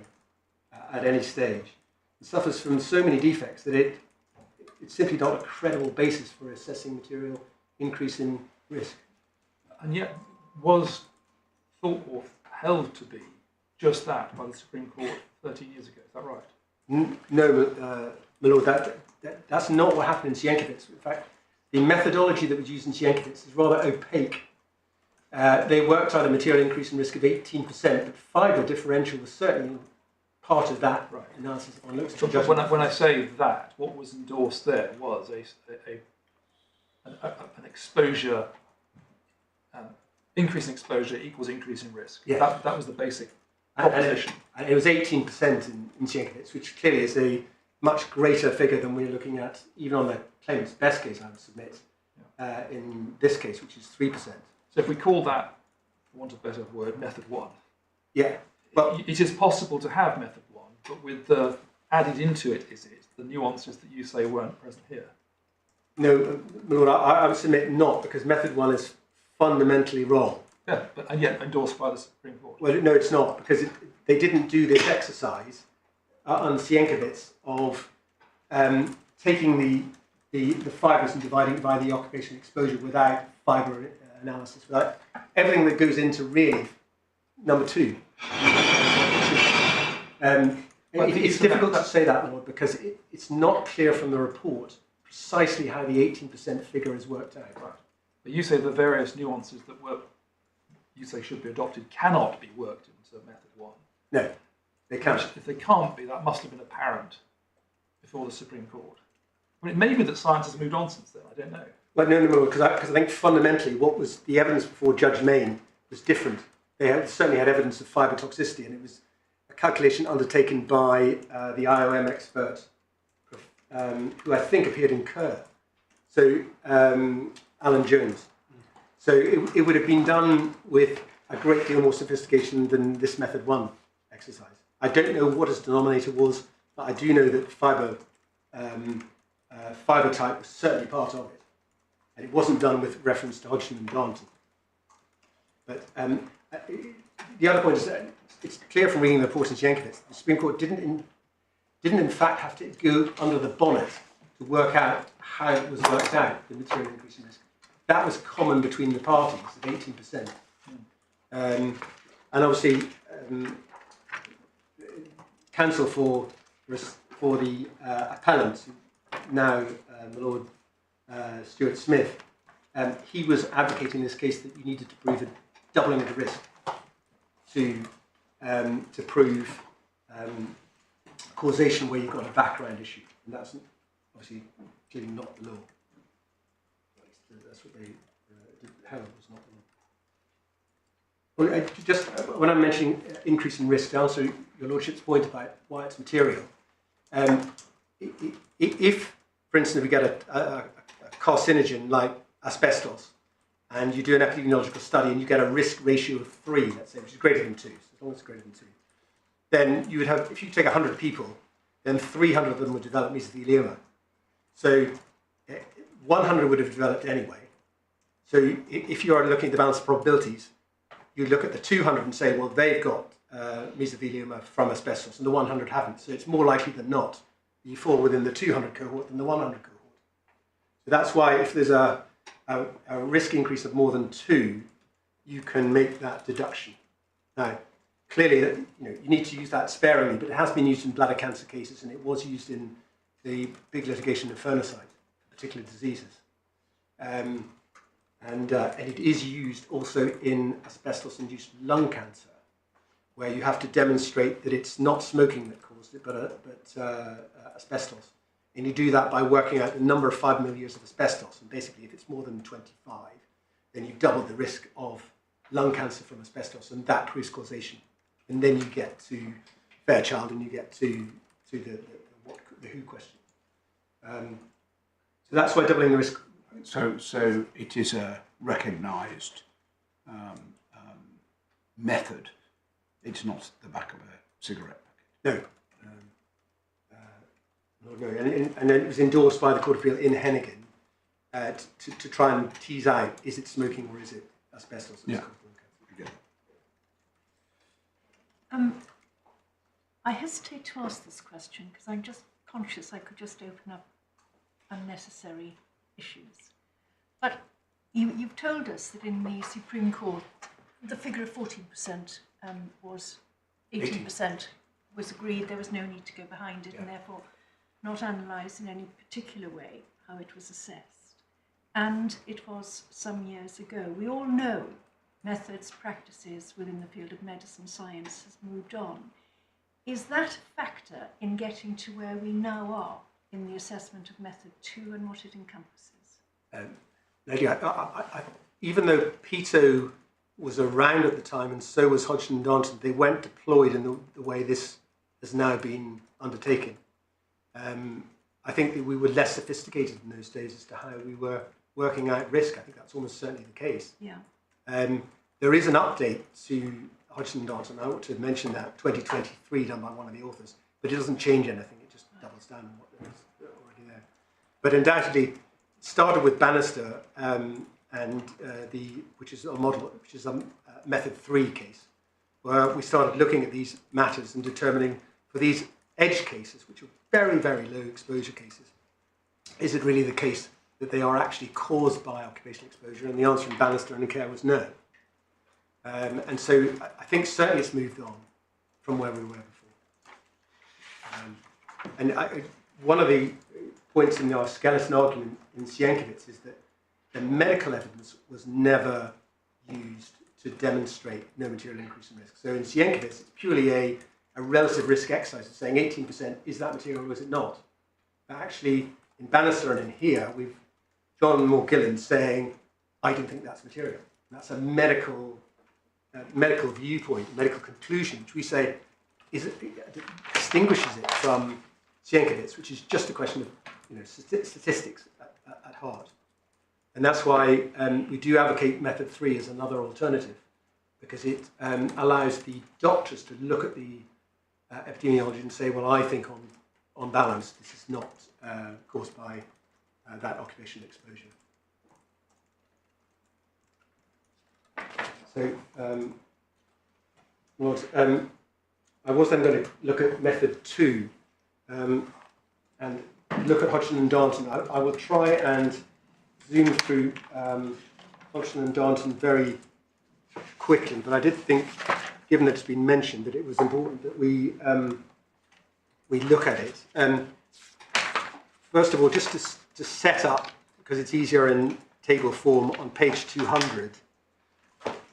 at any stage. It suffers from so many defects that it's simply not a credible basis for assessing material increase in risk.
And yet was thought or held to be just that by the Supreme Court 13 years ago. Is that right?
No, my lord, that's not what happened in Sienkiewicz. In fact, the methodology that was used in Sienkiewicz is rather opaque. They worked out a material increase in risk of 18%, but fibre differential was certainly part of that analysis.
When I say that, what was endorsed there was an exposure, increase in exposure equals increase in risk. Yes. That was the basic proposition.
And it was 18% in Sienkiewicz, which clearly is a much greater figure than we're looking at, even on the claimant's best case, I would submit, in this case, which is 3%.
So if we call that, for want of a better word, method 1,
yeah, well,
it is possible to have method 1, but with the added into it is the nuances that you say weren't present here.
No, my lord, I would submit not, because method 1 is fundamentally wrong.
Yeah, and yet endorsed by the Supreme Court.
Well, no, it's not, because they didn't do this exercise on Sienkiewicz of taking the fibres and dividing it by the occupational exposure without fibre analysis, without everything that goes into really number 2. It's difficult to say that, Lord, because it's not clear from the report precisely how the 18% figure is worked out.
Right. But you say the various nuances that you say should be adopted cannot be worked into method 1.
No, they can't.
If they can't be, that must have been apparent before the Supreme Court. I mean, it may be that science has moved on since then, I don't know.
Well, no, because I think fundamentally what was the evidence before Judge Mayne was different. They certainly had evidence of fibre toxicity, and it was a calculation undertaken by the IOM expert, who I think appeared in Kerr. So, Alan Jones. So it would have been done with a great deal more sophistication than this method 1 exercise. I don't know what his denominator was, but I do know that fibre type was certainly part of it. And it wasn't done with reference to Hodgson and Darnton. But the other point is that it's clear from reading the report in Sienkiewicz, the Supreme Court didn't in fact have to go under the bonnet to work out how it was worked out, the material increase in risk. That was common between the parties at 18%. And obviously, counsel for the appellant, now my Lord Stuart Smith, he was advocating in this case that you needed to prove a doubling of the risk to prove causation where you've got a background issue, and that's obviously clearly not the law. That's what they held was not the law. Well, just when I'm mentioning increase in risk, to answer your Lordship's point about why it's material, if, for instance, we get a carcinogen like asbestos, and you do an epidemiological study and you get a risk ratio of 3, let's say, which is greater than 2, so as long as it's greater than 2, then you would have, if you take 100 people, then 300 of them would develop mesothelioma. So 100 would have developed anyway. So if you are looking at the balance of probabilities, you look at the 200 and say, well, they've got mesothelioma from asbestos, and the 100 haven't. So it's more likely than not you fall within the 200 cohort than the 100 cohort. So that's why if there's a risk increase of more than 2, you can make that deduction. Now, clearly, you need to use that sparingly, but it has been used in bladder cancer cases, and it was used in the big litigation of Fernicide, particular diseases. And it is used also in asbestos-induced lung cancer, where you have to demonstrate that it's not smoking that caused it, but asbestos. And you do that by working out the number of 5 mil years of asbestos. And basically, if it's more than 25, then you've doubled the risk of lung cancer from asbestos, and that proves causation. And then you get to Fairchild, and you get to the who question. So that's why doubling the risk.
So it is a recognised method. It's not the back of a cigarette packet.
No. And then it was endorsed by the Court of Appeal in Hennigan to try and tease out, is it smoking or is it asbestos?
Yeah.
I hesitate to ask this question because I'm just conscious I could just open up unnecessary issues. But you've told us that in the Supreme Court, the figure of 14% was 18% was agreed. There was no need to go behind it, and therefore not analysed in any particular way how it was assessed. And it was some years ago. We all know methods, practices within the field of medicine science has moved on. Is that a factor in getting to where we now are in the assessment of method 2 and what it encompasses?
Even though Peto was around at the time and so was Hodgson and Johnstone, they weren't deployed in the way this has now been undertaken. I think that we were less sophisticated in those days as to how we were working out risk. I think that's almost certainly the case.
Yeah.
There is an update to Hodgson and Johnstone. I ought to mention that 2023 done by one of the authors, but it doesn't change anything. It just doubles down on what was already there. But undoubtedly, it started with Bannister which is a model, which is a method 3 case, where we started looking at these matters and determining for these edge cases, which are very, very low exposure cases, is it really the case that they are actually caused by occupational exposure? And the answer in Bannister and Care was no. And so I think certainly it's moved on from where we were before. One of the points in our skeleton argument in Sienkiewicz is that the medical evidence was never used to demonstrate no material increase in risk. So in Sienkiewicz, it's purely a relative risk exercise. It's saying 18%, is that material or is it not? But actually, in Bannister and in here, we've John Moore-Gillen saying, I don't think that's material. And that's a medical viewpoint, medical conclusion, which we say distinguishes it from Sienkiewicz, which is just a question of statistics at heart. And that's why we do advocate method 3 as another alternative, because it allows the doctors to look at the epidemiology and say, well, I think on balance, this is not caused by that occupational exposure. So I was then going to look at method 2 and look at Hodgson and Darnton. I will try and zoom through Hodgson and Darnton very quickly, but I did think, given that it's been mentioned, that it was important that we look at it. First of all, just to set up, because it's easier in table form, on page 200.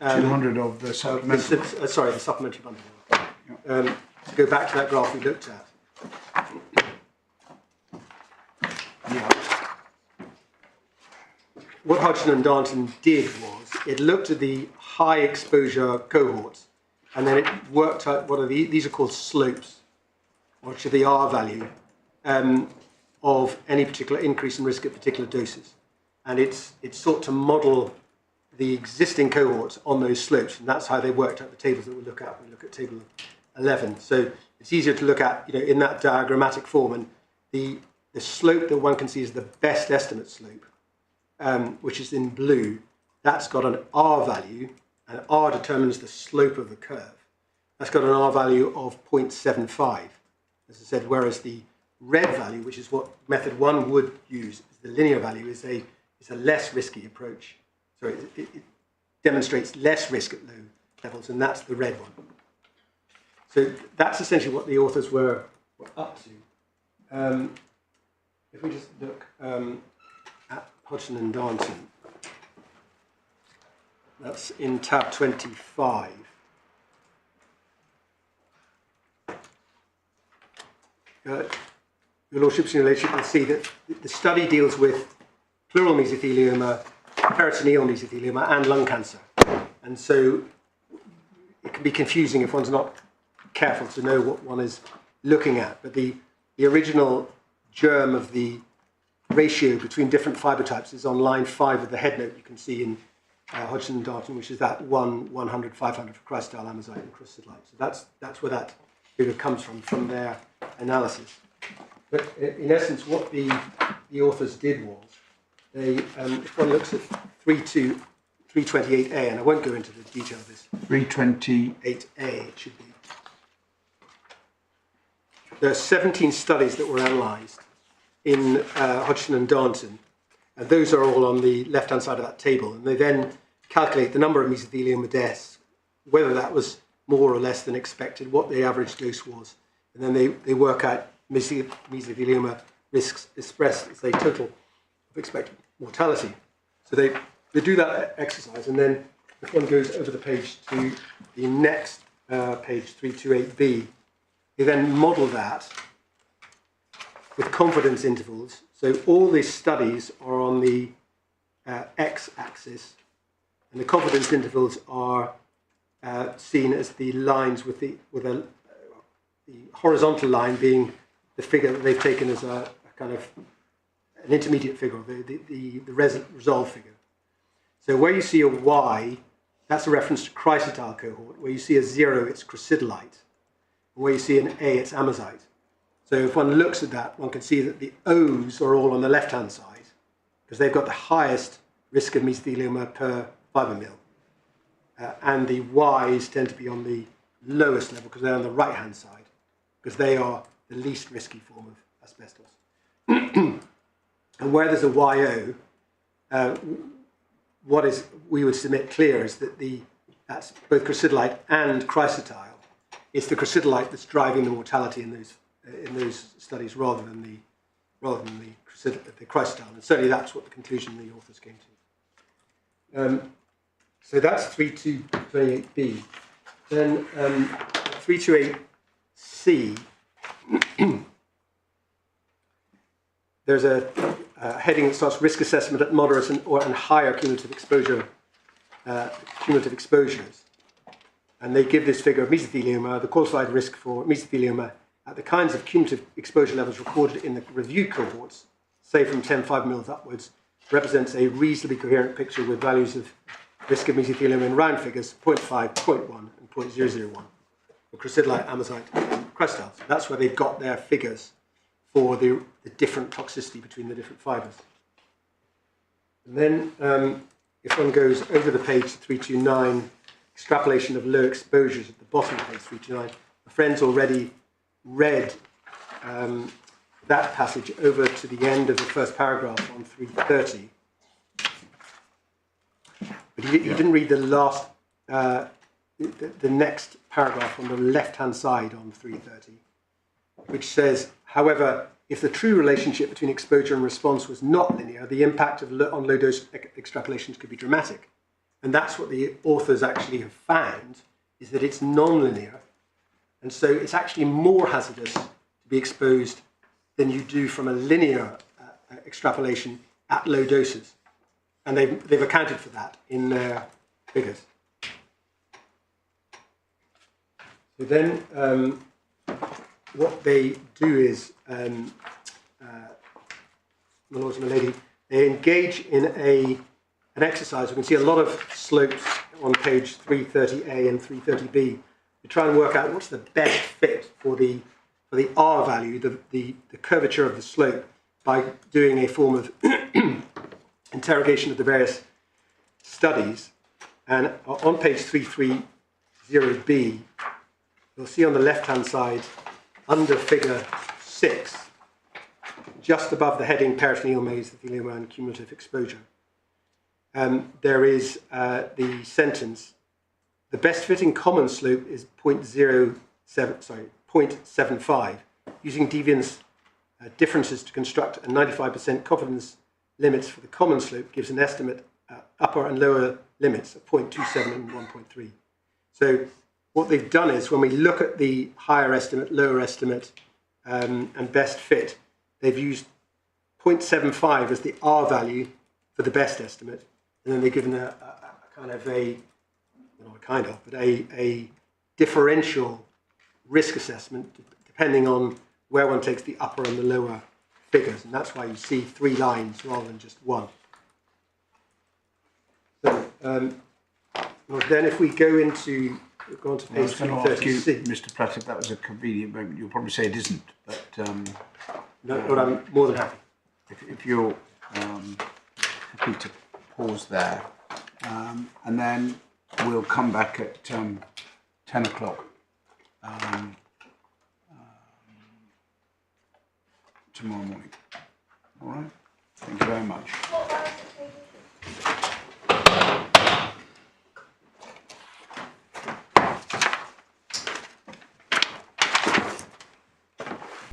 200 of the supplementary.
The supplementary bundle. To go back to that graph we looked at.
Yeah.
What Hodgson and Darnton did was it looked at the high exposure cohorts, and then it worked out what are these are called slopes, which are the R value of any particular increase in risk at particular doses, and it's sought to model the existing cohorts on those slopes, and that's how they worked out the tables that we look at. We look at table 11. So it's easier to look at, in that diagrammatic form, and the slope that one can see is the best estimate slope, which is in blue. That's got an R value, and R determines the slope of the curve. That's got an R value of 0.75, as I said, whereas the red value, which is what method 1 would use, the linear value, is a less risky approach. So it demonstrates less risk at low levels, and that's the red one. So that's essentially what the authors were up to. If we just look at Hodgson and Darnton, that's in tab 25. Your Lordship's in relation, you'll see that the study deals with pleural mesothelioma, peritoneal mesothelioma, and lung cancer. And so it can be confusing if one's not careful to know what one is looking at. But the original germ of the ratio between different fibre types is on line 5 of the head note you can see in Hodgson and Darnton, which is that 100, 500 for chrysotile, amazite, and crucidite. So that's where that figure comes from their analysis. But in essence, what the authors did was, they, if one looks at 328A, and I won't go into the detail of this.
328A
it should be. There are 17 studies that were analysed in Hodgson and Darnton, and those are all on the left-hand side of that table. And they then calculate the number of mesothelioma deaths, whether that was more or less than expected, what the average dose was, and then they work out mesothelioma risks expressed as a total of expected mortality. So they do that exercise, and then if one goes over the page to the next page, 328B, they then model that with confidence intervals. So all these studies are on the x-axis, and the confidence intervals are seen as the lines with the horizontal line being the figure that they've taken as a kind of an intermediate figure, the resolve figure. So where you see a Y, that's a reference to chrysotile cohort. Where you see a 0, it's crucidolite. And where you see an A, it's amazite. So if one looks at that, one can see that the O's are all on the left-hand side, because they've got the highest risk of mesothelioma per fibre mil. And the Y's tend to be on the lowest level, because they're on the right-hand side, because they are the least risky form of asbestos. And where there's a YO, what is we would submit clear is that that's both crucidolite and chrysotile. It's the crucidolite that's driving the mortality in those studies rather than the chrysotile. And certainly that's what the conclusion the authors came to. So that's 3228B. Then 328C. There's a heading that starts risk assessment at moderate and higher cumulative exposures. And they give this figure of mesothelioma, the qualified risk for mesothelioma at the kinds of cumulative exposure levels recorded in the review cohorts, say from 10 5 mils upwards, represents a reasonably coherent picture with values of risk of mesothelioma in round figures, 0.5, 0.1, and 0.001 for crucidolite, amazite, and chrysotile. So that's where they've got their figures for the different toxicity between the different fibres. And then if one goes over the page to 329, extrapolation of low exposures at the bottom of page 329. My friend's already read that passage over to the end of the first paragraph on 330. But he didn't read the last, the next paragraph on the left-hand side on 330, which says, however, if the true relationship between exposure and response was not linear, the impact on low-dose extrapolations could be dramatic. And that's what the authors actually have found, is that it's non-linear. And so it's actually more hazardous to be exposed than you do from a linear extrapolation at low doses. And they've accounted for that in their figures. So then what they do is, my lords and my lady, they engage in an exercise. We can see a lot of slopes on page 330A and 330B. We try and work out what's the best fit for the R value, the curvature of the slope, by doing a form of interrogation of the various studies. And on page 330B, you'll see on the left-hand side, under figure 6, just above the heading peritoneal mesothelioma and cumulative exposure, there is the sentence, the best fitting common slope is 0.75. Using deviance differences to construct a 95% confidence limits for the common slope gives an estimate upper and lower limits of 0.27 and 1.3. So what they've done is, when we look at the higher estimate, lower estimate, and best fit, they've used 0.75 as the R value for the best estimate, and then they've given a kind of a differential risk assessment depending on where one takes the upper and the lower figures, and that's why you see 3 lines rather than just 1. So then if we go on to page 330C.
Mr. Pratt, if that was a convenient moment, you'll probably say it isn't, but
no, but I'm more than happy.
If you're happy to pause there, and then we'll come back at 10 o'clock tomorrow morning. All right? Thank you very much.